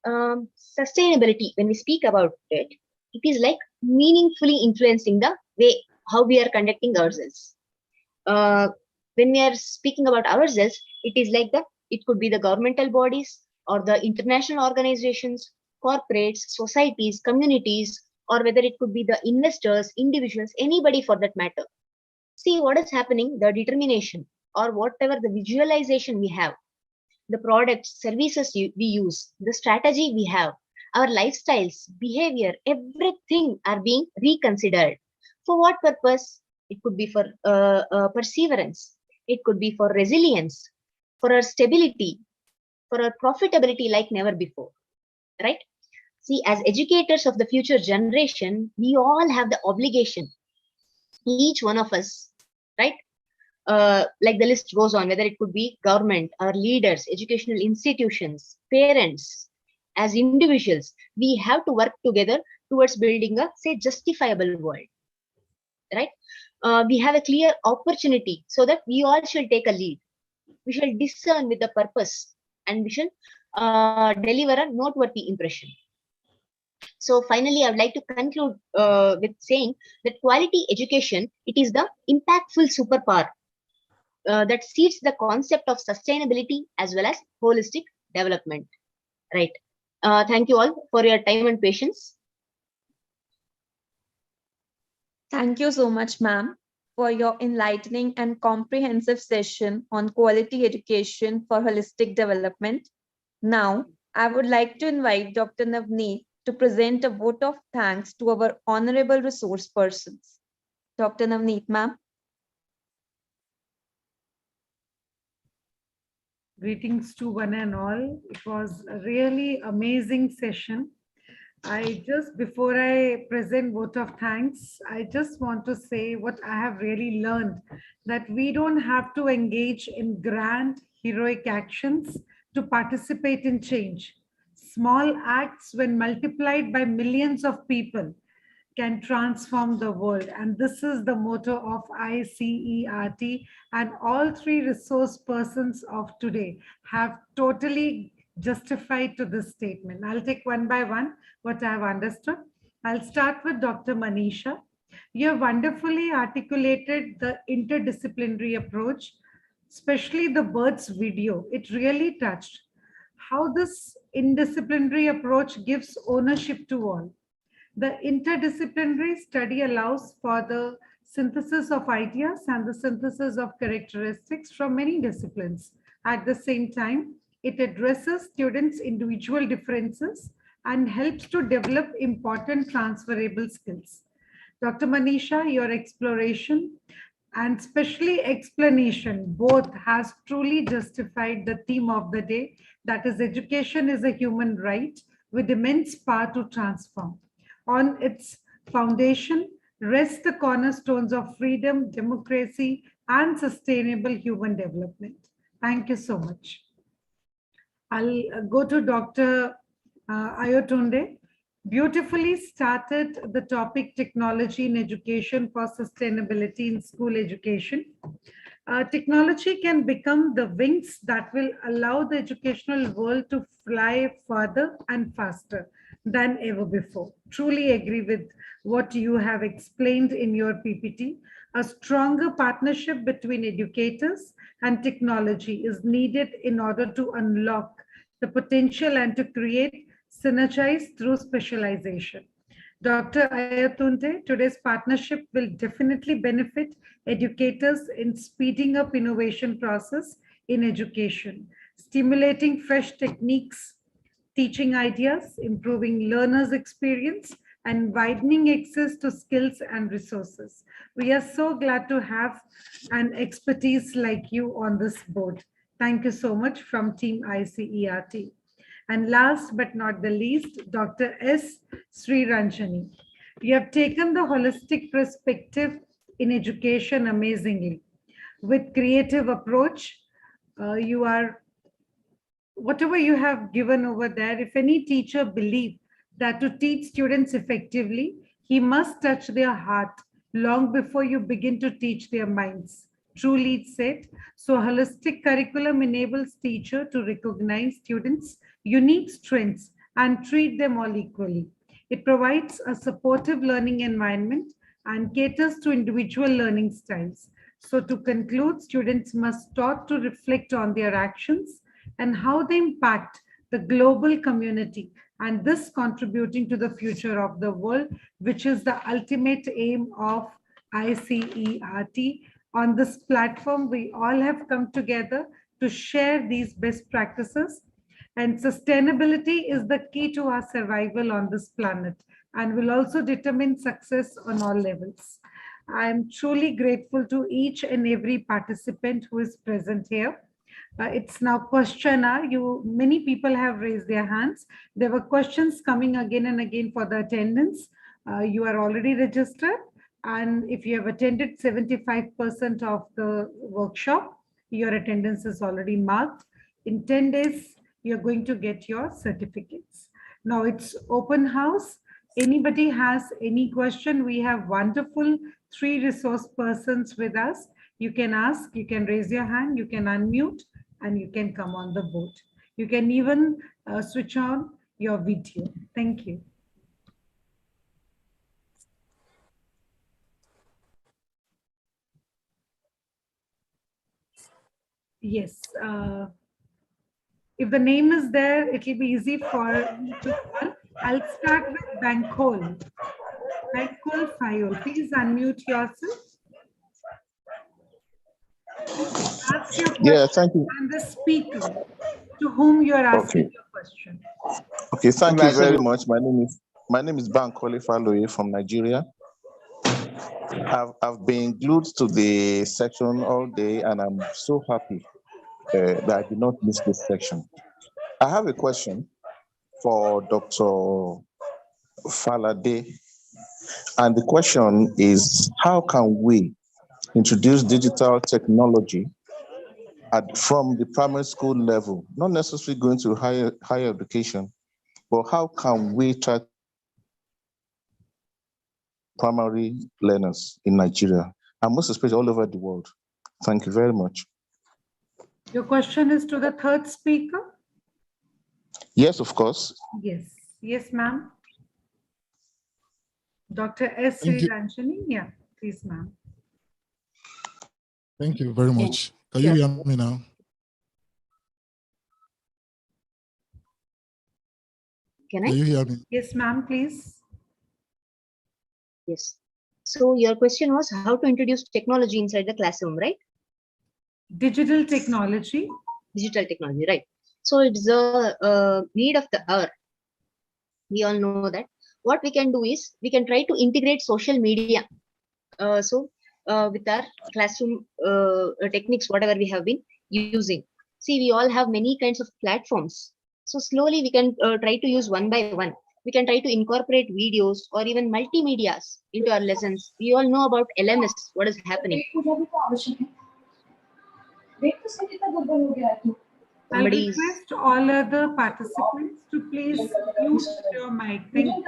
sustainability, when we speak about it, it is like meaningfully influencing the way how we are conducting ourselves. When we are speaking about ourselves, it is like it could be the governmental bodies or the international organizations, corporates, societies, communities, or whether it could be the investors, individuals, anybody for that matter. See what is happening, the determination or whatever the visualization we have, the products, services we use, the strategy we have, our lifestyles, behavior, everything are being reconsidered. For what purpose? It could be for perseverance. It could be for resilience, for our stability, for our profitability like never before, right? See, as educators of the future generation, we all have the obligation, each one of us, right? Like the list goes on, whether it could be government, our leaders, educational institutions, parents, as individuals, we have to work together towards building a, say, justifiable world, right? We have a clear opportunity so that we all shall take a lead. We shall discern with the purpose and we shall deliver a noteworthy impression. So finally, I would like to conclude with saying that quality education, it is the impactful superpower that seeds the concept of sustainability as well as holistic development, right? Thank you all for your time and patience. Thank you so much, ma'am, for your enlightening and comprehensive session on quality education for holistic development. Now, I would like to invite Dr. Navneet to present a vote of thanks to our honorable resource persons. Dr. Navneet, ma'am. Greetings to one and all. It was a really amazing session. Before I present vote of thanks, I just want to say what I have really learned, that we don't have to engage in grand heroic actions to participate in change. Small acts, when multiplied by millions of people, can transform the world. And this is the motto of ICERT, and all three resource persons of today have totally justified to this statement. I'll take one by one what I have understood. I'll start with Dr. Manisha. You have wonderfully articulated the interdisciplinary approach, especially the birds video. It really touched how this interdisciplinary approach gives ownership to all. The interdisciplinary study allows for the synthesis of ideas and the synthesis of characteristics from many disciplines. At the same time, it addresses students' individual differences and helps to develop important transferable skills. Dr. Manisha, your exploration and especially explanation both has truly justified the theme of the day, that is, education is a human right with immense power to transform. On its foundation rest the cornerstones of freedom, democracy, and sustainable human development. Thank you so much. I'll go to Dr. Ayotunde. beautifully started the topic technology in education for sustainability in school education. Technology can become the wings that will allow the educational world to fly further and faster than ever before. Truly agree with what you have explained in your PPT. A stronger partnership between educators and technology is needed in order to unlock the potential and to create synergize through specialization. Dr. Ayatunde, today's partnership will definitely benefit educators in speeding up innovation process in education, stimulating fresh techniques, teaching ideas, improving learners' experience, and widening access to skills and resources. We are so glad to have an expertise like you on this board. Thank you so much from Team ICERT. And last but not the least, Dr. S. Sri Ranjani. You have taken the holistic perspective in education amazingly. With creative approach, you are, whatever you have given over there, if any teacher believes that to teach students effectively, he must touch their heart long before you begin to teach their minds. Truly it's said. So holistic curriculum enables teacher to recognize students' unique strengths and treat them all equally. It provides a supportive learning environment and caters to individual learning styles. So to conclude, students must taught to reflect on their actions and how they impact the global community, and this contributing to the future of the world, which is the ultimate aim of ICERT. On this platform, we all have come together to share these best practices, and sustainability is the key to our survival on this planet and will also determine success on all levels. I am truly grateful to each and every participant who is present here. It's now question hour. Many people have raised their hands. There were questions coming again and again for the attendance. You are already registered. And if you have attended 75% of the workshop, your attendance is already marked. In 10 days, you're going to get your certificates. Now it's open house. Anybody has any question? We have wonderful 3 resource persons with us. You can ask, you can raise your hand, you can unmute, and you can come on the board. You can even switch on your video. Thank you. Yes. If the name is there, it will be easy for me to call. I'll start with Bankol. Bankol Fayol, please unmute yourself. Ask your question. Yeah, thank you. And the speaker to whom you are asking your question. Okay, thank you very much. My name is Bankole Faloye from Nigeria. I've been glued to the section all day, and I'm so happy that I did not miss this section. I have a question for Dr. Falade, and the question is: how can we introduce digital technology from the primary school level, not necessarily going to higher education, but how can we try primary learners in Nigeria, and most especially all over the world? Thank you very much. Your question is to the third speaker? Yes, of course. Yes. Yes, ma'am. Dr. S. Sri Ranjani. Yeah, please, ma'am. Thank you very much. Can you hear me now? Can you hear me? Yes, ma'am, please. Yes. So your question was how to introduce technology inside the classroom, right? Digital technology. Digital technology, right. So it's a need of the hour. We all know that. What we can do is we can try to integrate social media. With our classroom techniques, whatever we have been using. See, we all have many kinds of platforms. So slowly we can try to use one by one. We can try to incorporate videos or even multimedias into our lessons. We all know about LMS, what is happening. I'll Somebody is. request all other participants to please mute your mic. Thank you.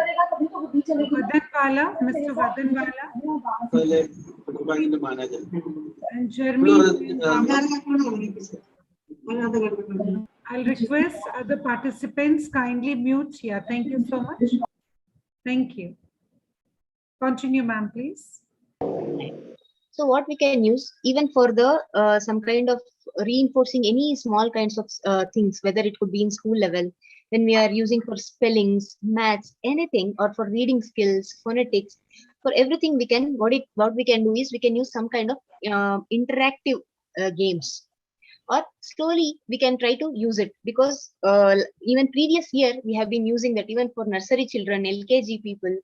Vadanwala, Mr. Vadanwala, and Jeremy. I'll request other participants kindly mute here. Thank you so much. Thank you. Continue, ma'am, please. So what we can use even for the some kind of reinforcing any small kinds of things, whether it could be in school level, when we are using for spellings, maths, anything, or for reading skills, phonetics, for everything we can, what we can do is we can use some kind of interactive games, or slowly we can try to use it, because even previous year we have been using that even for nursery children, LKG people.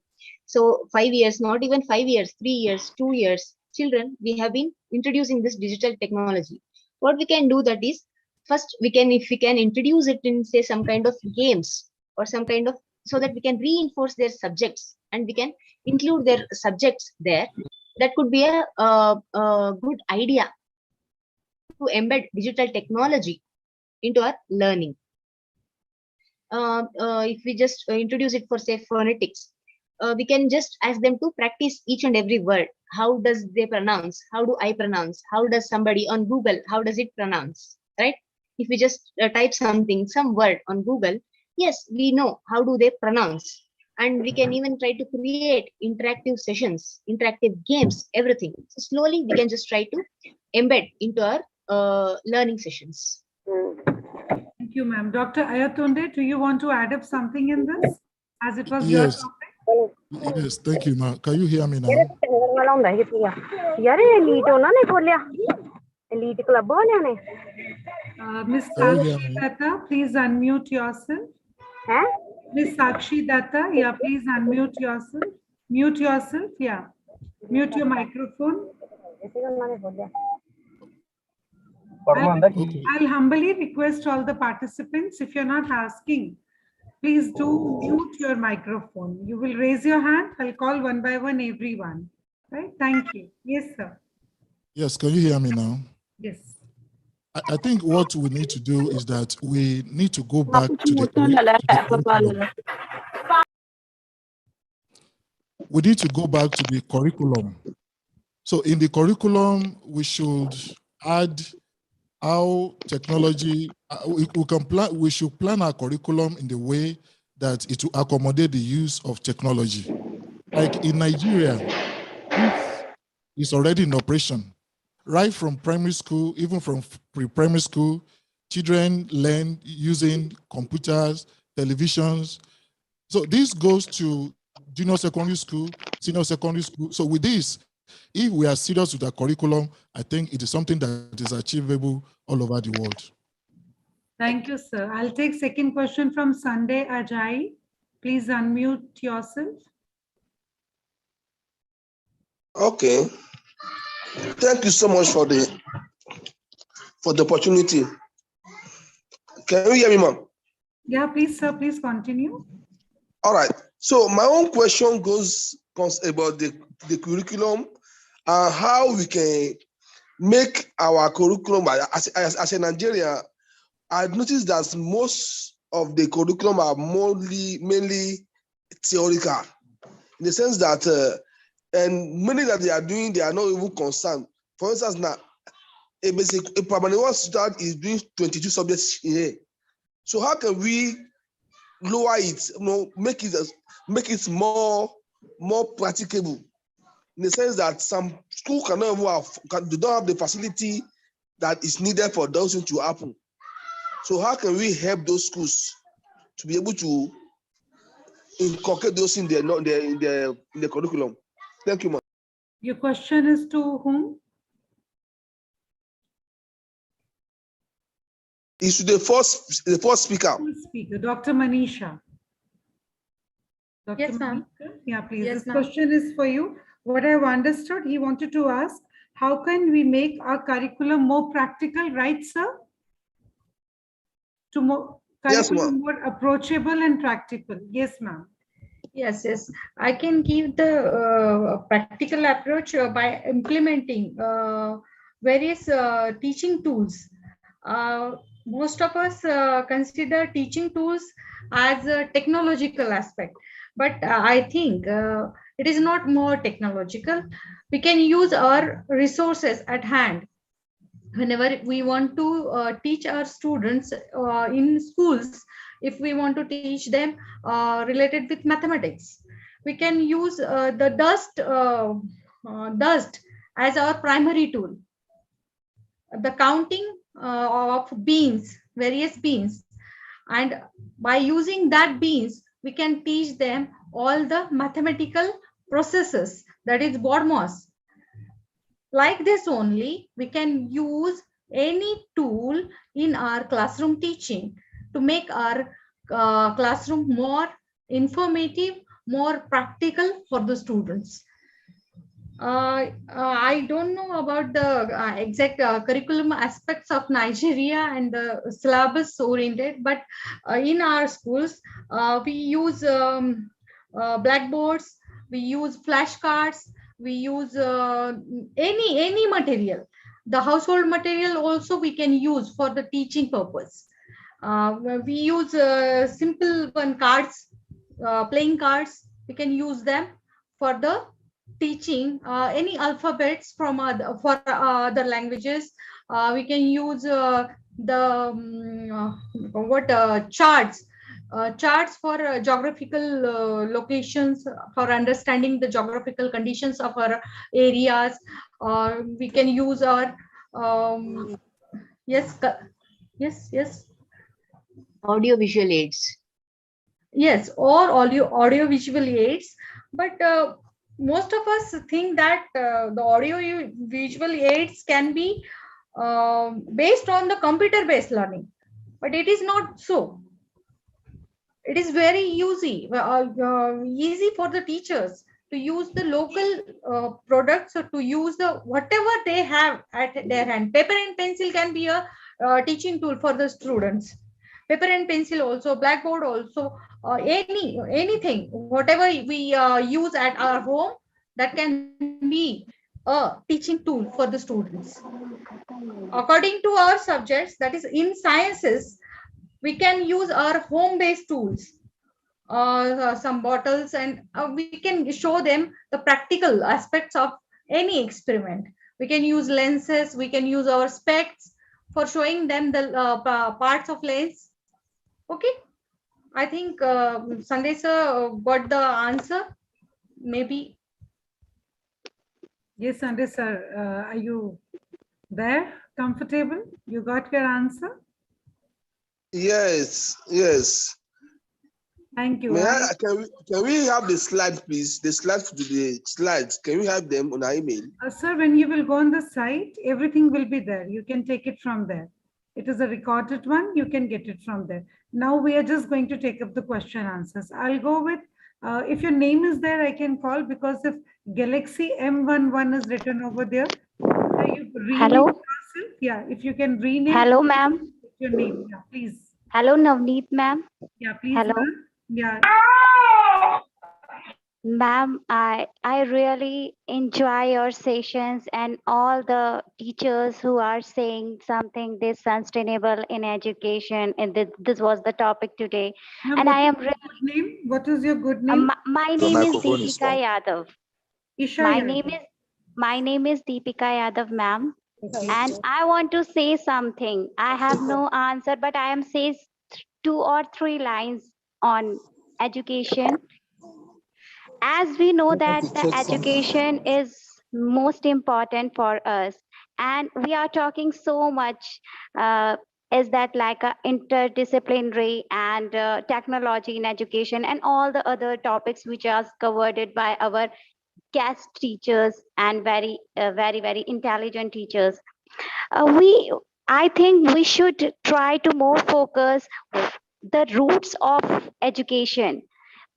So 5 years, not even 5 years, 3 years, 2 years children, we have been introducing this digital technology. What we can do that is, first we can, if we can introduce it in say some kind of games or some kind of, so that we can reinforce their subjects and we can include their subjects there. That could be a good idea to embed digital technology into our learning. If we just introduce it for say phonetics, we can just ask them to practice each and every word. How does they pronounce? How do I pronounce? How does somebody on Google, how does it pronounce? Right? If we just type something, some word on Google, yes, we know how do they pronounce. And we can even try to create interactive sessions, interactive games, everything. So slowly we can just try to embed into our learning sessions. Thank you, ma'am. Dr. Ayatunde, do you want to add up something in this, as it was your Yes. topic? Yes, thank you, ma'am. Can you hear me now? Miss Can you hear Sakshi me? Datta, please unmute yourself. Miss Sakshi Datta, yeah, please unmute yourself. Mute yourself, yeah. Mute your microphone. Okay. I'll humbly request all the participants, if you're not asking, please do mute your microphone. You will raise your hand. I'll call one by one everyone. Right? Thank you. Yes, sir. Yes, can you hear me now? Yes. I think what we need to do is that we need to go back to the curriculum. We need to go back to the curriculum. So in the curriculum, we should add how technology, we should plan our curriculum in the way that it will accommodate the use of technology. Like in Nigeria, this is already in operation. Right from primary school, even from pre-primary school, children learn using computers, televisions. So this goes to junior secondary school, senior secondary school. So with this, if we are serious with the curriculum, I think it is something that is achievable all over the world. Thank you, sir. I'll take second question from Sunday Ajay. Please unmute yourself. Okay. Thank you so much for the opportunity. Can you hear me, ma'am? Yeah, please, sir. Please continue. All right. So my own question comes about the curriculum and how we can make our curriculum. As a Nigerian, I've noticed that most of the curriculum are mainly theoretical, in the sense that and many that they are doing, they are not even concerned. For instance, now a primary one student is doing 22 subjects here. So how can we lower it? Make it more practicable, in the sense that some school cannot even they don't have the facility that is needed for those things to happen. So how can we help those schools to be able to inculcate those in the curriculum? Thank you, ma'am. Your question is to whom? It's to the first speaker. Dr. Manisha. Dr. Yes, ma'am. Yeah, please. Yes, This ma'am. question is for you. What I've understood, he wanted to ask, how can we make our curriculum more practical, right, sir? To more curriculum more approachable and practical. Yes, ma'am. Yes, yes. I can give the practical approach by implementing various teaching tools. most of us consider teaching tools as a technological aspect, but I think it is not more technological. We can use our resources at hand whenever we want to teach our students in schools. If we want to teach them related with mathematics, we can use the dust as our primary tool. The counting of beans, various beans, and by using that beans we can teach them all the mathematical processes, that is BODMAS. Like this only we can use any tool in our classroom teaching to make our classroom more informative, more practical for the students. I don't know about the exact curriculum aspects of Nigeria and the syllabus oriented, but in our schools, we use blackboards, we use flashcards, we use any material. The household material also we can use for the teaching purpose. We use simple one cards, playing cards. We can use them for the teaching any alphabets from other languages. We can use the what charts for geographical locations, for understanding the geographical conditions of our areas. We can use our yes, yes. Audio visual aids. Yes, or audio visual aids, but most of us think that the audio visual aids can be based on the computer based learning, but it is not so. It is very easy for the teachers to use the local products, or to use the whatever they have at their hand. Paper and pencil can be a teaching tool for the students. Paper and pencil also, blackboard also, anything, whatever we use at our home, that can be a teaching tool for the students. According to our subjects, that is in sciences, we can use our home-based tools, some bottles, and we can show them the practical aspects of any experiment. We can use lenses, we can use our specs for showing them the parts of lens. Okay, I think Sunday sir got the answer, maybe. Yes, Sunday sir, are you there? Comfortable? You got your answer? Yes. Thank you. Can we have the slides, please? The slides to the slides. Can we have them on our email? Sir, when you will go on the site, everything will be there. You can take it from there. It is a recorded one. You can get it from there. Now we are just going to take up the question answers. I'll go with, if your name is there, I can call, because if Galaxy M11 is written over there, hello. Yourself? Yeah, if you can rename. Hello, ma'am. Your name, yeah, please. Hello, Navneet, ma'am. Yeah, please. Hello. Yeah. Ma'am, I really enjoy your sessions and all the teachers who are saying something this sustainable in education, and this was the topic today. Ma'am, and I am really, name? What is your good name? my name is Deepika Yadav. Isha my Yadav. name is Deepika Yadav, ma'am. Okay. And I want to say something. I have no answer, but I am saying 2 or 3 lines on education. As we know that the education is most important for us, and we are talking so much, is that like a interdisciplinary and technology in education and all the other topics which are covered by our guest teachers and very very intelligent teachers. I think we should try to more focus the roots of education.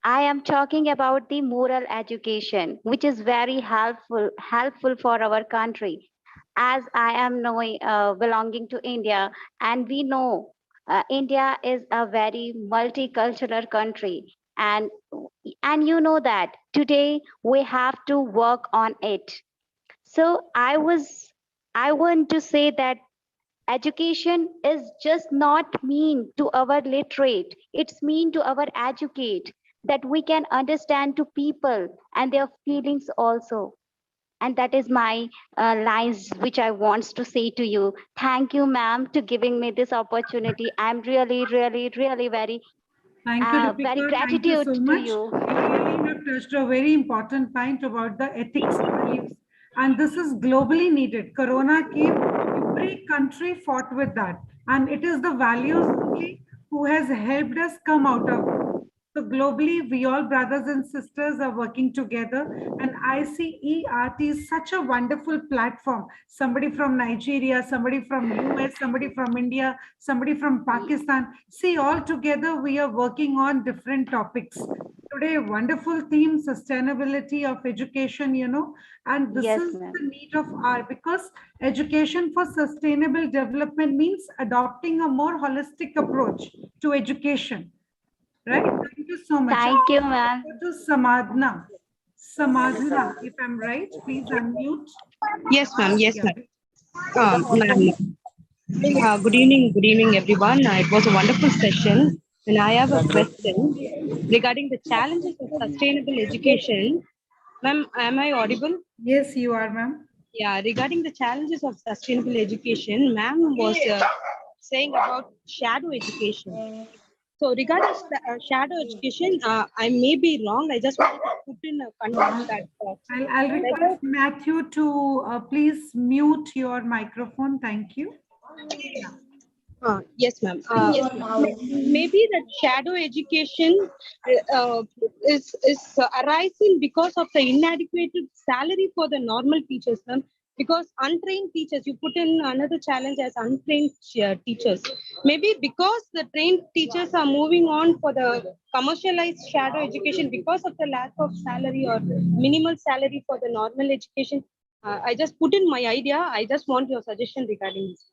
I am talking about the moral education, which is very helpful for our country. As I am knowing, belonging to India, and we know India is a very multicultural country, and you know that today we have to work on it. So I want to say that education is just not mean to our literate, it's mean to our educate, that we can understand to people and their feelings also. And that is my lines which I wants to say to you. Thank you, ma'am, to giving me this opportunity. I'm really, really, really very, Thank you, very Deepika. Thank you gratitude so to much. you. You really have touched a very important point about the ethics values. And this is globally needed. Corona came, every country fought with that. And it is the values only who has helped us come out of it. So globally, we all brothers and sisters are working together, and ICERT is such a wonderful platform. Somebody from Nigeria, somebody from US, somebody from India, somebody from Pakistan. See, all together we are working on different topics. Today, wonderful theme, sustainability of education, and this Yes, is ma'am. the need of our, because education for sustainable development means adopting a more holistic approach to education. Right? Thank you so much. Thank you, ma'am. Go to Samadna. Samadna, if I'm right, please unmute. Yes, ma'am. Yes, Yeah. ma'am. Good evening, everyone. It was a wonderful session. And I have a question regarding the challenges of sustainable education. Ma'am, am I audible? Yes, you are, ma'am. Yeah, regarding the challenges of sustainable education, ma'am was saying about shadow education. So regarding shadow education, I may be wrong. I just want to put in a context that I'll request Matthew to please mute your microphone. Thank you. yes, ma'am. Maybe that shadow education is arising because of the inadequate salary for the normal teachers, ma'am. Because untrained teachers, you put in another challenge as untrained teachers. Maybe because the trained teachers are moving on for the commercialized shadow education because of the lack of salary or minimal salary for the normal education. I just put in my idea. I just want your suggestion regarding this.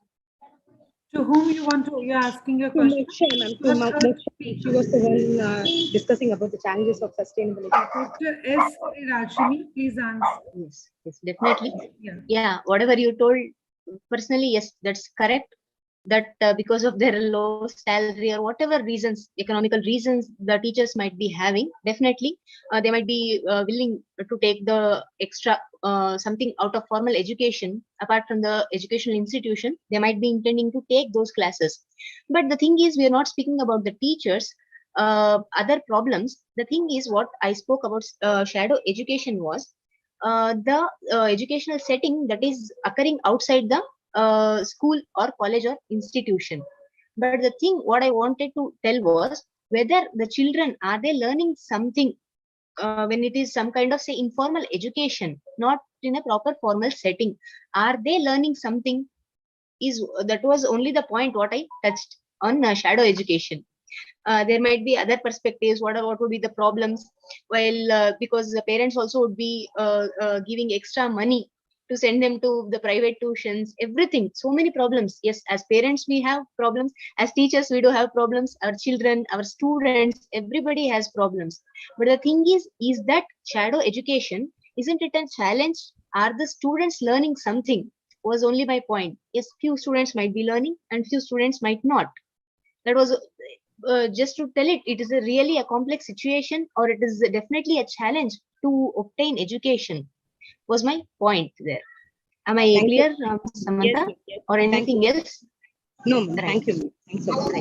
To whom you're asking your question? She was the one discussing about the challenges of sustainable education. Dr. S. Rajini, please answer. Yes, definitely. Yeah. Yeah, whatever you told, personally, yes, that's correct. That because of their low salary or whatever reasons, economical reasons, the teachers might be having, definitely they might be willing to take the extra something out of formal education apart from the educational institution. They might be intending to take those classes. But the thing is, we are not speaking about the teachers. Other problems. The thing is, what I spoke about shadow education was the educational setting that is occurring outside the school or college or institution. But the thing what I wanted to tell was whether the children, are they learning something when it is some kind of, say, informal education, not in a proper formal setting. Are they learning something? That was only the point what I touched on shadow education. There might be other perspectives. What would be the problems? While because the parents also would be giving extra money to send them to the private tuitions, everything. So many problems. Yes, as parents we have problems. As teachers we do have problems. Our children, our students, everybody has problems. But the thing is that shadow education, isn't it a challenge? Are the students learning something? Was only my point. Yes, few students might be learning and few students might not. That was just to tell it. It is really a complex situation, or it is definitely a challenge to obtain education. Was my point there. Am I clear, Samantha? Yes. Or anything else? No, thank you. Thanks a lot.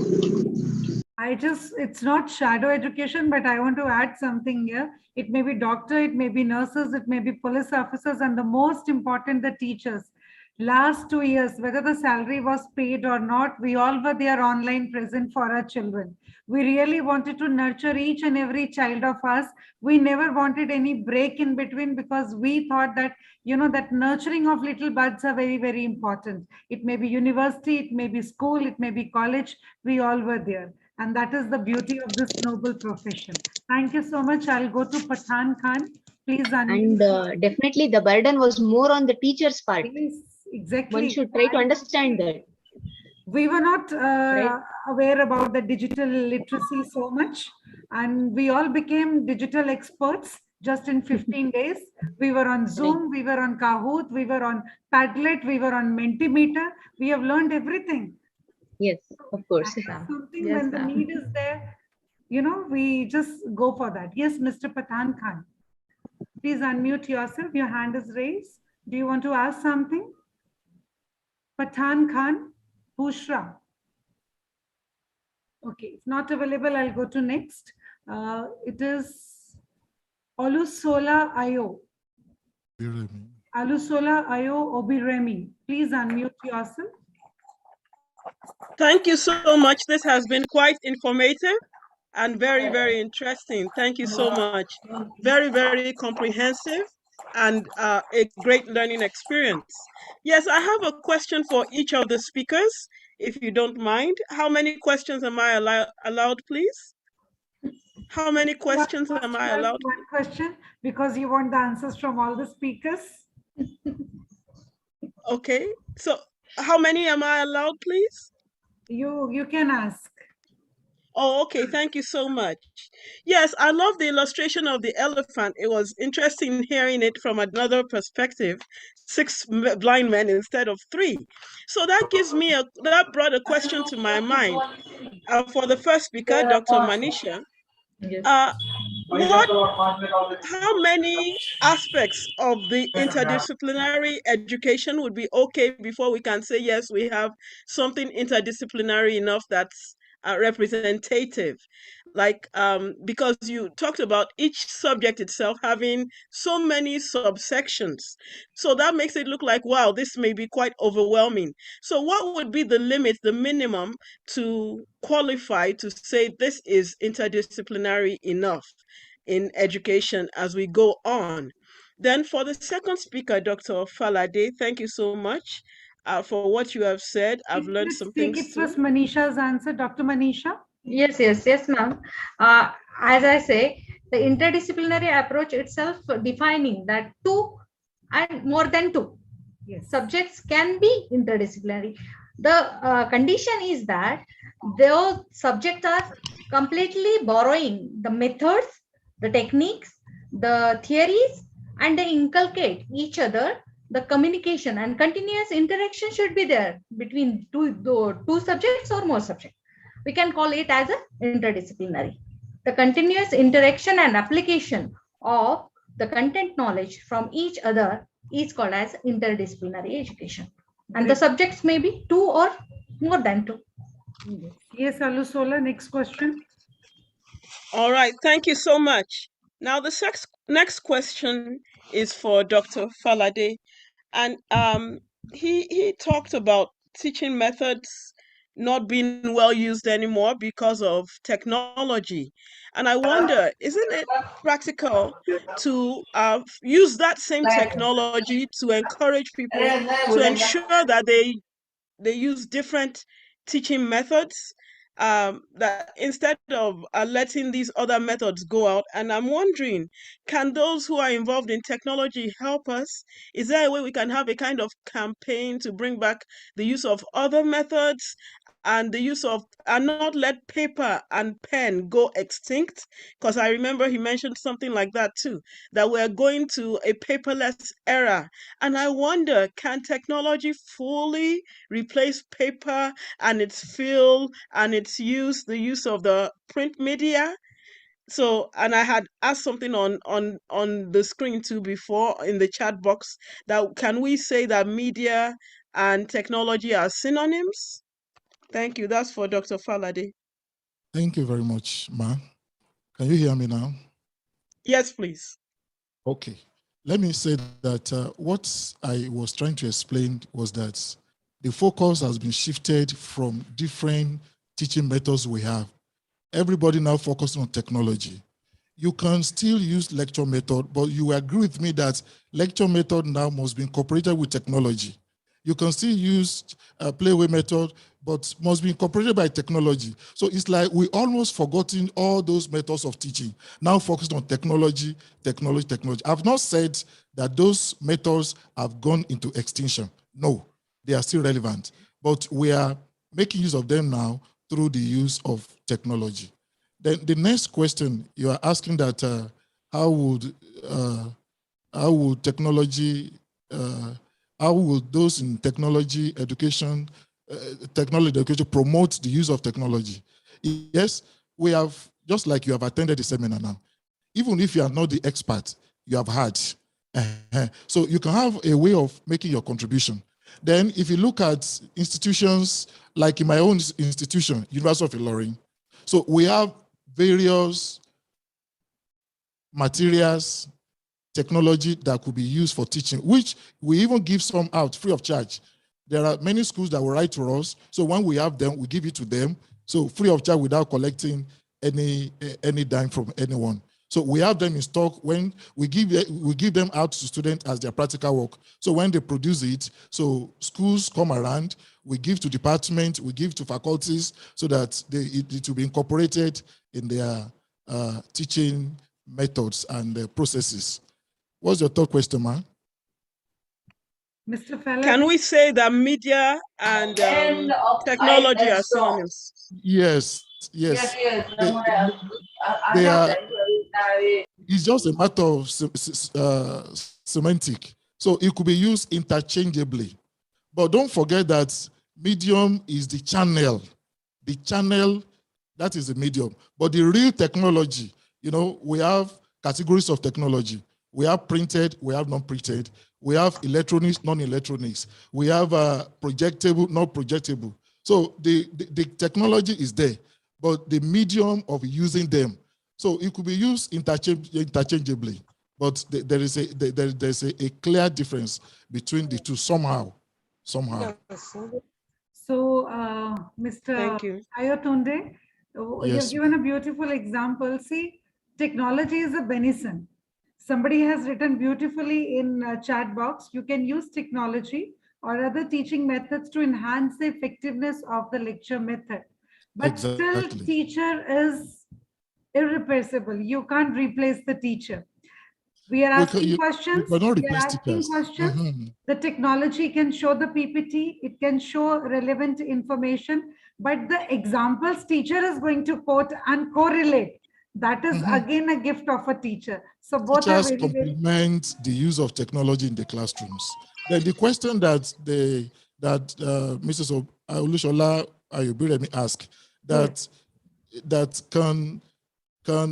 It's not shadow education, but I want to add something here. It may be doctor, it may be nurses, it may be police officers, and the most important, the teachers. Last 2 years, whether the salary was paid or not, we all were there online present for our children. We really wanted to nurture each and every child of us. We never wanted any break in between, because we thought that, that nurturing of little buds are very, very important. It may be university, it may be school, it may be college. We all were there. And that is the beauty of this noble profession. Thank you so much. I'll go to Pathan Khan. Please unmute. And definitely the burden was more on the teacher's part. Yes, exactly. One should try to understand that. We were not aware about the digital literacy so much, and we all became digital experts. just in 15 days. We were on Zoom, we were on Kahoot, we were on Padlet, we were on Mentimeter. We have learned everything. Yes, of course. Something Yes, when the ma'am. need is there, you know, we just go for that. Yes, Mr. Pathan Khan. Please unmute yourself. Your hand is raised. Do you want to ask something? Pathan Khan, Bushra. Okay, if not available, I'll go to next. It is Olusola Ayo. Alusola Ayo Obiremi. Please unmute yourself. Thank you so much. This has been quite informative and very, very interesting. Thank you so much. Very, very comprehensive and a great learning experience. Yes, I have a question for each of the speakers, if you don't mind. How many questions am I allowed, please? How many questions am I allowed? One question, because you want the answers from all the speakers. Okay, so how many am I allowed, please? You can ask. Oh, okay. Thank you so much. Yes, I love the illustration of the elephant. It was interesting hearing it from another perspective, 6 blind men instead of 3. So that brought a question to my mind. For the first speaker, Dr. Manisha, Yes. how many aspects of the interdisciplinary education would be okay before we can say, yes, we have something interdisciplinary enough that's representative? Like, because you talked about each subject itself having so many subsections. So that makes it look like, wow, this may be quite overwhelming. So what would be the limit, the minimum to qualify to say this is interdisciplinary enough in education as we go on? Then for the second speaker, Dr. Falade, thank you so much for what you have said. I've learned some things. It was Manisha's answer, Dr. Manisha. Yes, ma'am. As I say, the interdisciplinary approach itself defining that 2 and more than 2 subjects can be interdisciplinary. The condition is that those subjects are completely borrowing the methods, the techniques, the theories, and they inculcate each other. The communication and continuous interaction should be there between two subjects or more subjects. We can call it as a interdisciplinary. The continuous interaction and application of the content knowledge from each other is called as interdisciplinary education. And the subjects may be 2 or more than 2. Yes, Alusola, next question. All right, thank you so much. Now the next question is for Dr. Falade. And he talked about teaching methods not being well used anymore because of technology. And I wonder, isn't it practical to use that same technology to encourage people to ensure that they use different teaching methods, that instead of letting these other methods go out? And I'm wondering, can those who are involved in technology help us? Is there a way we can have a kind of campaign to bring back the use of other methods and the use of, and not let paper and pen go extinct? Because I remember he mentioned something like that too, that we're going to a paperless era. And I wonder, can technology fully replace paper and its feel and its use, the use of the print media? So, and I had asked something on the screen too before in the chat box, that can we say that media and technology are synonyms? Thank you. That's for Dr. Falade. Thank you very much, Ma. Can you hear me now? Yes, please. Okay. Let me say that what I was trying to explain was that the focus has been shifted from different teaching methods we have. Everybody now focusing on technology. You can still use lecture method, but you agree with me that lecture method now must be incorporated with technology. You can still use a playway method, but must be incorporated by technology. So it's like we almost forgotten all those methods of teaching, now focused on technology. I've not said that those methods have gone into extinction. No, they are still relevant, but we are making use of them now through the use of technology. Then the next question, you are asking that how would technology, how will those in technology education promote the use of technology? Yes, we have, just like you have attended the seminar now, even if you are not the expert, you have heard. So you can have a way of making your contribution. Then if you look at institutions, like in my own institution, University of Ilorin, so we have various materials, technology that could be used for teaching, which we even give some out free of charge. There are many schools that will write to us. So when we have them, we give it to them. So free of charge without collecting any dime from anyone. So we have them in stock. When we give them out to students as their practical work. So when they produce it, so schools come around, we give to department, we give to faculties so that it will be incorporated in their teaching methods and processes. What's your third question, man? Mr. Faladay? Can we say that media and technology are synonyms? Yes, yes. They are, it's just a matter of semantic. So it could be used interchangeably. But don't forget that medium is the channel. The channel, that is the medium. But the real technology, you know, we have categories of technology. We have printed, we have non-printed. We have electronics, non-electronics. We have projectable, not projectable. So the technology is there, but the medium of using them. So it could be used interchangeably, but there's a clear difference between the two somehow. So, Mr. Ayotunde, Yes. you've given a beautiful example. See, technology is a benison. Somebody has written beautifully in a chat box, you can use technology or other teaching methods to enhance the effectiveness of the lecture method. But still, teacher is irreplaceable. You can't replace the teacher. We are asking questions. The technology can show the PPT. It can show relevant information. But the examples teacher is going to quote and correlate. That is again a gift of a teacher. So both Teachers are very, complement the use of technology in the classrooms. Then the question that Mrs. Olushola Ayobiremi asked, that can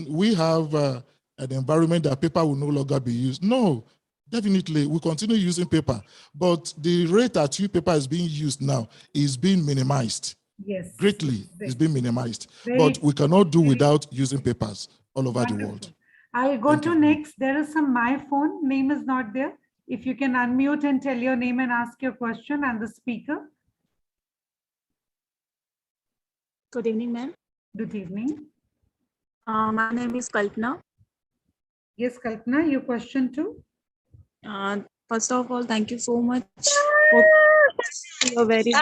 we have an environment that paper will no longer be used? No, definitely we continue using paper, but the rate at which paper is being used now is being minimized. Yes, greatly is being minimized, very, but we cannot do without using papers all over the world. I'll go to next. There is some my phone. Name is not there. If you can unmute and tell your name and ask your question and the speaker. Good evening, ma'am. Good evening. My name is Kalpana. Yes, Kalpana, your question too. First of all, thank you so much. You're very.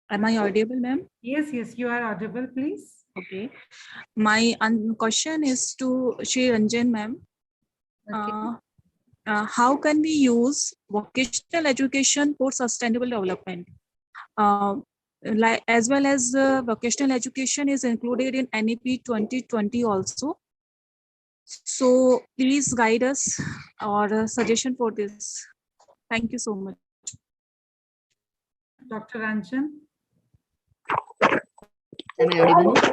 Am I audible, ma'am? Yes, you are audible, please. Okay. My question is to Shri Ranjan, ma'am. Okay. How can we use vocational education for sustainable development? As well as vocational education is included in NEP 2020 also. So please guide us or a suggestion for this. Thank you so much. Dr. Ranjan. Am I audible now?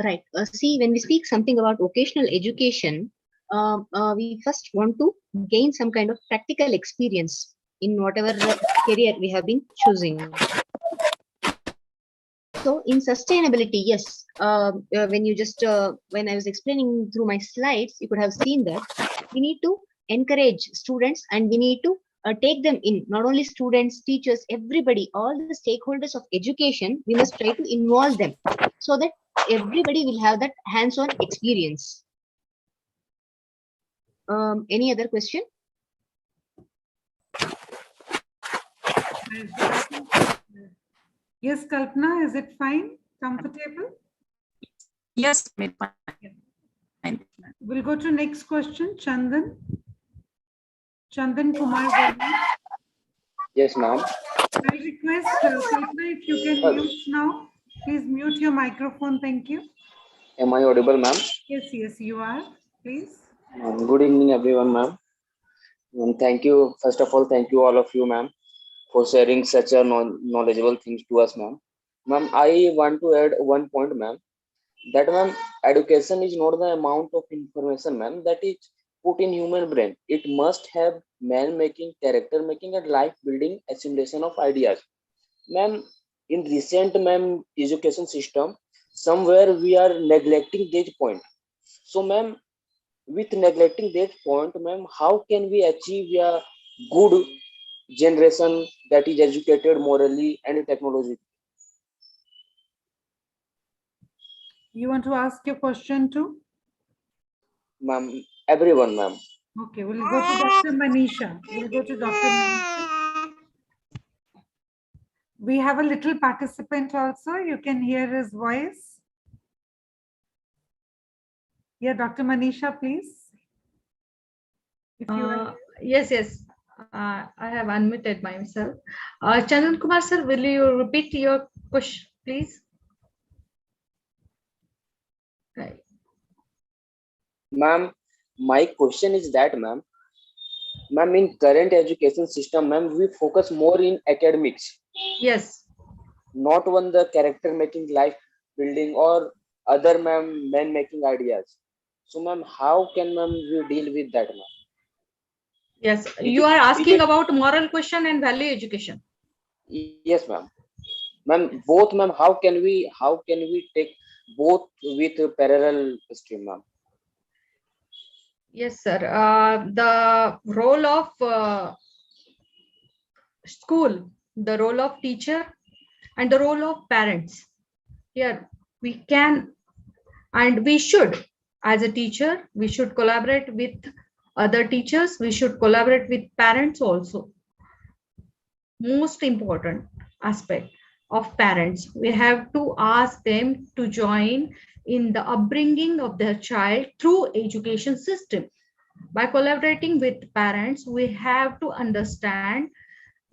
Right. See, when we speak something about vocational education, we first want to gain some kind of practical experience in whatever career we have been choosing. So in sustainability, yes, when I was explaining through my slides, you could have seen that we need to encourage students and we need to take them in, not only students, teachers, everybody, all the stakeholders of education, we must try to involve them so that everybody will have that hands-on experience. Any other question? Yes, Kalpana, is it fine? Comfortable? Yes, fine. We'll go to next question, Chandan. Chandan Kumar. Yes, ma'am. I request Kalpana, if you can mute now. Please mute your microphone. Thank you. Am I audible, ma'am? Yes, you are. Please. Good evening, everyone, ma'am. Thank you. First of all, thank you all of you, ma'am, for sharing such a knowledgeable things to us, ma'am. Ma'am, I want to add one point, ma'am. That, ma'am, education is not the amount of information, ma'am, that is put in human brain. It must have man making, character making, and life building assimilation of ideas. Ma'am, in recent, ma'am, education system, somewhere we are neglecting this point. So, ma'am, with neglecting that point, ma'am, how can we achieve a good generation that is educated morally and technologically? You want to ask your question too? Ma'am, everyone, ma'am. Okay, we'll go to Dr. Manisha. We have a little participant also. You can hear his voice. Yeah, Dr. Manisha, please. If you are... Yes. I have unmuted myself. Chandan Kumar sir, will you repeat your question, please? Right. Ma'am, my question is that, ma'am, in current education system, ma'am, we focus more in academics. Yes. Not on the character making, life building, or other, ma'am, man making ideas. So, ma'am, how can, ma'am, we deal with that, ma'am? Yes, you are asking about moral question and value education. Yes, ma'am. Ma'am, both, ma'am. How can we take both with a parallel stream, ma'am? Yes, sir. The role of school, the role of teacher, and the role of parents. Here we can and we should, as a teacher, we should collaborate with other teachers. We should collaborate with parents also. Most important aspect of parents, we have to ask them to join in the upbringing of their child through education system. By collaborating with parents, we have to understand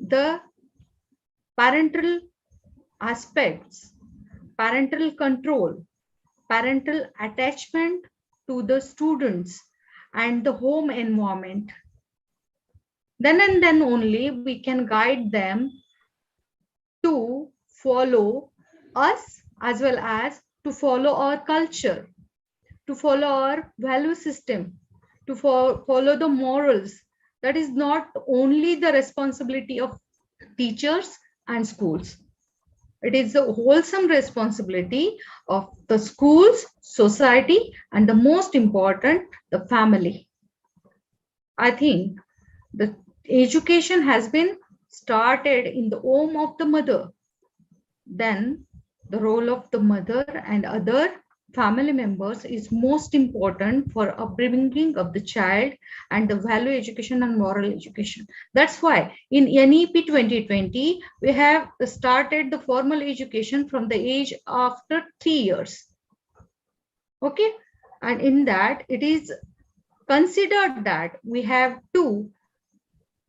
the parental aspects, parental control, parental attachment to the students and the home environment. Then and then only we can guide them to follow us as well as to follow our culture, to follow our value system, to follow the morals. That is not only the responsibility of teachers and schools. It is a wholesome responsibility of the schools, society, and the most important, the family. I think the education has been started in the home of the mother. Then the role of the mother and other family members is most important for upbringing of the child and the value education and moral education. That's why in NEP 2020, we have started the formal education from the age after 3 years. Okay. And in that, it is considered that we have to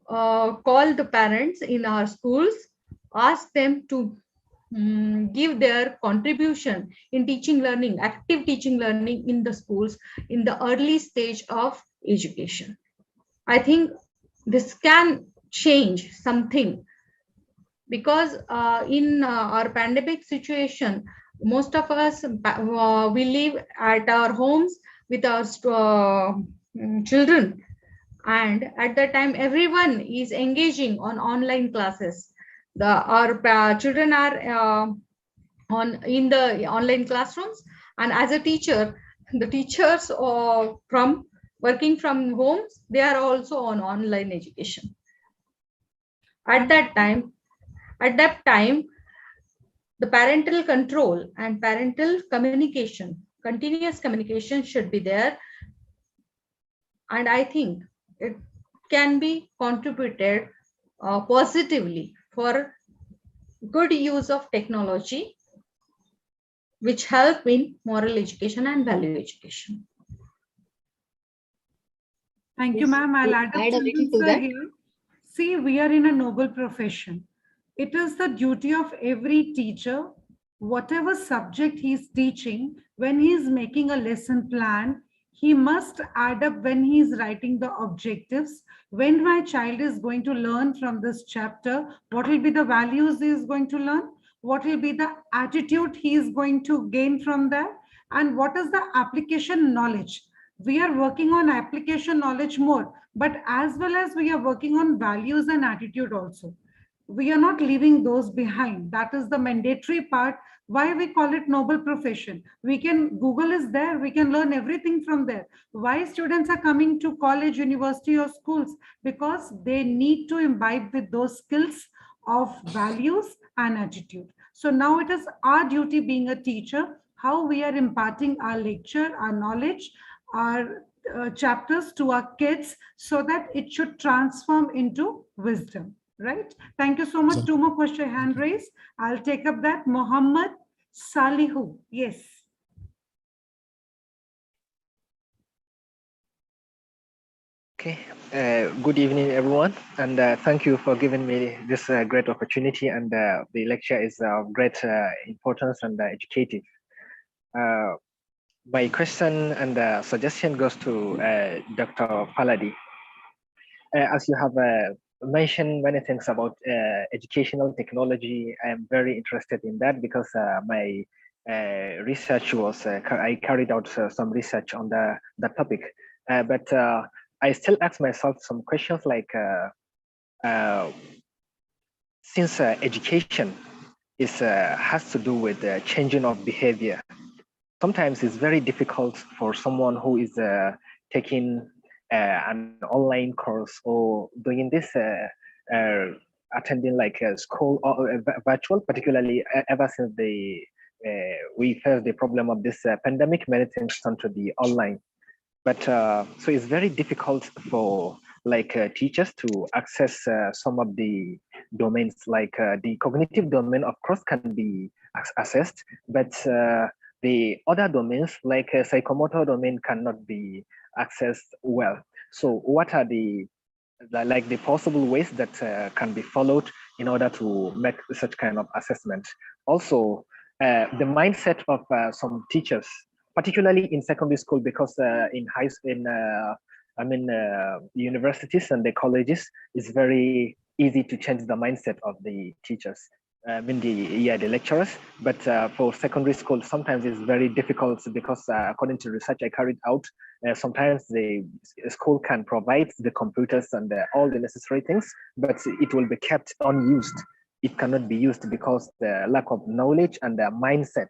call the parents in our schools, ask them to give their contribution in teaching learning, active teaching learning in the schools in the early stage of education. I think this can change something because in our pandemic situation, most of us, we live at our homes with our children. And at that time, everyone is engaging on online classes. Our children are in the online classrooms, and as a teacher, the teachers from working from homes, they are also on online education. At that time, the parental control and parental communication, continuous communication should be there. And I think it can be contributed positively for good use of technology, which help in moral education and value education. Thank you, ma'am. I'll add a little to that. Here. See, we are in a noble profession. It is the duty of every teacher, whatever subject he is teaching, when he is making a lesson plan, he must add up when he is writing the objectives. When my child is going to learn from this chapter, what will be the values he is going to learn? What will be the attitude he is going to gain from that? And what is the application knowledge? We are working on application knowledge more, but as well as we are working on values and attitude also. We are not leaving those behind. That is the mandatory part. Why we call it noble profession? We can, Google is there, we can learn everything from there. Why students are coming to college, university or schools? Because they need to imbibe with those skills of values and attitude. So now it is our duty being a teacher, how we are imparting our lecture, our knowledge, our chapters to our kids, so that it should transform into wisdom. Right? Thank you so much. Two more questions hand raised. I'll take up that. Muhammad Salihu. Yes. Okay. Good evening, everyone, and thank you for giving me this great opportunity. And the lecture is of great importance and educative. My question and suggestion goes to Dr. Faladi. As you have mentioned many things about educational technology, I am very interested in that because my research was, I carried out some research on that topic. But I still ask myself some questions like, since education is has to do with changing of behavior, sometimes it's very difficult for someone who is taking an online course or doing this, attending like a school or virtual, particularly ever since we faced the problem of this pandemic, many things turned to be online. But so it's very difficult for like teachers to access some of the domains, like the cognitive domain, of course, can be accessed, but the other domains like psychomotor domain cannot be accessed well. So what are the possible ways that can be followed in order to make such kind of assessment? Also, the mindset of some teachers, particularly in secondary school, because universities and the colleges, it's very easy to change the mindset of the teachers. The lecturers, but for secondary school, sometimes it's very difficult because according to research I carried out, sometimes the school can provide the computers and all the necessary things, but it will be kept unused. It cannot be used because the lack of knowledge and the mindset.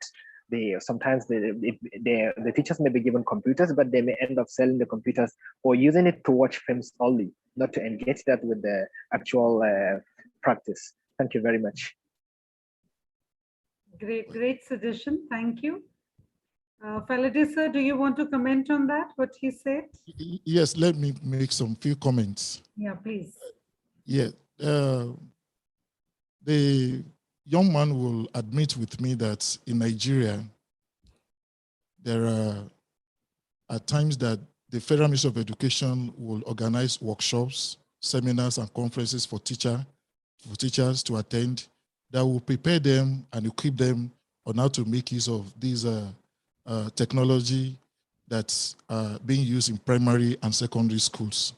Sometimes the teachers may be given computers, but they may end up selling the computers or using it to watch films only, not to engage that with the actual practice. Thank you very much. Great suggestion. Thank you. Faladi sir, do you want to comment on that, what he said? Yes, let me make some few comments. Yeah, please. Yeah, the young man will admit with me that in Nigeria, there are at times that the Federal Ministry of Education will organize workshops, seminars, and conferences for teachers to attend that will prepare them and equip them on how to make use of these technology that's being used in primary and secondary schools.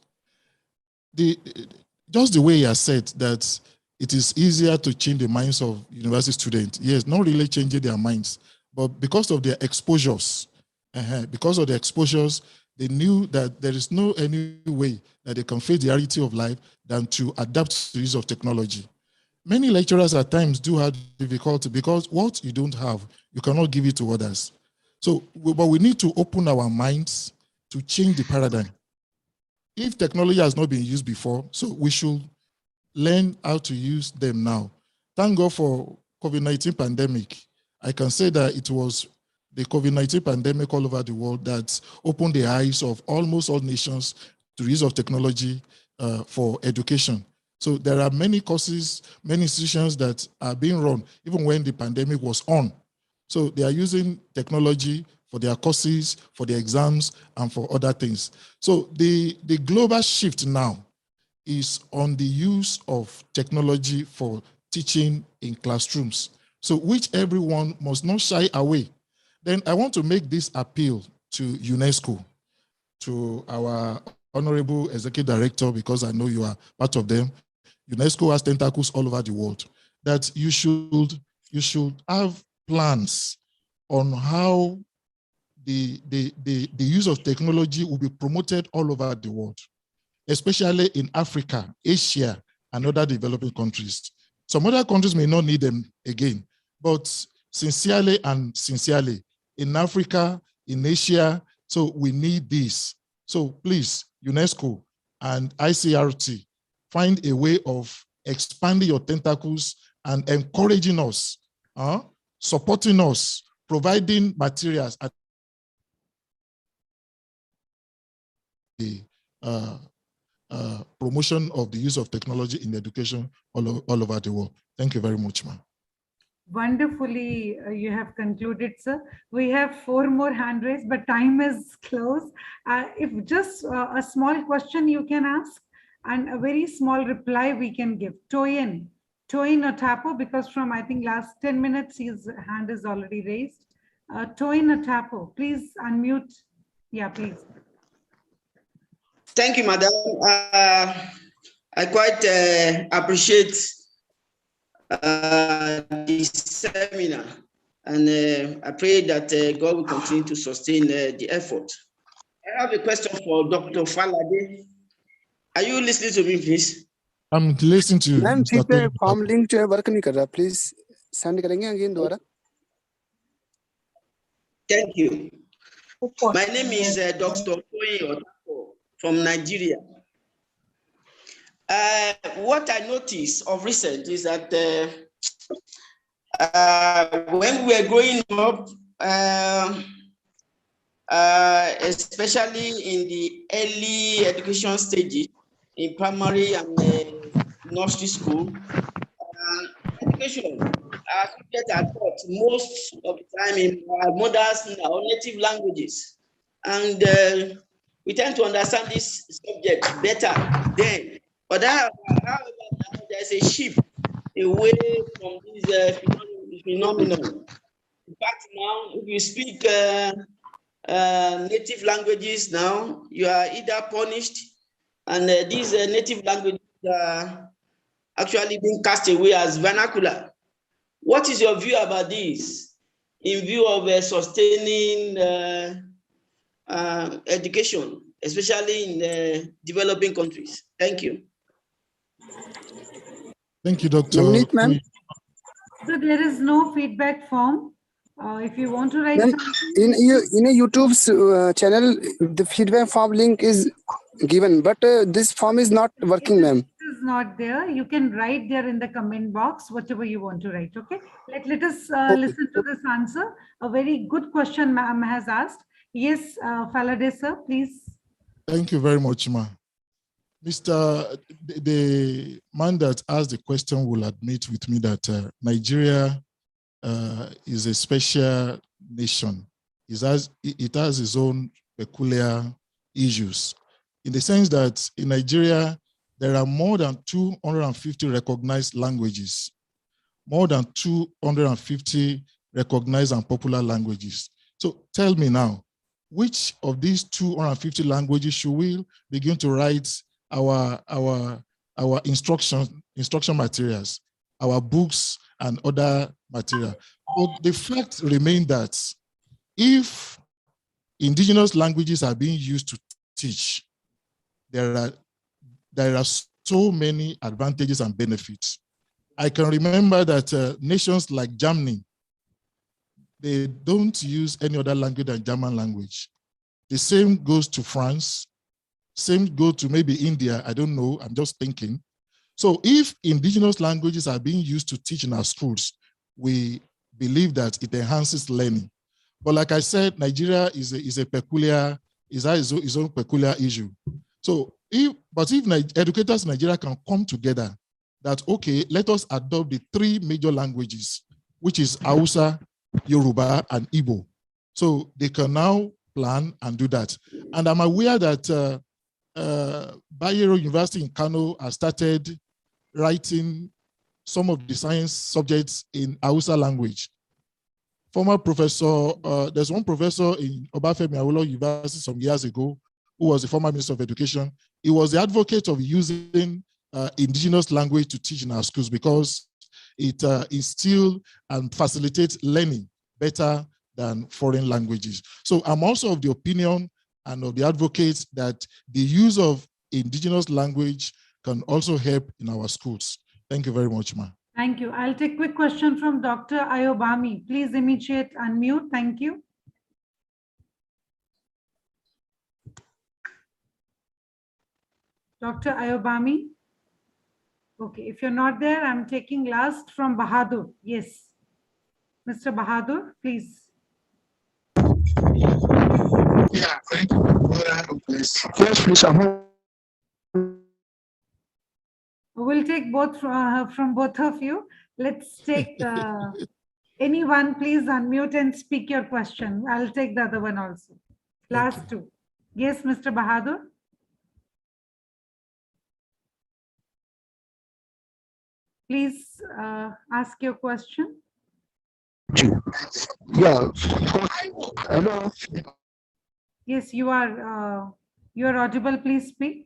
Just the way he has said that it is easier to change the minds of university students. Yes, not really changing their minds, but because of their exposures, they knew that there is no any way that they can face the reality of life than to adapt to the use of technology. Many lecturers at times do have difficulty because what you don't have, you cannot give it to others. So, but we need to open our minds to change the paradigm. If technology has not been used before, so we should learn how to use them now. Thank God for COVID-19 pandemic. I can say that it was the COVID-19 pandemic all over the world that opened the eyes of almost all nations to the use of technology for education. So there are many courses, many institutions that are being run, even when the pandemic was on. So they are using technology for their courses, for their exams, and for other things. So the global shift now is on the use of technology for teaching in classrooms. So which everyone must not shy away. Then I want to make this appeal to UNESCO, to our Honorable Executive Director, because I know you are part of them. UNESCO has tentacles all over the world, that you should have plans on how the use of technology will be promoted all over the world, especially in Africa, Asia, and other developing countries. Some other countries may not need them again, but sincerely in Africa, in Asia, so we need this. So please, UNESCO and ICERT, find a way of expanding your tentacles and encouraging us, supporting us, providing materials at the promotion of the use of technology in education all over the world. Thank you very much, ma'am. Wonderfully, you have concluded, sir. We have 4 more hand raised, but time is close. If just a small question you can ask and a very small reply we can give. Toyin Otapo, because from I think last 10 minutes his hand is already raised. Toyin Otapo, please unmute. Yeah, please. Thank you, Madam. I quite appreciate this seminar, and I pray that God will continue to sustain the effort. I have a question for Dr. Falade. Are you listening to me, please? I'm listening to you. Ma'am, form link work नहीं कर रहा. Please send करेंगे again दोबारा. Thank you. My name is Dr. Toyin Otapo from Nigeria. What I noticed of recent is that when we were growing up, especially in the early education stages, in primary and nursery school, education subjects are taught most of the time in our mothers or native languages, and we tend to understand this subject better then. But however, now there's a shift away from this phenomenon. In fact, now if you speak native languages now, you are either punished, and these native languages are actually being cast away as vernacular. What is your view about this in view of sustaining education, especially in developing countries? Thank you. Thank you, Dr. Navneet, ma'am. So there is no feedback form. If you want to write something, in a YouTube's channel, the feedback form link is given, but this form is not working, ma'am. Is not there. You can write there in the comment box whatever you want to write. Okay. Let us listen to this answer. A very good question ma'am has asked. Yes, Falade sir, please. Thank you very much, ma. The man that asked the question will admit with me that Nigeria is a special nation. It has its own peculiar issues, in the sense that in Nigeria, there are more than 250 recognized languages, more than 250 recognized and popular languages. So tell me now, which of these 250 languages should we begin to write our instruction materials, our books and other material? But the fact remains that if indigenous languages are being used to teach, there are so many advantages and benefits. I can remember that nations like Germany, they don't use any other language than German language. The same goes to France, same goes to maybe India, I don't know, I'm just thinking. So if indigenous languages are being used to teach in our schools, we believe that it enhances learning. But like I said, Nigeria is a peculiar, is its own peculiar issue. So if educators in Nigeria can come together that, okay, let us adopt the 3 major languages, which is Hausa, Yoruba, and Igbo. So they can now plan and do that. And I'm aware that Bayero University in Kano has started writing some of the science subjects in Hausa language. Former professor, there's one professor in Obafemi Awolowo University some years ago, who was the former Minister of Education. He was the advocate of using indigenous language to teach in our schools because it instills and facilitates learning better than foreign languages. So I'm also of the opinion and of the advocate that the use of indigenous language can also help in our schools. Thank you very much, ma'am. Thank you. I'll take a quick question from Dr. Ayobami. Please immediate unmute. Thank you. Dr. Ayobami. Okay, if you're not there, I'm taking last from Bahadur. Yes. Mr. Bahadur, please. Yeah, thank you. Yes, please. We'll take both from both of you. Let's take anyone, please unmute and speak your question. I'll take the other one also. Last two. Yes, Mr. Bahadur. Please ask your question. Yeah. Hello. Yes, you are audible. Please speak.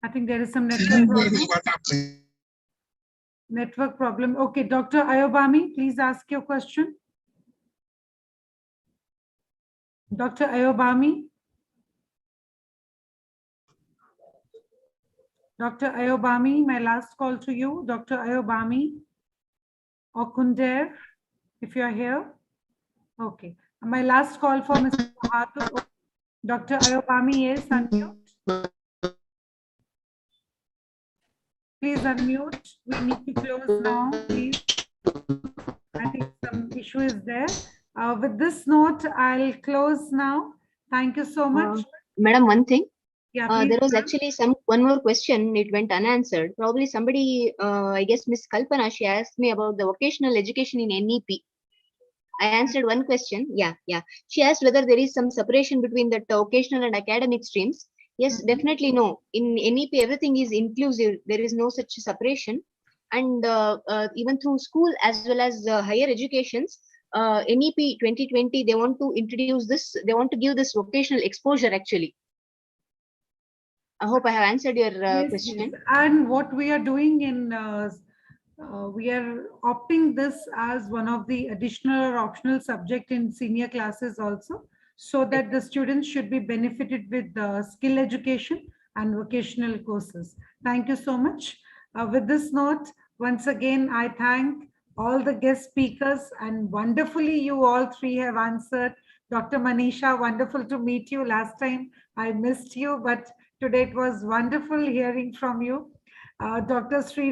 I think there is some network problem. Network problem. Okay, Dr. Ayobami, please ask your question. Dr. Ayobami. Dr. Ayobami, my last call to you. Dr. Ayobami Okunder, if you are here. Okay. My last call for Mr. Bahadur. Dr. Ayobami is unmute. Please unmute. We need to close now, please. I think some issue is there. With this note, I'll close now. Thank you so much. Madam, one thing. Yeah, there was actually one more question. It went unanswered. Probably somebody, I guess Miss Kalpana, she asked me about the vocational education in NEP. I answered one question. Yeah. She asked whether there is some separation between the vocational and academic streams. Yes, definitely no. In NEP, everything is inclusive. There is no such separation. And even through school as well as higher educations, NEP 2020, they want to introduce this. They want to give this vocational exposure actually. I hope I have answered your question. Yes. And what we are doing in, we are opting this as one of the additional or optional subject in senior classes also, so that the students should be benefited with skill education and vocational courses. Thank you so much. With this note, once again, I thank all the guest speakers, and wonderfully you all three have answered. Dr. Manisha, wonderful to meet you. Last time I missed you, but today it was wonderful hearing from you. Dr. Sri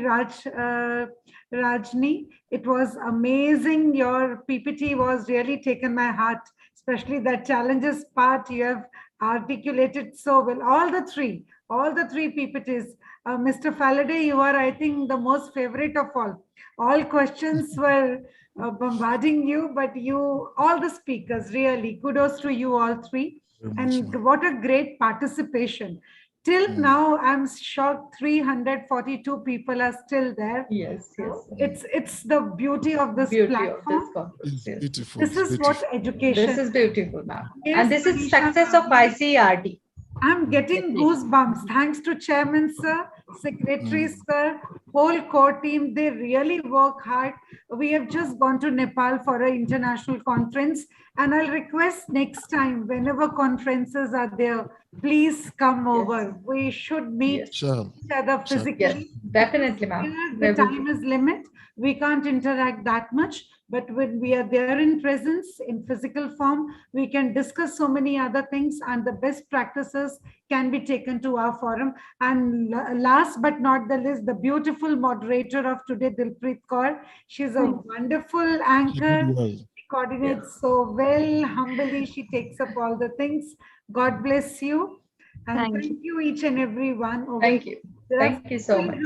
Rajni, it was amazing. Your PPT was really taken my heart, especially that challenges part you have articulated so well. All the three PPTs. Mr. Faladay, you are, I think, the most favorite of all. All questions were bombarding you, but you, all the speakers, really, kudos to you all three. And what a great participation. Till now, I'm shocked 342 people are still there. Yes. It's the beauty of this platform. Beautiful. This is what education. This is beautiful, ma'am. Yes, And this is Manisha, success of ICERT. I'm getting goosebumps. Thanks to Chairman Sir, Secretary Sir, whole core team. They really work hard. We have just gone to Nepal for an international conference, and I'll request next time, whenever conferences are there, please come over. We should meet each other physically. Yes, definitely, ma'am. The time is limit. We can't interact that much, but when we are there in presence, in physical form, we can discuss so many other things, and the best practices can be taken to our forum. And last but not the least, the beautiful moderator of today, Dilpreet Kaur. She's a wonderful anchor. She coordinates so well. Humbly, she takes up all the things. God bless you. And thank you each and every one. Thank you. Thank you so much.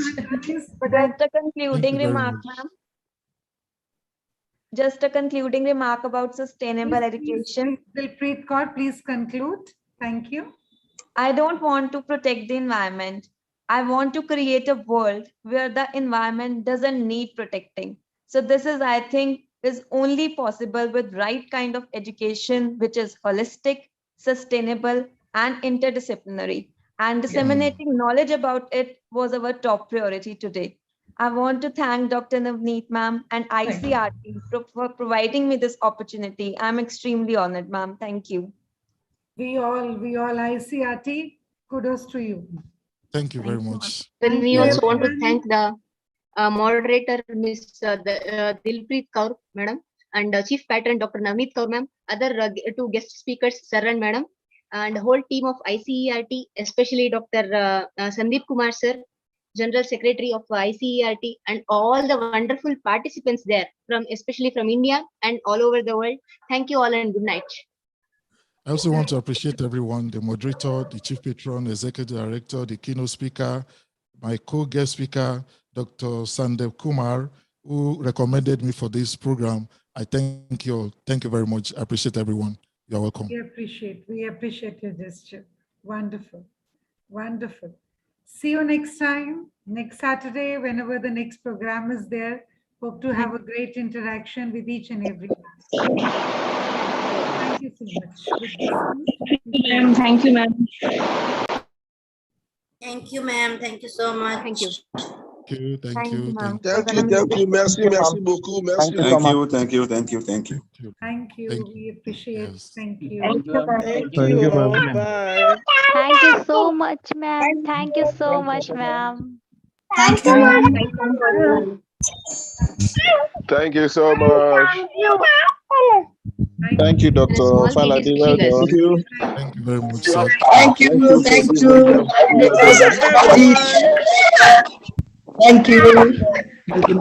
Just a concluding remark, ma'am. Just a concluding remark about sustainable education. Dilpreet Kaur, please conclude. Thank you. I don't want to protect the environment. I want to create a world where the environment doesn't need protecting. So this is, I think, is only possible with right kind of education, which is holistic, sustainable, and interdisciplinary. And disseminating knowledge about it was our top priority today. I want to thank Dr. Navneet ma'am and ICRT for providing me this opportunity. I'm extremely honored, ma'am. Thank you. We all ICRT, kudos to you. Thank you very much. Then we you, also want to everyone. thank the moderator, Miss Dilpreet Kaur, madam, and Chief Patron, Dr. Navneet Kaur, ma'am, other two guest speakers, Sir and madam, and whole team of ICERT, especially Dr. Sandeep Kumar, sir, General Secretary of ICERT, and all the wonderful participants there, especially from India and all over the world. Thank you all and good night. I also want to appreciate everyone, the moderator, the chief patron, executive director, the keynote speaker, my co-guest speaker, Dr. Sandeep Kumar, who recommended me for this program. I thank you all. Thank you very much. I appreciate everyone. You're welcome. We appreciate your gesture. Wonderful. Wonderful. See you next time, next Saturday, whenever the next program is there. Hope to have a great interaction with each and every one. Thank you so much. Thank you, ma'am. Thank you, ma'am. Thank you so much. Thank you. Thank you. ma'am. Thank you. Merci beaucoup. Merci. Thank you. Thank you. Thank you. We appreciate. Yes. Thank you. Thank you all. Bye. Thank you so much, ma'am. Thank you so much, ma'am. Thank you, ma'am. Thank you so much. Thank you, Dr. Falade. Well done. Thank you very much, sir. Thank you. Thank you. Thank you.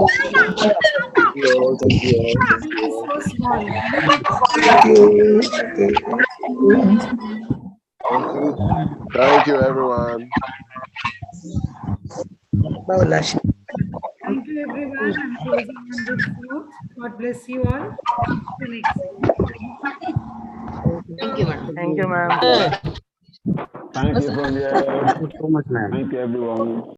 So small. Thank you, everyone. Thank you, everyone. I'm closing on this note. God bless you all. See you next week. Thank you, ma'am. Thank you, ma'am. Thank you, so much, ma'am. Thank you, everyone.